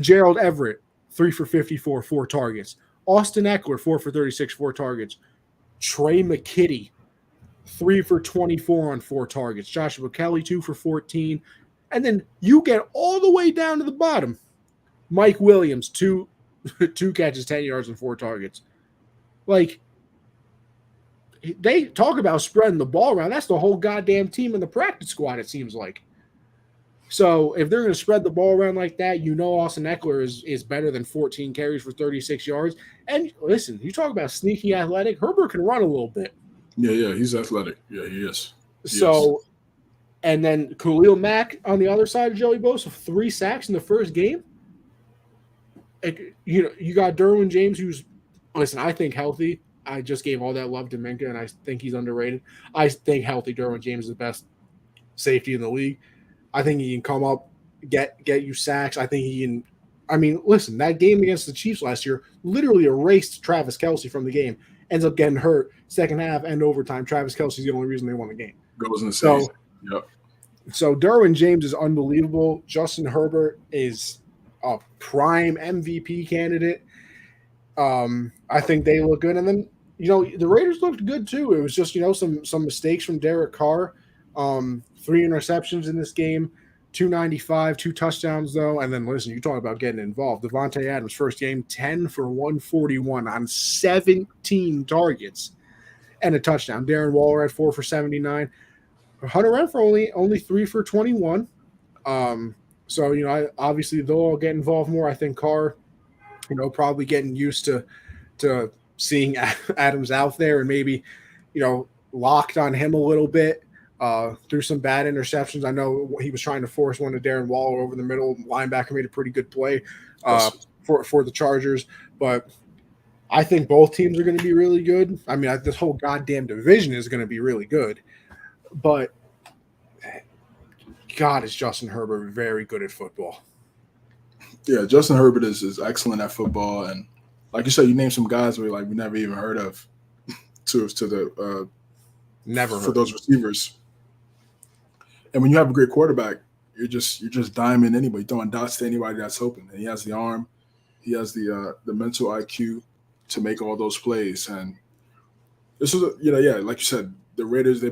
Gerald Everett, 3 for 54, 4 targets. Austin Eckler, 4 for 36, 4 targets. Trey McKitty, 3 for 24 on 4 targets. Joshua Kelly, 2 for 14. And then you get all the way down to the bottom. Mike Williams, 2 catches, 10 yards, and 4 targets. They talk about spreading the ball around. That's the whole goddamn team in the practice squad, it seems like. So if they're going to spread the ball around like that, Austin Eckler is better than 14 carries for 36 yards. And listen, you talk about sneaky athletic. Herbert can run a little bit. Yeah, he's athletic. Yeah, he is. And then Khalil Mack on the other side of Joey Bosa, 3 sacks in the first game. You got Derwin James, who's, listen, I think healthy. I just gave all that love to Minka, and I think he's underrated. I think healthy Derwin James is the best safety in the league. I think he can come up, get you sacks. I think he can. I mean, listen, that game against the Chiefs last year literally erased Travis Kelce from the game. Ends up getting hurt second half and overtime. Travis Kelce's the only reason they won the game. Goes in the season. Yep. So Derwin James is unbelievable. Justin Herbert is a prime MVP candidate. I think they look good. And then, the Raiders looked good too. It was just, some mistakes from Derek Carr. 3 interceptions in this game, 295, 2 touchdowns though. And then listen, you talk about getting involved. Devontae Adams, first game, 10 for 141 on 17 targets and a touchdown. Darren Waller had 4 for 79. Hunter Renfrow only 3 for 21. So, obviously they'll all get involved more. I think Carr, probably getting used to seeing Adams out there and maybe, locked on him a little bit. Through some bad interceptions. I know he was trying to force one to Darren Waller over the middle. Linebacker made a pretty good play for the Chargers. But I think both teams are going to be really good. I mean, this whole goddamn division is going to be really good. But, God, is Justin Herbert very good at football. Yeah, Justin Herbert is excellent at football. And like you said, you named some guys we never even heard of never for those receivers. And when you have a great quarterback, you're just diming anybody, throwing dots to anybody that's open. And he has the arm, he has the mental IQ to make all those plays. And this is like you said, the Raiders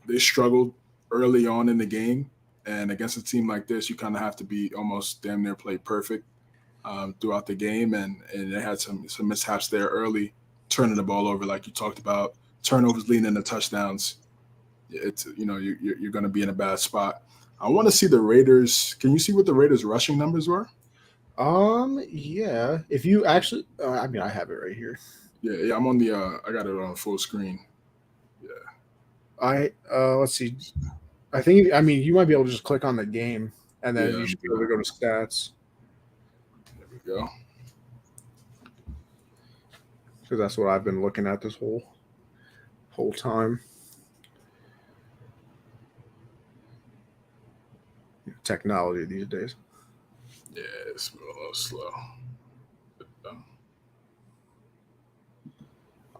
they struggled early on in the game, and against a team like this, you kind of have to be almost damn near play perfect throughout the game. And they had some mishaps there early, turning the ball over like you talked about, turnovers leading into touchdowns. It's you're going to be in a bad spot. I want to see the Raiders. Can you see what the Raiders' rushing numbers were? Yeah. If you actually, I have it right here. Yeah. I'm on the. I got it on full screen. Yeah. Let's see. I think. You might be able to just click on the game, and then you should be able to go to stats. There we go. Because that's what I've been looking at this whole whole time. Technology these days. Yeah, it's a little slow.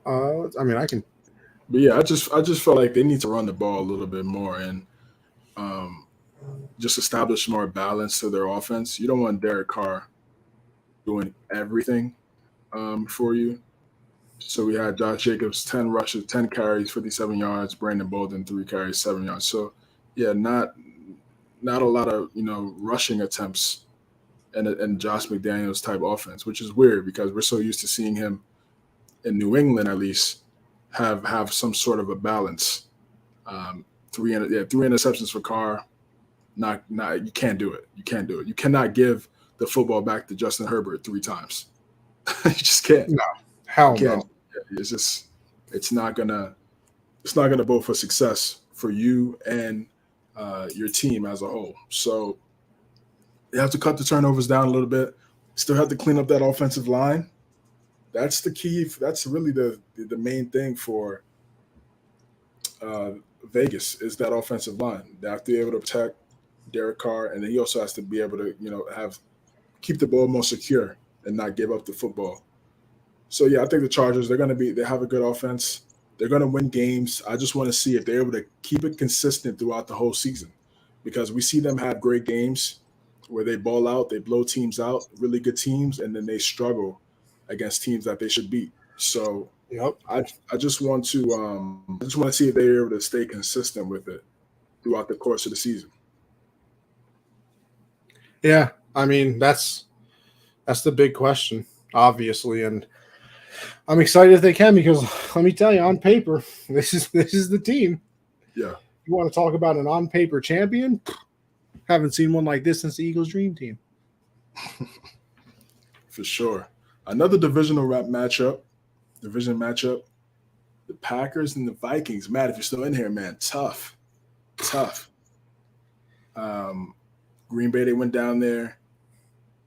I mean, I can. But yeah, I just felt like they need to run the ball a little bit more and just establish more balance to their offense. You don't want Derek Carr doing everything for you. So we had Josh Jacobs, 10 rushes, 10 carries, 57 yards. Brandon Bolden, 3 carries, 7 yards. So yeah, not a lot of rushing attempts and Josh McDaniels type offense, which is weird because we're so used to seeing him in New England at least have some sort of a balance. 3 interceptions for Carr. Not you can't do it. You can't do it. You cannot give the football back to Justin Herbert 3 times. You just can't. No, hell no. It's not gonna bode for success for you and your team as a whole. So they have to cut the turnovers down a little bit. Still have to clean up that offensive line. That's the key. That's really the main thing for Vegas is that offensive line. They have to be able to protect Derek Carr, and then he also has to be able to keep the ball more secure and not give up the football. So yeah, I think the Chargers they have a good offense. They're going to win games. I just want to see if they're able to keep it consistent throughout the whole season, because we see them have great games where they ball out, they blow teams out, really good teams, and then they struggle against teams that they should beat. So yep. I just want to see if they're able to stay consistent with it throughout the course of the season. Yeah, I mean that's the big question, obviously, and I'm excited if they can, because let me tell you, on paper, this is the team. Yeah. You want to talk about an on-paper champion? Haven't seen one like this since the Eagles' dream team. For sure. Another division matchup. The Packers and the Vikings. Matt, if you're still in here, man, tough. Green Bay, they went down there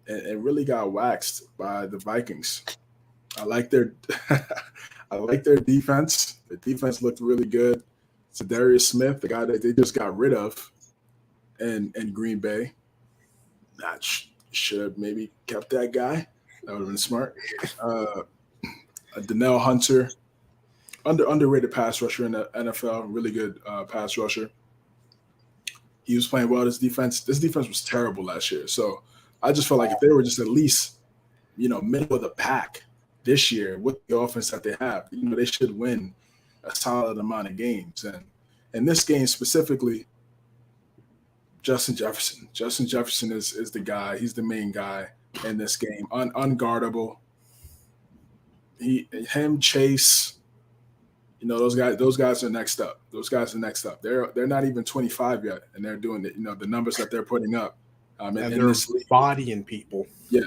and really got waxed by the Vikings. I like their defense. The defense looked really good. Darius Smith, the guy that they just got rid of in Green Bay. Should have maybe kept that guy. That would have been smart. Danielle Hunter, underrated pass rusher in the NFL, really good pass rusher. He was playing well. This defense was terrible last year. So I just felt like if they were just at least, middle of the pack this year with the offense that they have, they should win a solid amount of games. And in this game specifically, Justin Jefferson. Justin Jefferson is the guy. He's the main guy in this game. Unguardable. Chase. Those guys are next up. They're not even 25 yet, and they're doing it. The numbers that they're putting up. And they're bodying people. Yeah.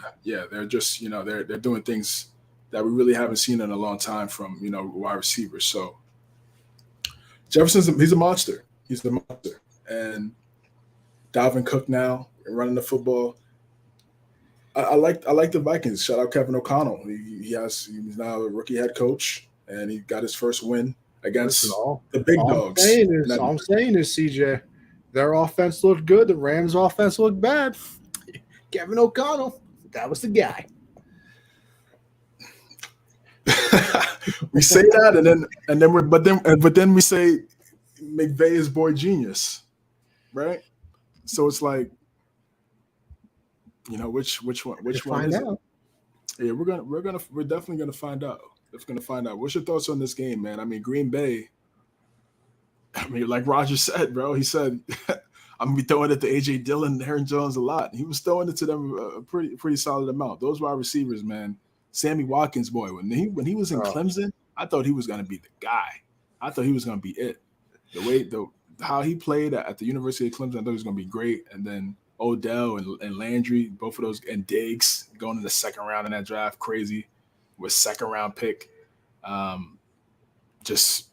They're just they're doing things that we really haven't seen in a long time from wide receivers. So he's a monster. He's the monster, and Dalvin Cook now running the football. I like the Vikings. Shout out Kevin O'Connell. He's now a rookie head coach, and he got his first win against the big dogs. All I'm saying is, CJ, their offense looked good. The Rams' offense looked bad. Kevin O'Connell, that was the guy. We say that, but then we say McVay is boy genius, right? So it's like, which one is it? Yeah, we're definitely gonna find out. What's your thoughts on this game, man? I mean, Green Bay. I mean, like Rodgers said, bro. He said, "I'm gonna be throwing it to AJ Dillon and Aaron Jones a lot." He was throwing it to them a pretty solid amount. Those wide receivers, man. Sammy Watkins, boy, when he was in Clemson, I thought he was gonna be the guy. I thought he was gonna be it. How he played at the University of Clemson, I thought he was gonna be great. And then Odell and Landry, both of those, and Diggs going in the second round in that draft, crazy, with second round pick, just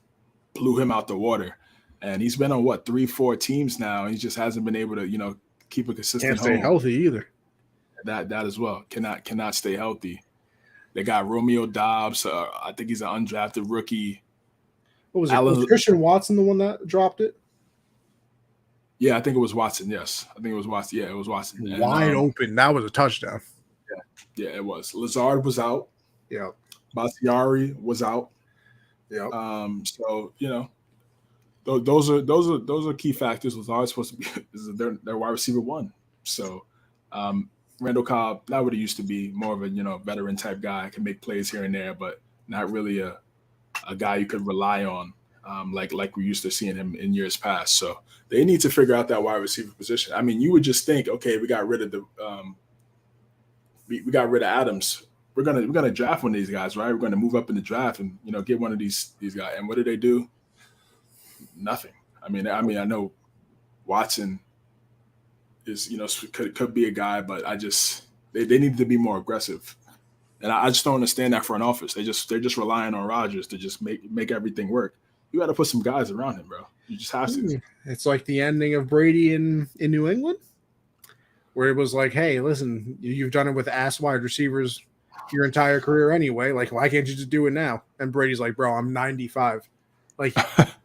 blew him out the water. And he's been on 3-4 teams now. He just hasn't been able to keep a consistent. Can't stay healthy either. That as well cannot stay healthy. They got Romeo Doubs. I think he's an undrafted rookie. What was it? Was Christian Watson the one that dropped it? Yeah, I think it was Watson. Yes, I think it was Watson. Yeah, it was Watson. And, wide open. That was a touchdown. Yeah, it was. Lazard was out. Yeah. Bastiari was out. Yeah. So those are key factors. Lazard's supposed to be is their wide receiver one. So Randall Cobb, not what he used to be, more of a veteran type guy, can make plays here and there, but not really a guy you could rely on like we used to seeing him in years past. So they need to figure out that wide receiver position. I mean, you would just think, okay, we got rid of we got rid of Adams. We're gonna draft one of these guys, right? We're gonna move up in the draft and get one of these guys. And what did they do? Nothing. I mean, I know Watson is could be a guy, but they need to be more aggressive. And I just don't understand that front office. They're just relying on Rodgers to just make everything work. You got to put some guys around him, bro. You just have to. It's like the ending of Brady in New England, where it was like, hey, listen, you've done it with ass wide receivers your entire career anyway. Like, why can't you just do it now? And Brady's like, bro, I'm 95. Like, I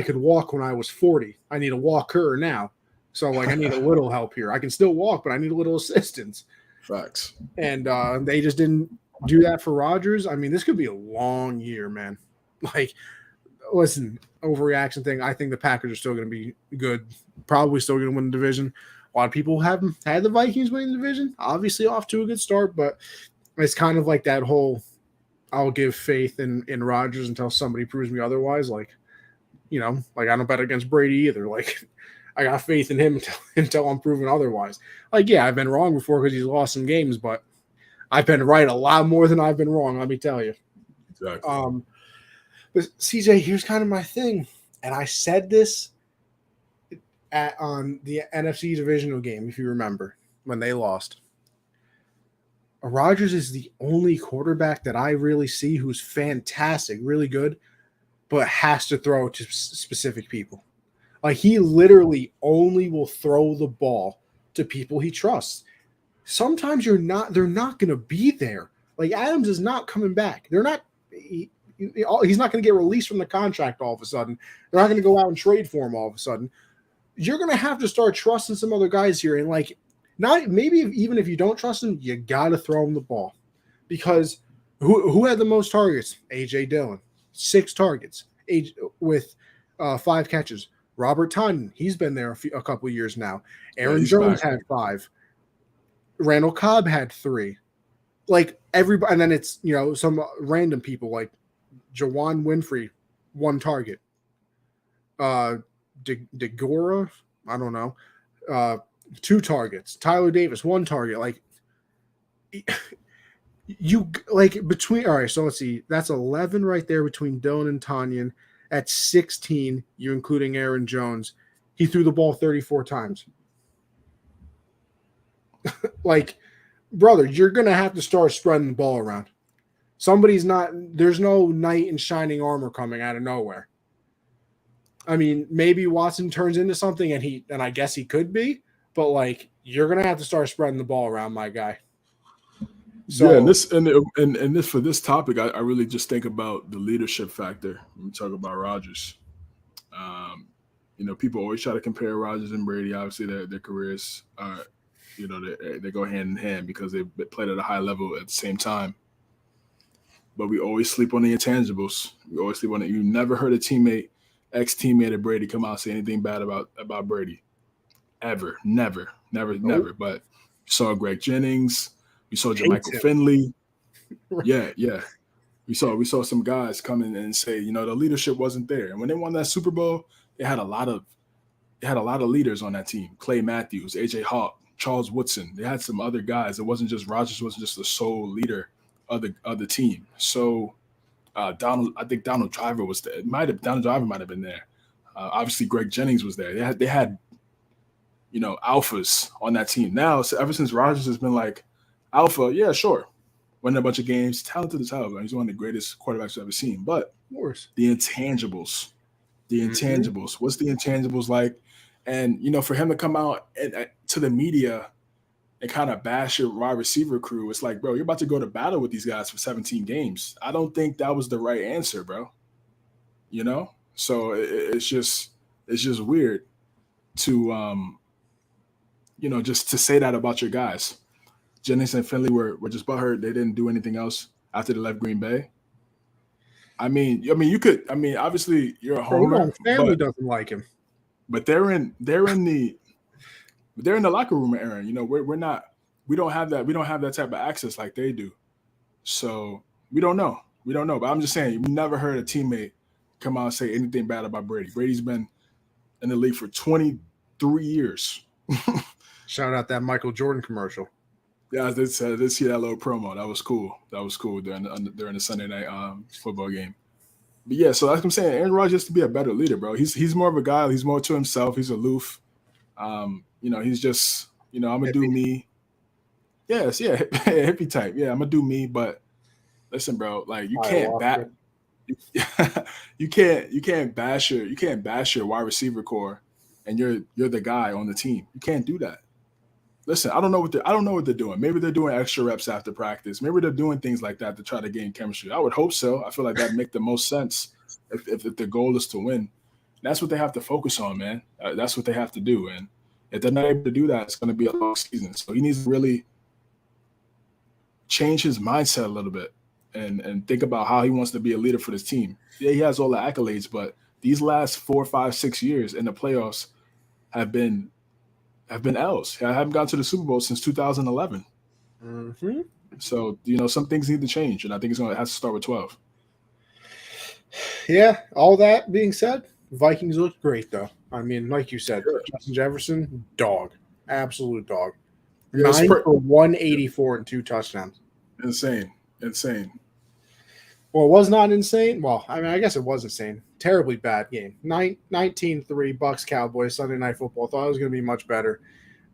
could walk when I was 40. I need a walker now. So like, I need a little help here. I can still walk, but I need a little assistance. Facts. And they just didn't do that for Rodgers. I mean, this could be a long year, man. Like, listen, overreaction thing. I think the Packers are still going to be good. Probably still going to win the division. A lot of people have had the Vikings winning the division. Obviously off to a good start, but it's kind of like that whole I'll give faith in Rodgers until somebody proves me otherwise. Like, like I don't bet against Brady either. Like, I got faith in him until I'm proven otherwise. Like, yeah, I've been wrong before because he's lost some games, but I've been right a lot more than I've been wrong, let me tell you. Exactly. But CJ, here's kind of my thing. And I said this on the NFC divisional game, if you remember, when they lost. Rodgers is the only quarterback that I really see who's fantastic, really good, but has to throw to specific people. Like, he literally only will throw the ball to people he trusts. Sometimes they're not going to be there. Like, Adams is not coming back. He's not going to get released from the contract all of a sudden. They're not going to go out and trade for him all of a sudden. You're going to have to start trusting some other guys here. And like, not maybe even if you don't trust him, you got to throw him the ball. Because who had the most targets? A.J. Dillon, 6 targets with 5 catches. Robert Tunyon, he's been there a couple of years now. Aaron Jones had 5. Randall Cobb had 3. Like, everybody, and then it's some random people like Jawan Winfrey, 1 target. DeGora, I don't know, 2 targets. Tyler Davis, 1 target. Like, you like between. All right, so let's see. That's 11 right there between Dillon and Tunyon. At 16, you including Aaron Jones, he threw the ball 34 times. Like, brother, you're going to have to start spreading the ball around. There's no knight in shining armor coming out of nowhere. I mean, maybe Watson turns into something and I guess he could be, but like, you're going to have to start spreading the ball around, my guy. So, yeah, and this for this topic, I really just think about the leadership factor when we talk about Rodgers. People always try to compare Rodgers and Brady. Obviously, their careers are, they go hand in hand because they played at a high level at the same time. But we always sleep on the intangibles. We always sleep on it. You never heard a ex-teammate of Brady come out and say anything bad about Brady, ever, never. But you saw Greg Jennings. We saw Jermichael Finley. Yeah. We saw some guys come in and say, the leadership wasn't there. And when they won that Super Bowl, they had a lot of leaders on that team. Clay Matthews, AJ Hawk, Charles Woodson. They had some other guys. It wasn't just Rodgers wasn't just the sole leader of the team. So I think Donald Driver was there. Donald Driver might have been there. Obviously Greg Jennings was there. They had alphas on that team. Now, so ever since Rodgers has been like, alpha, yeah, sure. Winning a bunch of games, talented as hell. He's one of the greatest quarterbacks I've ever seen. But of course, the intangibles. What's the intangibles like? And for him to come out to the media and kind of bash your wide receiver crew. It's like, bro, you're about to go to battle with these guys for 17 games. I don't think that was the right answer, bro. You know? So it's just weird to just to say that about your guys. Jennings and Finley were just butthurt. They didn't do anything else after they left Green Bay. I mean, you could. I mean, obviously, you're a homer. Family doesn't like him, but they're in the locker room, Aaron. You know, we're not. We don't have that. We don't have that type of access like they do. So we don't know. But I'm just saying, we never heard a teammate come out and say anything bad about Brady. Brady's been in the league for 23 years. Shout out that Michael Jordan commercial. Yeah, I did see that little promo. That was cool. During the Sunday night football game. But yeah, so like I'm saying, Aaron Rodgers has to be a better leader, bro. He's more of a guy. He's more to himself. He's aloof. He's just, I'm gonna do me. Yes, yeah, hippie type. Yeah, I'm gonna do me. But listen, bro, like you can't bash your wide receiver core, and you're the guy on the team. You can't do that. Listen, I don't know what they're doing. Maybe they're doing extra reps after practice. Maybe they're doing things like that to try to gain chemistry. I would hope so. I feel like that'd make the most sense if the goal is to win. That's what they have to focus on, man. That's what they have to do. And if they're not able to do that, it's going to be a long season. So he needs to really change his mindset a little bit and think about how he wants to be a leader for this team. Yeah, he has all the accolades, but these last 4, 5, 6 years in the playoffs have been L's. I haven't gone to the Super Bowl since 2011. Mm-hmm. So, some things need to change, and I think it has to start with 12. Yeah, all that being said, Vikings look great, though. I mean, like you said, sure. Justin Jefferson, dog. Absolute dog. Yeah, 9 for 184 and 2 touchdowns. Insane. Well, it was not insane. Well, I mean, I guess it was insane. Terribly bad game. 19-3 Bucks Cowboys Sunday Night Football. Thought it was going to be much better.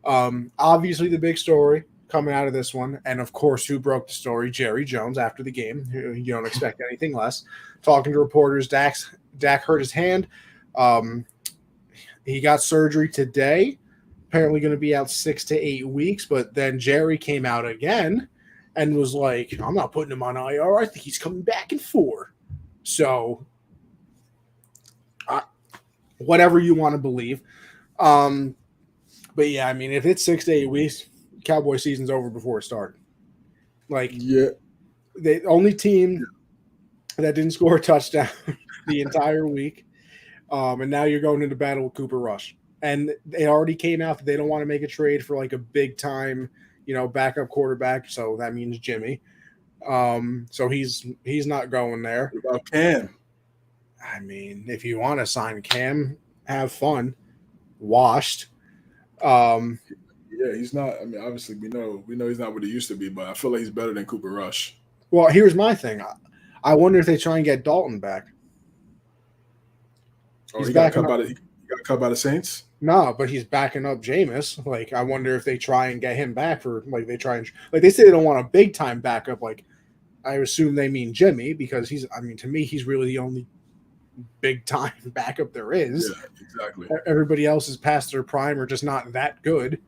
Obviously, the big story coming out of this one, and of course, who broke the story? Jerry Jones after the game. You don't expect anything less. Talking to reporters, Dak hurt his hand. He got surgery today. Apparently, going to be out 6 to 8 weeks. But then Jerry came out again and was like, I'm not putting him on IR. I think he's coming back in 4. So, whatever you want to believe. But, yeah, I mean, if it's 6 to 8 weeks, Cowboy season's over before it started. Like, yeah, the only team that didn't score a touchdown the entire week. And now you're going into battle with Cooper Rush. And they already came out that they don't want to make a trade for, like, a big-time – backup quarterback, so that means Jimmy. So he's not going there. What about Cam? I mean, if you want to sign Cam, have fun. Washed. Yeah, he's not. I mean, obviously we know he's not what he used to be, but I feel like he's better than Cooper Rush. Well, here's my thing. I wonder if they try and get Dalton back. Oh, he got cut by the Saints? No, but he's backing up Jameis. Like, I wonder if they try and get him back for, like, they say they don't want a big time backup. Like, I assume they mean Jimmy because to me, he's really the only big time backup there is. Yeah, exactly. Everybody else is past their prime or just not that good.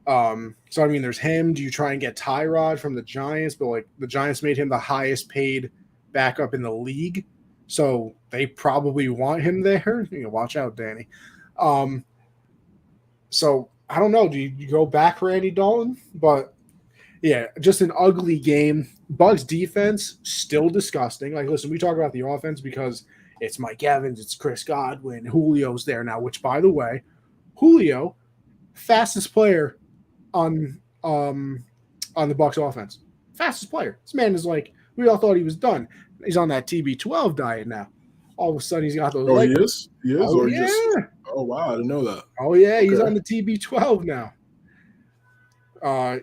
So, I mean, there's him. Do you try and get Tyrod from the Giants? But, like, the Giants made him the highest paid backup in the league. So they probably want him there. Watch out, Danny. So I don't know. Do you go back for Andy Dalton? But yeah, just an ugly game. Bucs defense still disgusting. Like, listen, we talk about the offense because it's Mike Evans, it's Chris Godwin, Julio's there now. Which, by the way, Julio, fastest player on the Bucs offense, fastest player. This man is like, we all thought he was done. He's on that TB12 diet now. All of a sudden, he's got those. Oh, legs. He is. Oh, yeah. Oh, wow, I didn't know that. Oh, yeah, okay. He's on the TB12 now.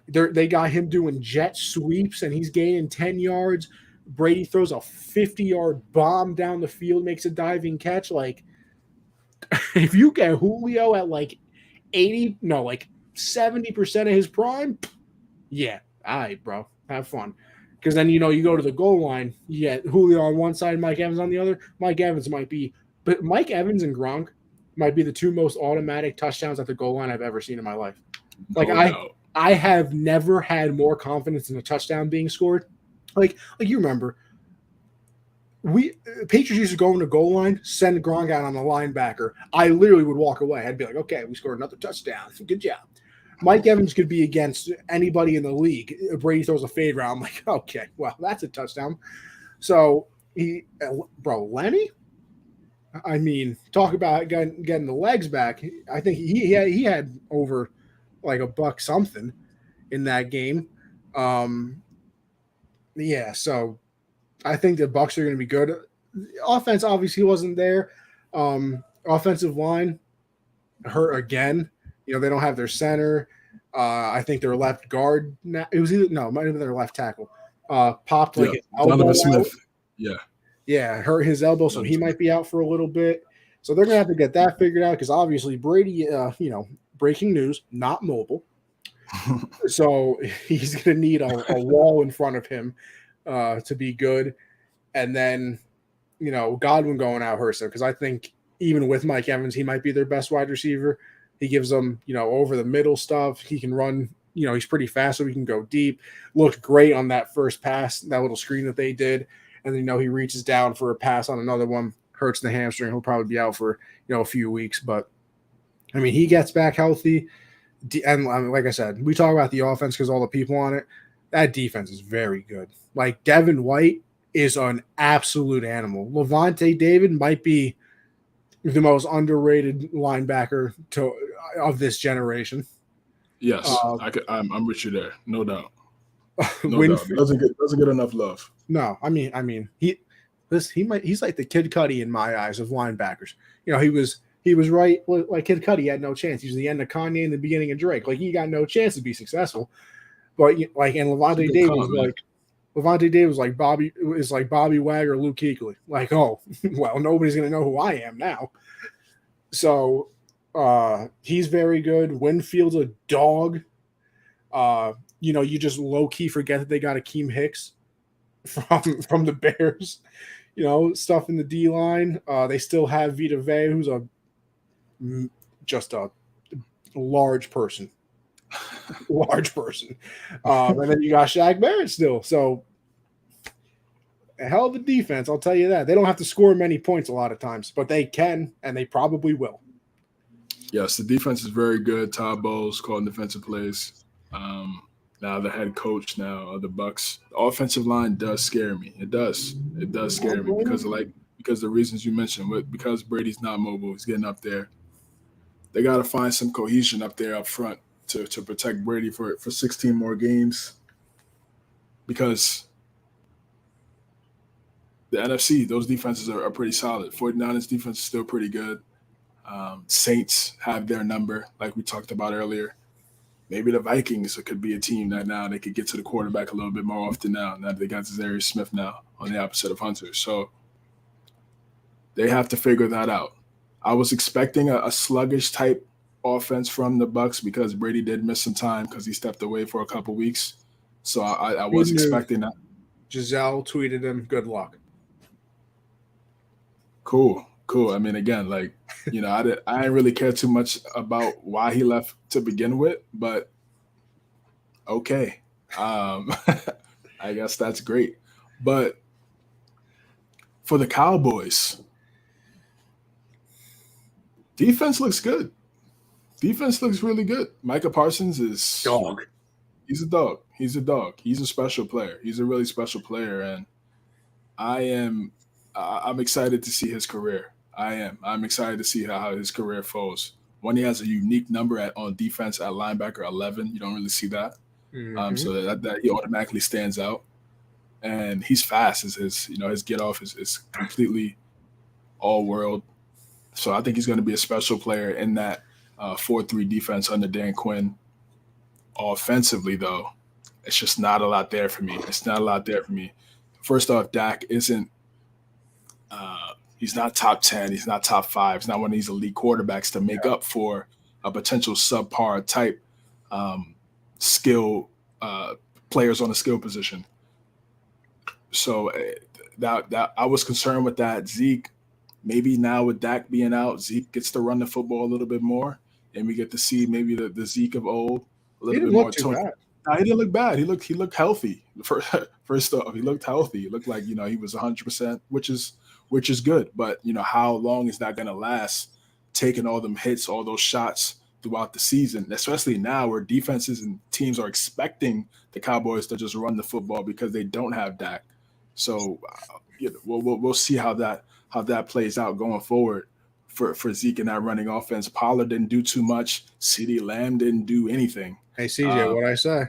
They got him doing jet sweeps, and he's gaining 10 yards. Brady throws a 50-yard bomb down the field, makes a diving catch. Like, if you get Julio at, like, 70% of his prime, yeah, all right, bro, have fun. Because then, you go to the goal line, you get Julio on one side, Mike Evans on the other. Mike Evans and Gronk might be the 2 most automatic touchdowns at the goal line I've ever seen in my life. Like, I have never had more confidence in a touchdown being scored. Like you remember, we Patriots used to go in the goal line, send Gronk out on the linebacker. I literally would walk away. I'd be like, okay, we scored another touchdown. Good job. Mike Evans could be against anybody in the league. Brady throws a fade round. I'm like, okay, well, that's a touchdown. So Lenny, I mean, talk about getting the legs back. I think he had over like $1 something in that game. Yeah, so I think the Bucs are going to be good. Offense obviously wasn't there. Offensive line hurt again. You know, they don't have their center. I think their left guard now. It was it might have been their left tackle. Popped like his elbow. Donovan Smith. Out. Yeah, hurt his elbow, so he might be out for a little bit. So they're gonna have to get that figured out because obviously Brady, breaking news, not mobile. So he's gonna need a wall in front of him to be good. And then, Godwin going out hurts them because I think even with Mike Evans, he might be their best wide receiver. He gives them, over the middle stuff. He can run, he's pretty fast, so he can go deep. Looked great on that first pass, that little screen that they did. And then, he reaches down for a pass on another one, hurts the hamstring. He'll probably be out for, a few weeks. But, I mean, he gets back healthy. And like I said, we talk about the offense because all the people on it. That defense is very good. Like, Devin White is an absolute animal. Levante David might be the most underrated linebacker of this generation. Yes, I'm with you there, no doubt. No doubt. Doesn't get enough love. No, I mean he's like the Kid Cudi in my eyes of linebackers. He was right. Like Kid Cudi had no chance. He was the end of Kanye and the beginning of Drake. Like he got no chance to be successful. But and Levante David was like Bobby Wag or Luke Kuechly. Like, oh, well, nobody's gonna know who I am now. So he's very good. Winfield's a dog. You just low key forget that they got Akeem Hicks from the Bears. Stuff in the D line. They still have Vita Vea, who's just a large person. Large person. And then you got Shaq Barrett still. So a hell of a defense, I'll tell you that. They don't have to score many points a lot of times, but they can, and they probably will. Yes, the defense is very good. Todd Bowles calling defensive plays. Now the head coach of the Bucs. The offensive line does scare me. It does. It does scare me because the reasons you mentioned. Because Brady's not mobile, he's getting up there. They got to find some cohesion up there up front to protect Brady for 16 more games. Because the NFC, those defenses are pretty solid. 49ers defense is still pretty good. Saints have their number, like we talked about earlier. Maybe the Vikings could be a team that now they could get to the quarterback a little bit more often now that they got Zarius Smith now on the opposite of Hunter. So they have to figure that out. I was expecting a sluggish type offense from the Bucs because Brady did miss some time because he stepped away for a couple weeks. So I was expecting that. Giselle tweeted him, good luck. Cool. I mean, again, I didn't really care too much about why he left to begin with, but okay. I guess that's great. But for the Cowboys, defense looks good. Defense looks really good. Micah Parsons is dog. He's a dog. He's a dog. He's a special player. He's a really special player, and I'm excited to see his career. I am. I'm excited to see how his career falls. When he has a unique number on defense at linebacker 11, you don't really see that. Mm-hmm. So that he automatically stands out, and he's fast. His get off is completely all world. So I think he's going to be a special player in that 4-3 defense under Dan Quinn. Offensively, though, it's just not a lot there for me. First off, Dak isn't. He's not top 10. He's not top 5. He's not one of these elite quarterbacks to make up for a potential subpar type skill players on a skill position. So that I was concerned with that. Zeke, maybe now with Dak being out, Zeke gets to run the football a little bit more, and we get to see maybe the Zeke of old. a little bit more toned. No, he didn't look bad. He looked healthy. First off, he looked healthy. He looked like he was 100%, which is good. But how long is that going to last? Taking all them hits, all those shots throughout the season, especially now where defenses and teams are expecting the Cowboys to just run the football because they don't have Dak. So we'll see how that plays out going forward for Zeke and that running offense. Pollard didn't do too much. CeeDee Lamb didn't do anything. Hey CJ, what I say?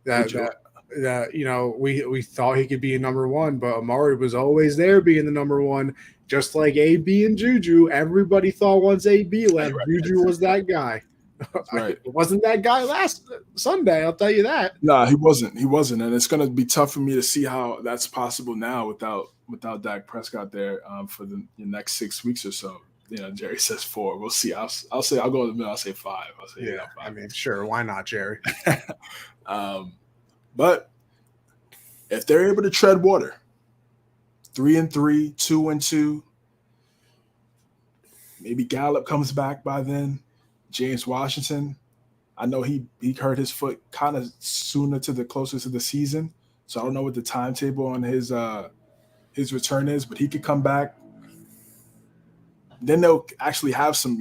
That we thought he could be a number one, but Amari was always there being the number one, just like AB and Juju. Everybody thought once AB left, Juju was that guy. Right. It wasn't that guy last Sunday, I'll tell you that. No, he wasn't. And it's going to be tough for me to see how that's possible now without Dak Prescott there for the next 6 weeks or so. Jerry says 4. We'll see. I'll go in the middle. I'll say 5. I'll say 5. I mean, sure. Why not, Jerry? But if they're able to tread water, 3-3, 2-2, maybe Gallup comes back by then. James Washington, I know he hurt his foot kind of sooner to the closest to the season, so I don't know what the timetable on his return is, but he could come back. Then they'll actually have some,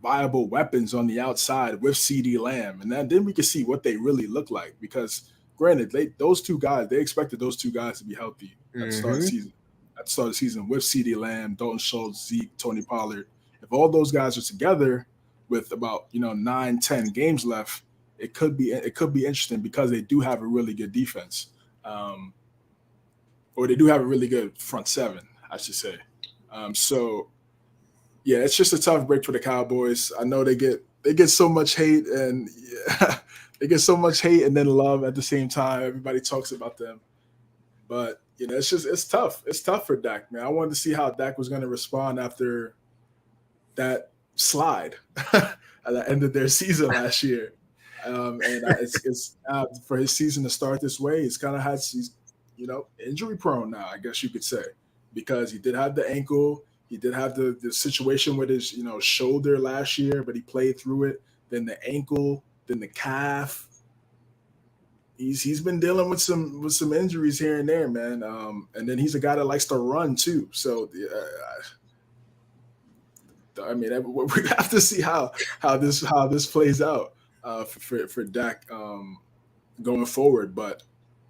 viable weapons on the outside with CeeDee Lamb, and then we can see what they really look like. Because granted, they expected those two guys to be healthy at the start of the season. At the start of the season with CeeDee Lamb, Dalton Schultz, Zeke, Tony Pollard. If all those guys are together with about 9-10 games left, it could be interesting because they do have a really good defense, or they do have a really good front seven, I should say. So yeah, it's just a tough break for the Cowboys. I know they get so much hate, and they get so much hate and then love at the same time. Everybody talks about them, but it's tough. It's tough for Dak, man. I wanted to see how Dak was going to respond after that slide at the end of their season last year. It's for his season to start this way. He's kind of he's injury prone now, I guess you could say, because he did have the ankle. He did have the situation with his shoulder last year, but he played through it. Then the ankle, then the calf. He's been dealing with some injuries here and there, man. And then he's a guy that likes to run too. So I mean, we have to see how this plays out for Dak going forward. But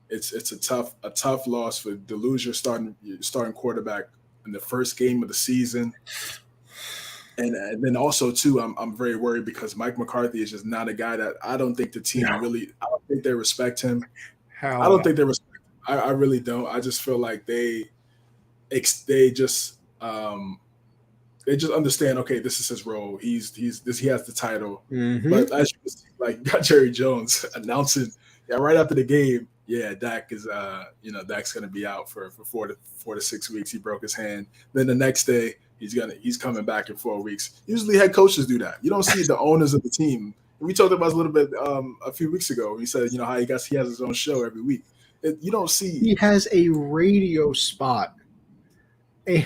it's a tough loss for to lose your starting quarterback in the first game of the season. And then also too, I'm very worried because Mike McCarthy is just not a guy that I don't think the team really. I don't think they respect him. I don't think they respect him. I really don't. I just feel like they just understand. Okay, this is his role. He has the title. Mm-hmm. But as you can see, like, got Jerry Jones announcing right after the game. Yeah, Dak is Dak's gonna be out for 4 to 6 weeks. He broke his hand. Then the next day he's coming back in 4 weeks. Usually head coaches do that. You don't see the owners of the team. We talked about a little bit a few weeks ago. He said how he has his own show every week. You don't see. He has a radio spot. Who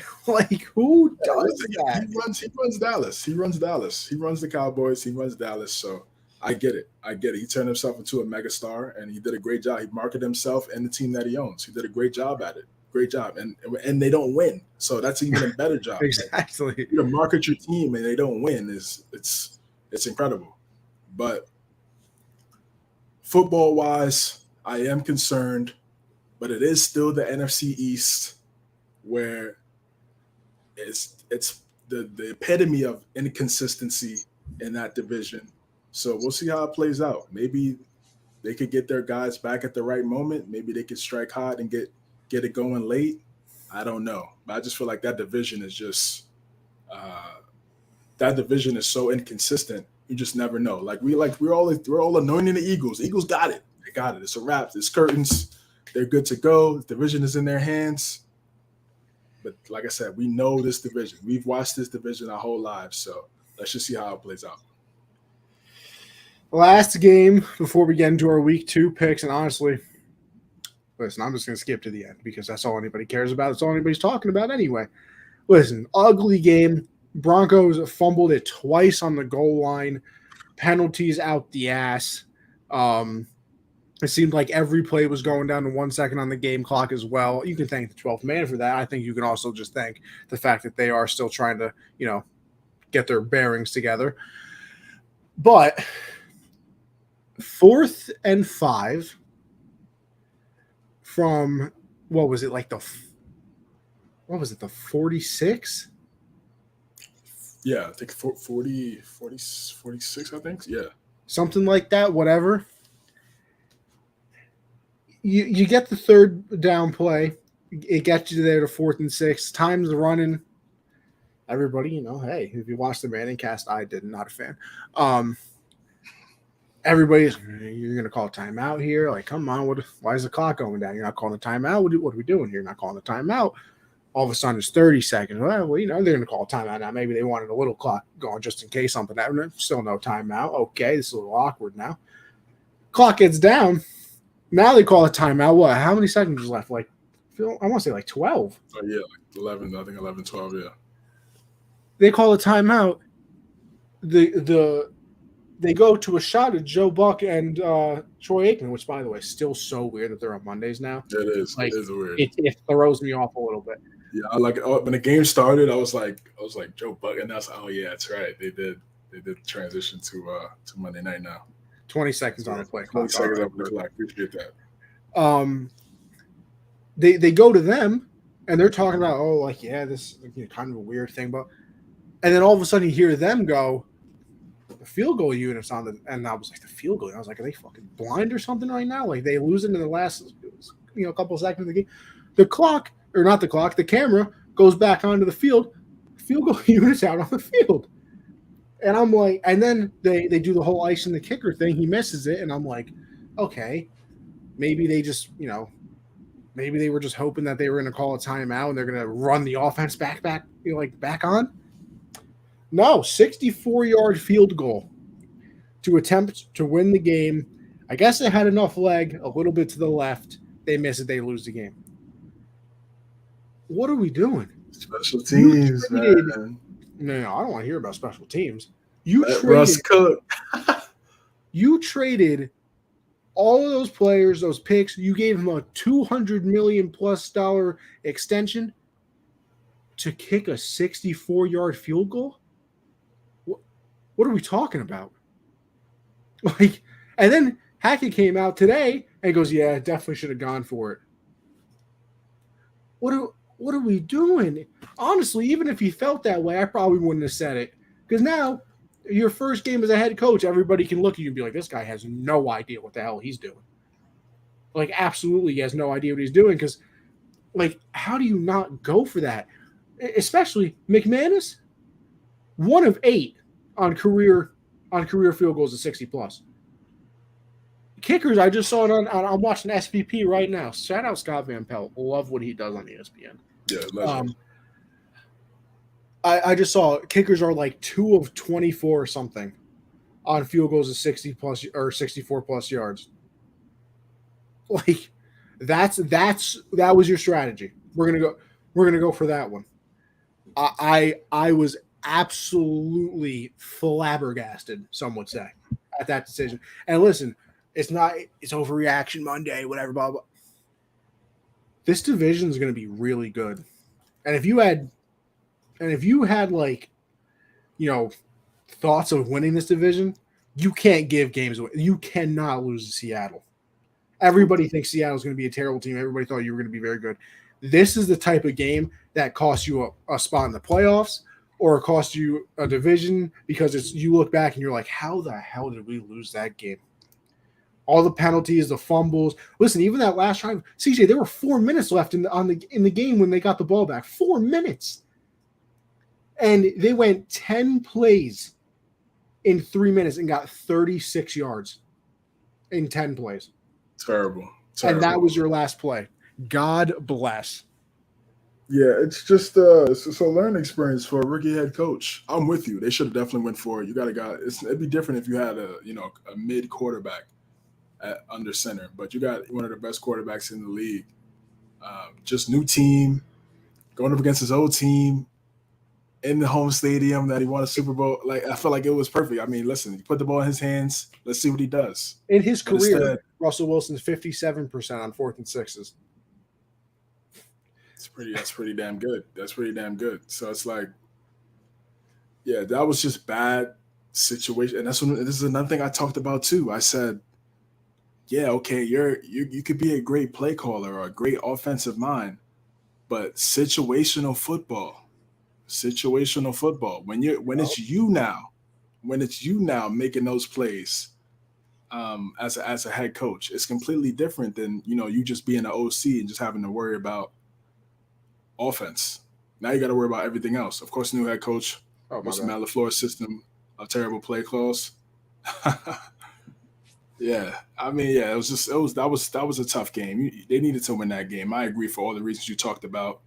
does that? He runs Dallas. He runs Dallas. He runs the Cowboys. He runs Dallas. So I get it. He turned himself into a megastar, and he did a great job. He marketed himself and the team that he owns. He did a great job at it. Great job. And they don't win. So that's even a better job. Exactly. You market your team and they don't win it's incredible. But football-wise, I am concerned, but it is still the NFC East where it's the epitome of inconsistency in that division. So we'll see how it plays out. Maybe they could get their guys back at the right moment. Maybe they could strike hot and get it going late. I don't know. But I just feel like that division is just so inconsistent. You just never know. We're all anointing the Eagles. The Eagles got it. They got it. It's a wrap. It's curtains. They're good to go. The division is in their hands. But like I said, we know this division. We've watched this division our whole lives. So let's just see how it plays out. Last game before we get into our week 2 picks, and honestly, listen, I'm just going to skip to the end because that's all anybody cares about. It's all anybody's talking about anyway. Listen, ugly game. Broncos fumbled it twice on the goal line. penalties out the ass. It seemed like every play was going down to 1 second on the game clock as well. You can thank the 12th man for that. I think you can also just thank the fact that they are still trying to, get their bearings together. But 4th and 5 from, what was it, like the 46? Yeah, I think 46, I think. Yeah. Something like that, whatever. You get the third down play. It gets you there to 4th and 6. Time's running. Everybody, hey, if you watched the Manning cast, I did, not a fan. Everybody's, you're going to call a timeout here? Like, come on, why is the clock going down? You're not calling a timeout? What are we doing here? You're not calling a timeout. All of a sudden, it's 30 seconds. Well, they're going to call a timeout now. Maybe they wanted a little clock going just in case something happened. Still no timeout. Okay, this is a little awkward now. Clock gets down. Now they call a timeout. What? How many seconds is left? Like, I want to say like 12. Oh, yeah, like 11. I think 11, 12, yeah. They call a timeout. They go to a shot at Joe Buck and Troy Aikman, which, by the way, is still so weird that they're on Mondays now. It is. Like, it is weird. It throws me off a little bit. Yeah, when the game started, I was like Joe Buck, and I was like, oh yeah, that's right. They did transition to Monday night now. 20 seconds on the play. 20 seconds on the clock. Appreciate that. They go to them, and they're talking about, this is kind of a weird thing, but, and then all of a sudden you hear them go, the field goal unit's on the, and I was like, the field goal. I was like, are they fucking blind or something right now? Like, they lose it in the last, couple of seconds of the game. The camera goes back onto the field. Field goal unit's out on the field. And I'm like, and then they do the whole ice and the kicker thing. He misses it, and I'm like, okay, maybe they just, maybe they were just hoping that they were going to call a timeout and they're going to run the offense back on. No, 64-yard field goal to attempt to win the game. I guess they had enough leg, a little bit to the left. They miss it, they lose the game. What are we doing? Special teams, man. No, I don't want to hear about special teams. Russ Cook. You traded all of those players, those picks. You gave him a $200 million+ extension to kick a 64-yard field goal. What are we talking about? Like, and then Hackett came out today and goes, "Yeah, definitely should have gone for it." What are we doing? Honestly, even if he felt that way, I probably wouldn't have said it. Because now, your first game as a head coach, everybody can look at you and be like, this guy has no idea what the hell he's doing. Like, absolutely, he has no idea what he's doing. Because, like, how do you not go for that? Especially McManus, 1 of 8 on career field goals of 60+. Kickers, I just saw it on I'm watching SVP right now. Shout out Scott Van Pelt. Love what he does on ESPN. Yeah, I just saw kickers are like 2 of 24 or something on field goals of 60+ or 64+ yards. Like, that was your strategy. We're gonna go for that one. I was absolutely flabbergasted, some would say, at that decision. And listen, it's overreaction Monday, whatever, blah, blah. This division is going to be really good. And if you had like, thoughts of winning this division, you can't give games away. You cannot lose to Seattle. Everybody thinks Seattle's going to be a terrible team. Everybody thought you were going to be very good. This is the type of game that costs you a spot in the playoffs or costs you a division because you look back and you're like, how the hell did we lose that game? All the penalties, the fumbles. Listen, even that last drive, CJ, there were 4 minutes left in the game when they got the ball back. 4 minutes. And they went 10 plays in 3 minutes and got 36 yards in 10 plays. Terrible. And that was your last play. God bless. Yeah, it's just it's a learning experience for a rookie head coach. I'm with you. They should have definitely went for it. You got a guy. It'd be different if you had a mid quarterback under center, but you got one of the best quarterbacks in the league. Just new team, going up against his old team. in the home stadium that he won a Super Bowl. Like, I felt like it was perfect. I mean, listen, you put the ball in his hands. Let's see what he does. In his But career, instead, Russell Wilson's 57% on 4th and 6s. that's pretty damn good. That's pretty damn good. So it's like, yeah, that was just bad situation. And this is another thing I talked about too. I said, yeah, okay, you could be a great play caller or a great offensive mind, but situational football. When it's you now making those plays, as a head coach, it's completely different than you just being an OC and just having to worry about offense. Now you got to worry about everything else. Of course, new head coach, Oh, my with bad. Matt LaFleur's system, a terrible play calls. Yeah, I mean, yeah, that was a tough game. They needed to win that game. I agree for all the reasons you talked about.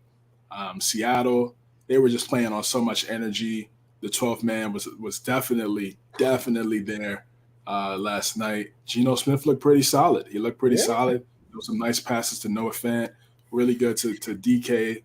Seattle, they were just playing on so much energy. The 12th man was definitely there last night. Geno Smith looked pretty solid. He looked pretty Yeah. solid. There was some nice passes to Noah Fant. Really good to DK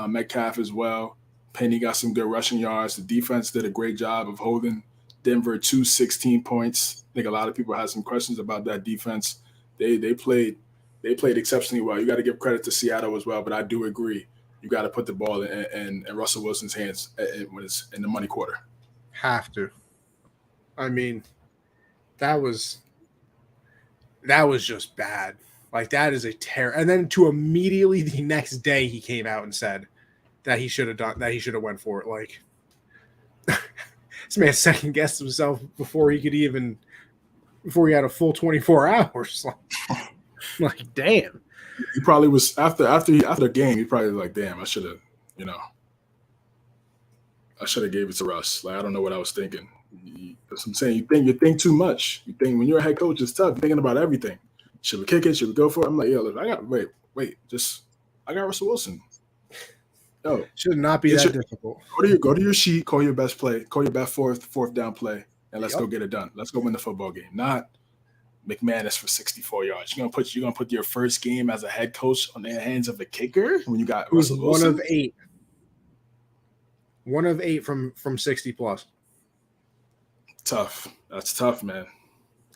Metcalf as well. Penny got some good rushing yards. The defense did a great job of holding Denver to 16 points. I think a lot of people had some questions about that defense. They played exceptionally well. You got to give credit to Seattle as well, but I do agree. You got to put the ball in Russell Wilson's hands when it's in the money quarter. Have to. I mean, that was just bad. Like, that is a terror. And then to immediately the next day, he came out and said that he should have went for it. Like, this man second guessed himself before he had a full 24 hours. Like, damn. He probably was after the game. He probably was like, damn, I should have gave it to Russ. Like, I don't know what I was thinking. That's what I'm saying. You think too much. You think when you're a head coach, it's tough. You're thinking about everything. Should we kick it? Should we go for it? I'm like, look, I got Russell Wilson. Yo, should not be that difficult. Go to your sheet, call your best play, call your best fourth down play, and let's go get it done. Let's go win the football game. Not McManus for 64 yards. You're gonna put your first game as a head coach on the hands of a kicker when you got Russell Wilson? One of eight from 60 plus. Tough. That's tough, man.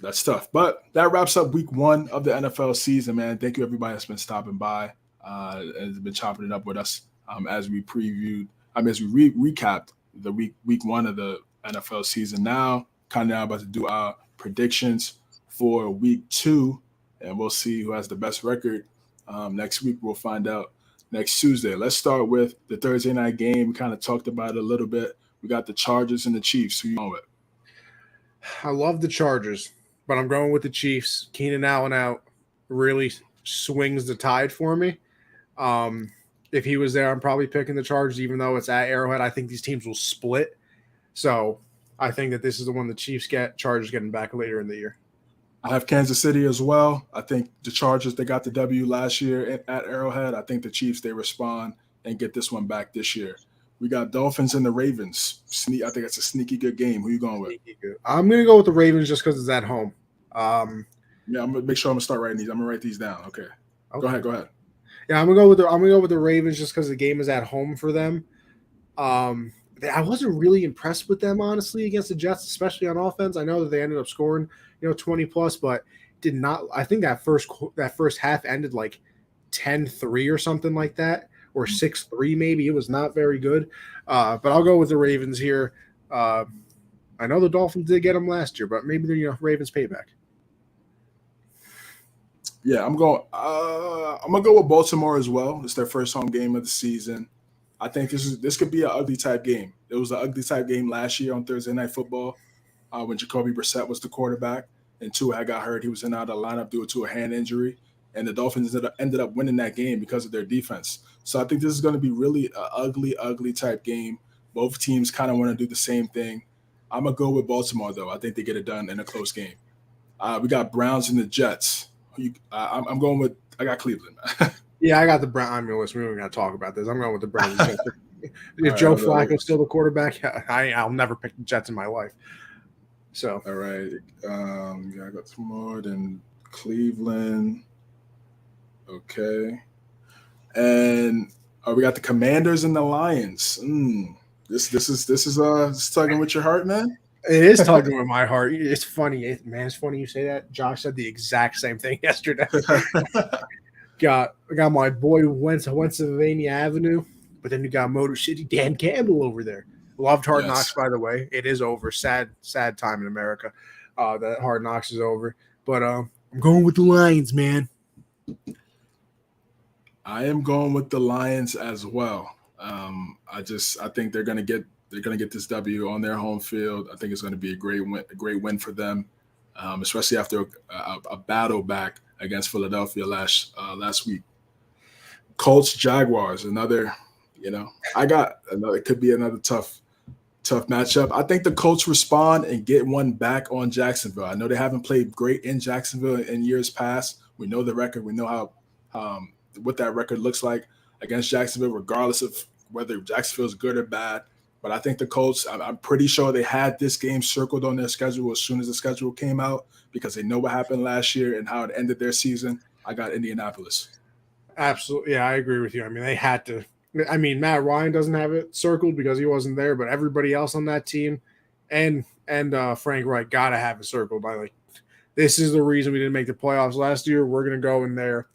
That's tough. But that wraps up week 1 of the NFL season, man. Thank you everybody that's been stopping by and has been chopping it up with us as we recapped the week 1 of the NFL season. Now, kind of now about to do our predictions for week 2, and we'll see who has the best record. Next week, we'll find out next Tuesday. Let's start with the Thursday night game. We kind of talked about it a little bit. We got the Chargers and the Chiefs. Who you going with? I love the Chargers, but I'm going with the Chiefs. Keenan Allen out really swings the tide for me. If he was there, I'm probably picking the Chargers, even though it's at Arrowhead. I think these teams will split. So I think that this is the one the Chiefs get. Chargers getting back later in the year. I have Kansas City as well. I think the Chargers, they got the W last year at Arrowhead. I think the Chiefs, they respond and get this one back this year. We got Dolphins and the Ravens. I think it's a sneaky good game. Who you going with? I'm going to go with the Ravens just because it's at home. Yeah, I'm going to make sure I'm going to start writing these. I'm going to write these down. Okay. Go ahead. Yeah, I'm going to go with the Ravens just because the game is at home for them. I wasn't really impressed with them, honestly, against the Jets, especially on offense. I know that they ended up scoring, 20 plus, but did not. I think that first half ended like 10-3 or something like that, or 6-3 maybe. It was not very good. But I'll go with the Ravens here. I know the Dolphins did get them last year, but maybe they're Ravens payback. Yeah, I'm gonna go with Baltimore as well. It's their first home game of the season. I think this could be an ugly type game. It was an ugly type game last year on Thursday Night Football when Jacoby Brissett was the quarterback and Tua had got hurt. He was in and out of the lineup due to a hand injury, and the Dolphins ended up winning that game because of their defense. So I think this is going to be really an ugly type game. Both teams kind of want to do the same thing. I'm going to go with Baltimore, though. I think they get it done in a close game. We got Browns and the Jets. I'm going with – I got Cleveland. Yeah, I got the Browns. I mean, listen, we're going to talk about this. I'm going with the Browns. If Joe Flacco's still the quarterback, I'll never pick the Jets in my life. So all right, I got some more than Cleveland. Okay, and we got the Commanders and the Lions. This is tugging with your heart, man. It is tugging with my heart. It's funny, man. It's funny you say that. Josh said the exact same thing yesterday. got my boy Pennsylvania Avenue, but then you got Motor City Dan Campbell over there. Loved Hard Knocks, by the way. It is over. Sad time in America. That Hard Knocks is over. But I'm going with the Lions, man. I am going with the Lions as well. I think they're gonna get this W on their home field. I think it's going to be a great win for them, especially after a battle back against Philadelphia last week. Colts Jaguars, another. It could be another tough matchup. I think the Colts respond and get one back on Jacksonville. I know they haven't played great in Jacksonville in years past. We know the record. We know how what that record looks like against Jacksonville, regardless of whether Jacksonville is good or bad. But I think the Colts, I'm pretty sure they had this game circled on their schedule as soon as the schedule came out because they know what happened last year and how it ended their season. I got Indianapolis. Absolutely. Yeah, I agree with you. I mean, they had to. I mean, Matt Ryan doesn't have it circled because he wasn't there, but everybody else on that team and Frank Reich got to have it circled by this is the reason we didn't make the playoffs last year. We're going to go in there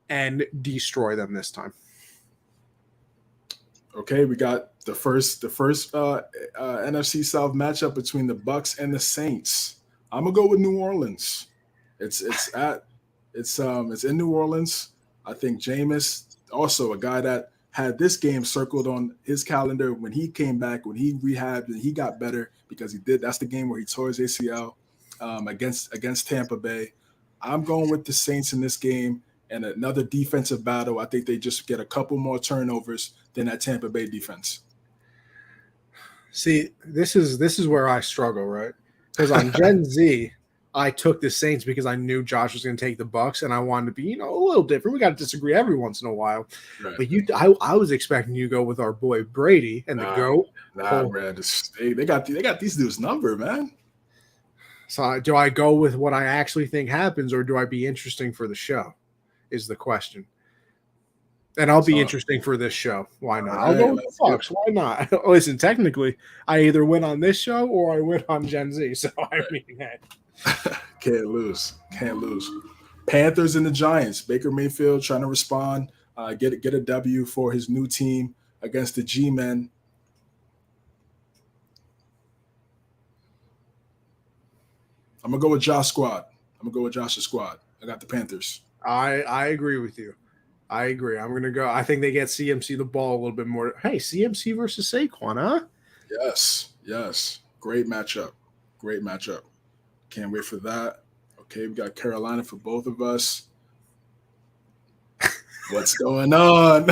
and destroy them this time. Okay, we got the first NFC South matchup between the Bucks and the Saints. I'm gonna go with New Orleans. It's in New Orleans. I think Jameis, also a guy that had this game circled on his calendar when he came back, when he rehabbed and he got better because he did. That's the game where he tore his ACL against Tampa Bay. I'm going with the Saints in this game and another defensive battle. I think they just get a couple more turnovers than that Tampa Bay defense. See, this is where I struggle, right? Because on Gen Z, I took the Saints because I knew Josh was going to take the Bucks, and I wanted to be, a little different. We got to disagree every once in a while, right. But I was expecting you to go with our boy Brady and the GOAT. Man, they got these dudes' number, man. So do I go with what I actually think happens, or do I be interesting for the show? Is the question. And I'll be interesting for this show. Why not? I'll go with the Bucks. Why not? Listen, technically, I either win on this show or I win on Gen Z. So I mean, hey. Can't lose. Panthers and the Giants. Baker Mayfield trying to respond, get a W for his new team against the G-Men. I'm gonna go with Josh's squad. I got the Panthers. I agree with you. I agree. I'm gonna go. I think they get CMC the ball a little bit more. Hey, CMC versus Saquon, huh? Yes. Great matchup. Can't wait for that. Okay, we got Carolina for both of us. What's going on?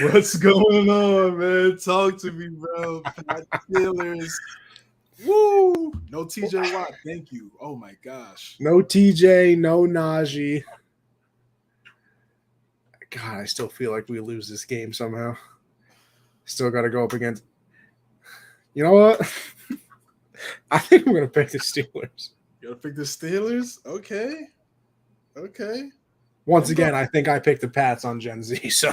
What's going on, man? Talk to me, bro. Steelers. Woo! No TJ Watt. Thank you. Oh my gosh. No TJ, no Najee. God, I still feel like we lose this game somehow. Still got to go up against. You know what? I think I'm going to pick the Steelers. You're going to pick the Steelers? Okay. Once again, I think I picked the Pats on Gen Z, so.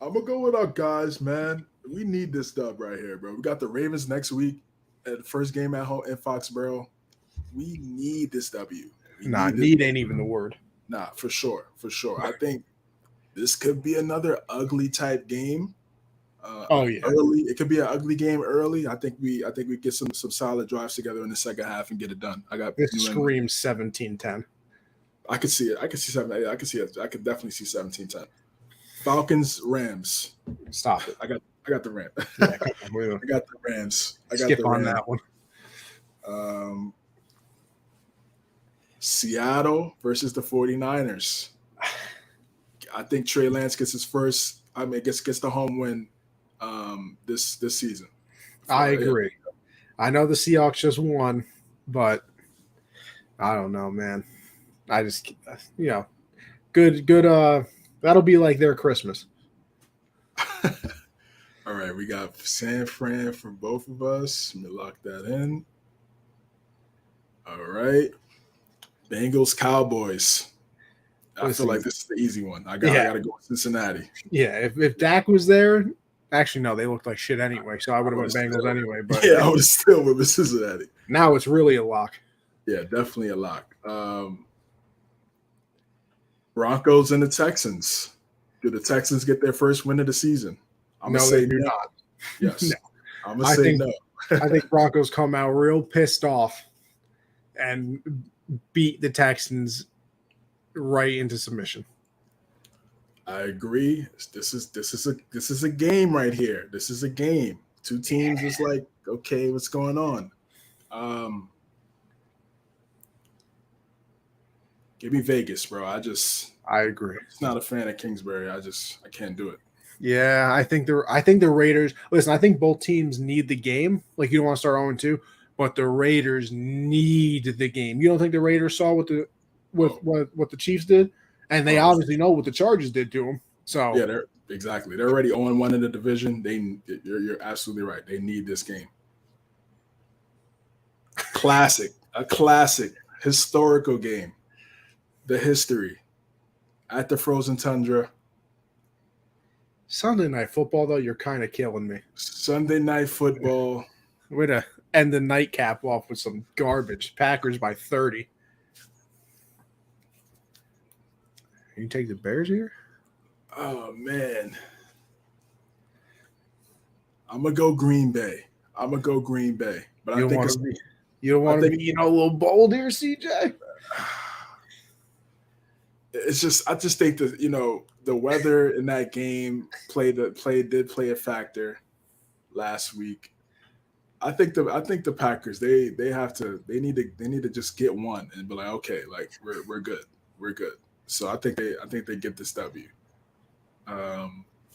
I'm going to go with our guys, man. We need this dub right here, bro. We got the Ravens next week at the first game at home in Foxborough. We need this W. Need ain't even the word. Nah, for sure. I think this could be another ugly type game. Early. It could be an ugly game early. I think we get some solid drives together in the second half and get it done. I got this screams 17-10. I could see it. I could see 7. I could see it. I could definitely see 17-10. Falcons, Rams. Stop it. I got the Rams. Yeah, I got the Rams. Skip on that one. Seattle versus the 49ers. I think Trey Lance gets his first. Gets the home win this season. I agree. I know the Seahawks just won, but I don't know, man. I just, good. That'll be like their Christmas. All right, we got San Fran for both of us. Let me lock that in. All right. Bengals, Cowboys. I feel like this is the easy one. I gotta go with Cincinnati. Yeah, if Dak was there, Actually, no, they looked like shit anyway, so I would have went Bengals anyway. But yeah, I would have still went with Cincinnati. Now it's really a lock. Yeah, definitely a lock. Broncos and the Texans. Do the Texans get their first win of the season? I'm gonna say no. Not. Yes, No. I'm gonna say no. I think Broncos come out real pissed off and beat the Texans right into submission. I agree. This is a game right here. This is a game. Two teams is like, okay, what's going on? Give me Vegas, bro. I agree. I'm not a fan of Kingsbury. I can't do it. Yeah, I think the Raiders. Listen, I think both teams need the game. Like, you don't want to start 0-2, but the Raiders need the game. You don't think the Raiders saw what the Chiefs did, and they obviously know what the Chargers did to them. So yeah, they're already 0-1 in the division. You're absolutely right. They need this game. A classic, historical game. The history at the frozen tundra. Sunday Night Football, though, you're kind of killing me. Sunday Night Football. Way to end the nightcap off with some garbage. Packers by 30. You take the Bears here? Oh, man. I'm going to go Green Bay. But You don't want to be a little bold here, CJ? It's just, I just think that, the weather in that game did play a factor last week. I think the Packers, they need to just get one and be like, okay, like we're good. So I think they get this W.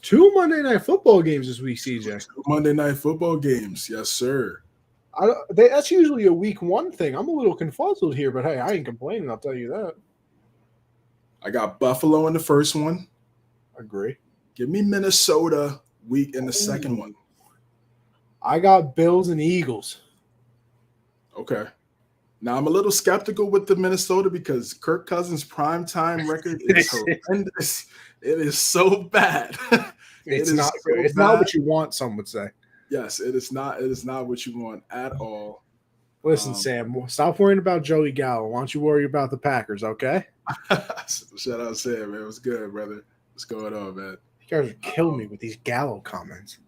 2 Monday Night Football games this week, CJ. 2 Monday Night Football games, yes, sir. That's usually a week 1 thing. I'm a little confuzzled here, but hey, I ain't complaining. I'll tell you that. I got Buffalo in the first one. Agree. Give me Minnesota week in the second one. I got Bills and Eagles. Okay. Now I'm a little skeptical with the Minnesota because Kirk Cousins' primetime record is horrendous. It is so bad. It's not good. It's not what you want, some would say. Yes, it is not. It is not what you want at all. Listen, Sam, stop worrying about Joey Gallo. Why don't you worry about the Packers, okay? Shout out Sam, man. What's good, brother? What's going on, man? You guys are killing me with these Gallo comments.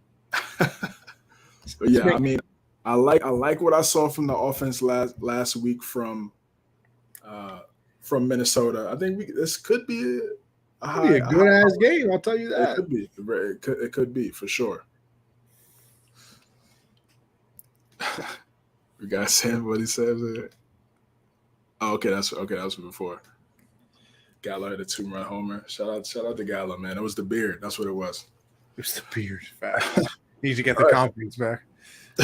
But yeah, I mean, I like what I saw from the offense last week from Minnesota. I think this could be a good ass game. I'll tell you that. It could be. It could be for sure. We got Sam. What he says. Oh, okay. That was before. Gallo had a 2-run homer. Shout out to Gallo, man. It was the beard. That's what it was. It was the beard. Need to get the confidence back.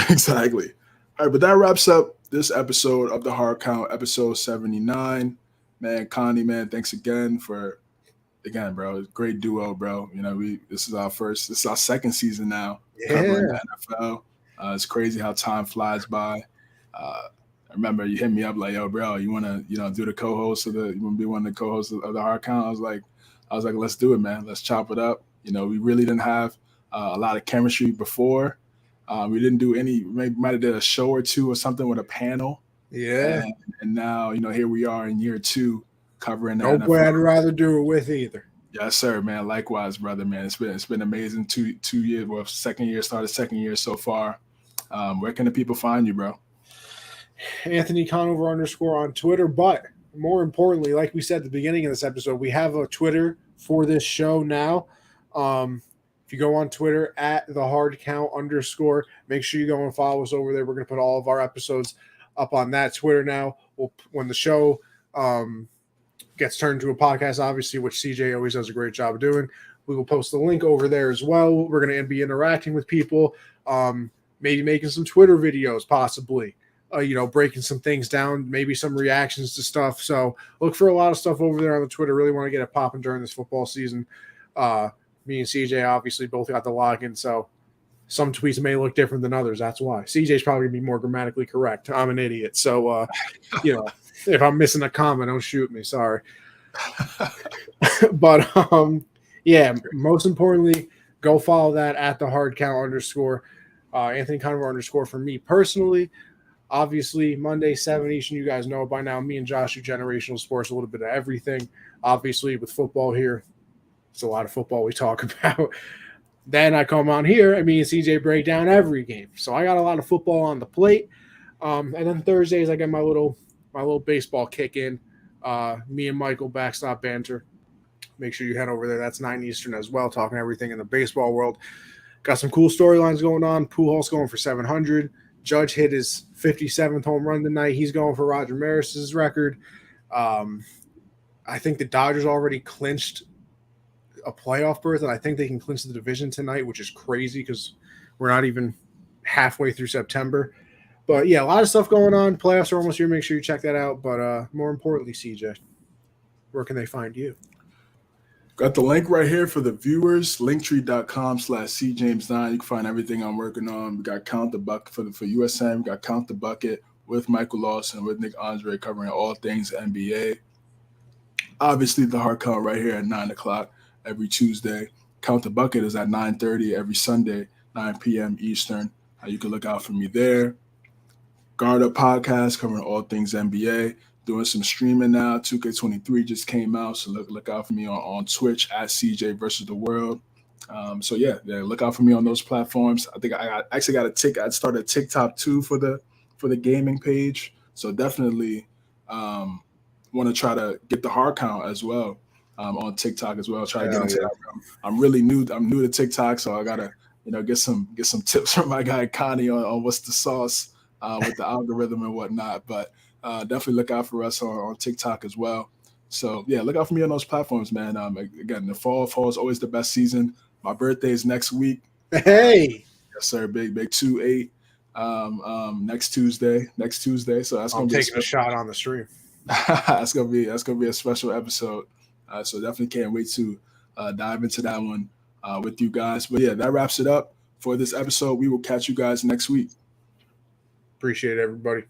Exactly. All right, but that wraps up this episode of the Hard Count, episode 79. Man, Connie, man, thanks again, bro. Great duo, bro. This is our second season now covering the NFL. It's crazy how time flies by. I remember you hit me up like, yo, bro, you want to, do the co-host you want to be one of the co-hosts of the Hard Count? I was like, let's do it, man. Let's chop it up. We really didn't have a lot of chemistry before. We didn't do any, might have did a show or two or something with a panel. Yeah. And now, here we are in year 2 covering that. Nobody I'd rather do it with either. Yes, sir, man. Likewise, brother, man. It's been amazing 2 years. Well, started second year so far. Where can the people find you, bro? Anthony Conover _ on Twitter. But more importantly, like we said at the beginning of this episode, we have a Twitter for this show now. If you go on Twitter at the Hard Count _ make sure you go and follow us over there. We're going to put all of our episodes up on that Twitter now. When the show gets turned into a podcast, obviously, which CJ always does a great job of doing, we will post the link over there as well. We're going to be interacting with people, maybe making some Twitter videos, possibly. Breaking some things down, maybe some reactions to stuff. So look for a lot of stuff over there on the Twitter. Really want to get it popping during this football season. Me and CJ obviously both got the login, so some tweets may look different than others. That's why. CJ's probably going to be more grammatically correct. I'm an idiot. So, if I'm missing a comma, don't shoot me. Sorry. But, most importantly, Go follow that at the hard count _ Anthony Conover _ for me personally. Obviously, Monday, 7 Eastern, you guys know by now, me and Josh do Generational Sports, a little bit of everything. Obviously, with football here, it's a lot of football we talk about. Then I come on here and me and CJ break down every game. So I got a lot of football on the plate. And then Thursdays, I get my little baseball kick in. Me and Michael Backstop Banter. Make sure you head over there. That's 9 Eastern as well, talking everything in the baseball world. Got some cool storylines going on. Pujols going for 700. Judge hit his 57th home run tonight. He's going for Roger Maris's record. I think the Dodgers already clinched a playoff berth, and I think they can clinch the division tonight, which is crazy because we're not even halfway through September. But, yeah, a lot of stuff going on. Playoffs are almost here. Make sure you check that out. But more importantly, CJ, where can they find you? Got the link right here for the viewers, linktree.com/cjames9. You can find everything I'm working on. We got Count the Bucket for USM. We got Count the Bucket with Michael Lawson, with Nick Andre, covering all things NBA. Obviously, the hard count right here at 9 o'clock every Tuesday. Count the Bucket is at 9:30 every Sunday, 9 p.m. Eastern. You can look out for me there. Guard Up Podcast, covering all things NBA. Doing some streaming now. 2K23 just came out, so look out for me on Twitch at CJ versus the World. So yeah, look out for me on those platforms. I think I actually got I started TikTok too for the gaming page. So definitely want to try to get the hard count as well on TikTok as well. Try to get into that. I'm really new. I'm new to TikTok, so I gotta get some tips from my guy Connie on what's the sauce with the algorithm and whatnot. But definitely look out for us on TikTok as well. So yeah, look out for me on those platforms, man. Again, the fall is always the best season. My birthday is next week. Hey, yes sir, big 2/8. Next Tuesday. So that's gonna be taking a shot on the stream. that's gonna be a special episode. So definitely can't wait to dive into that one with you guys. But yeah, that wraps it up for this episode. We will catch you guys next week. Appreciate it, everybody.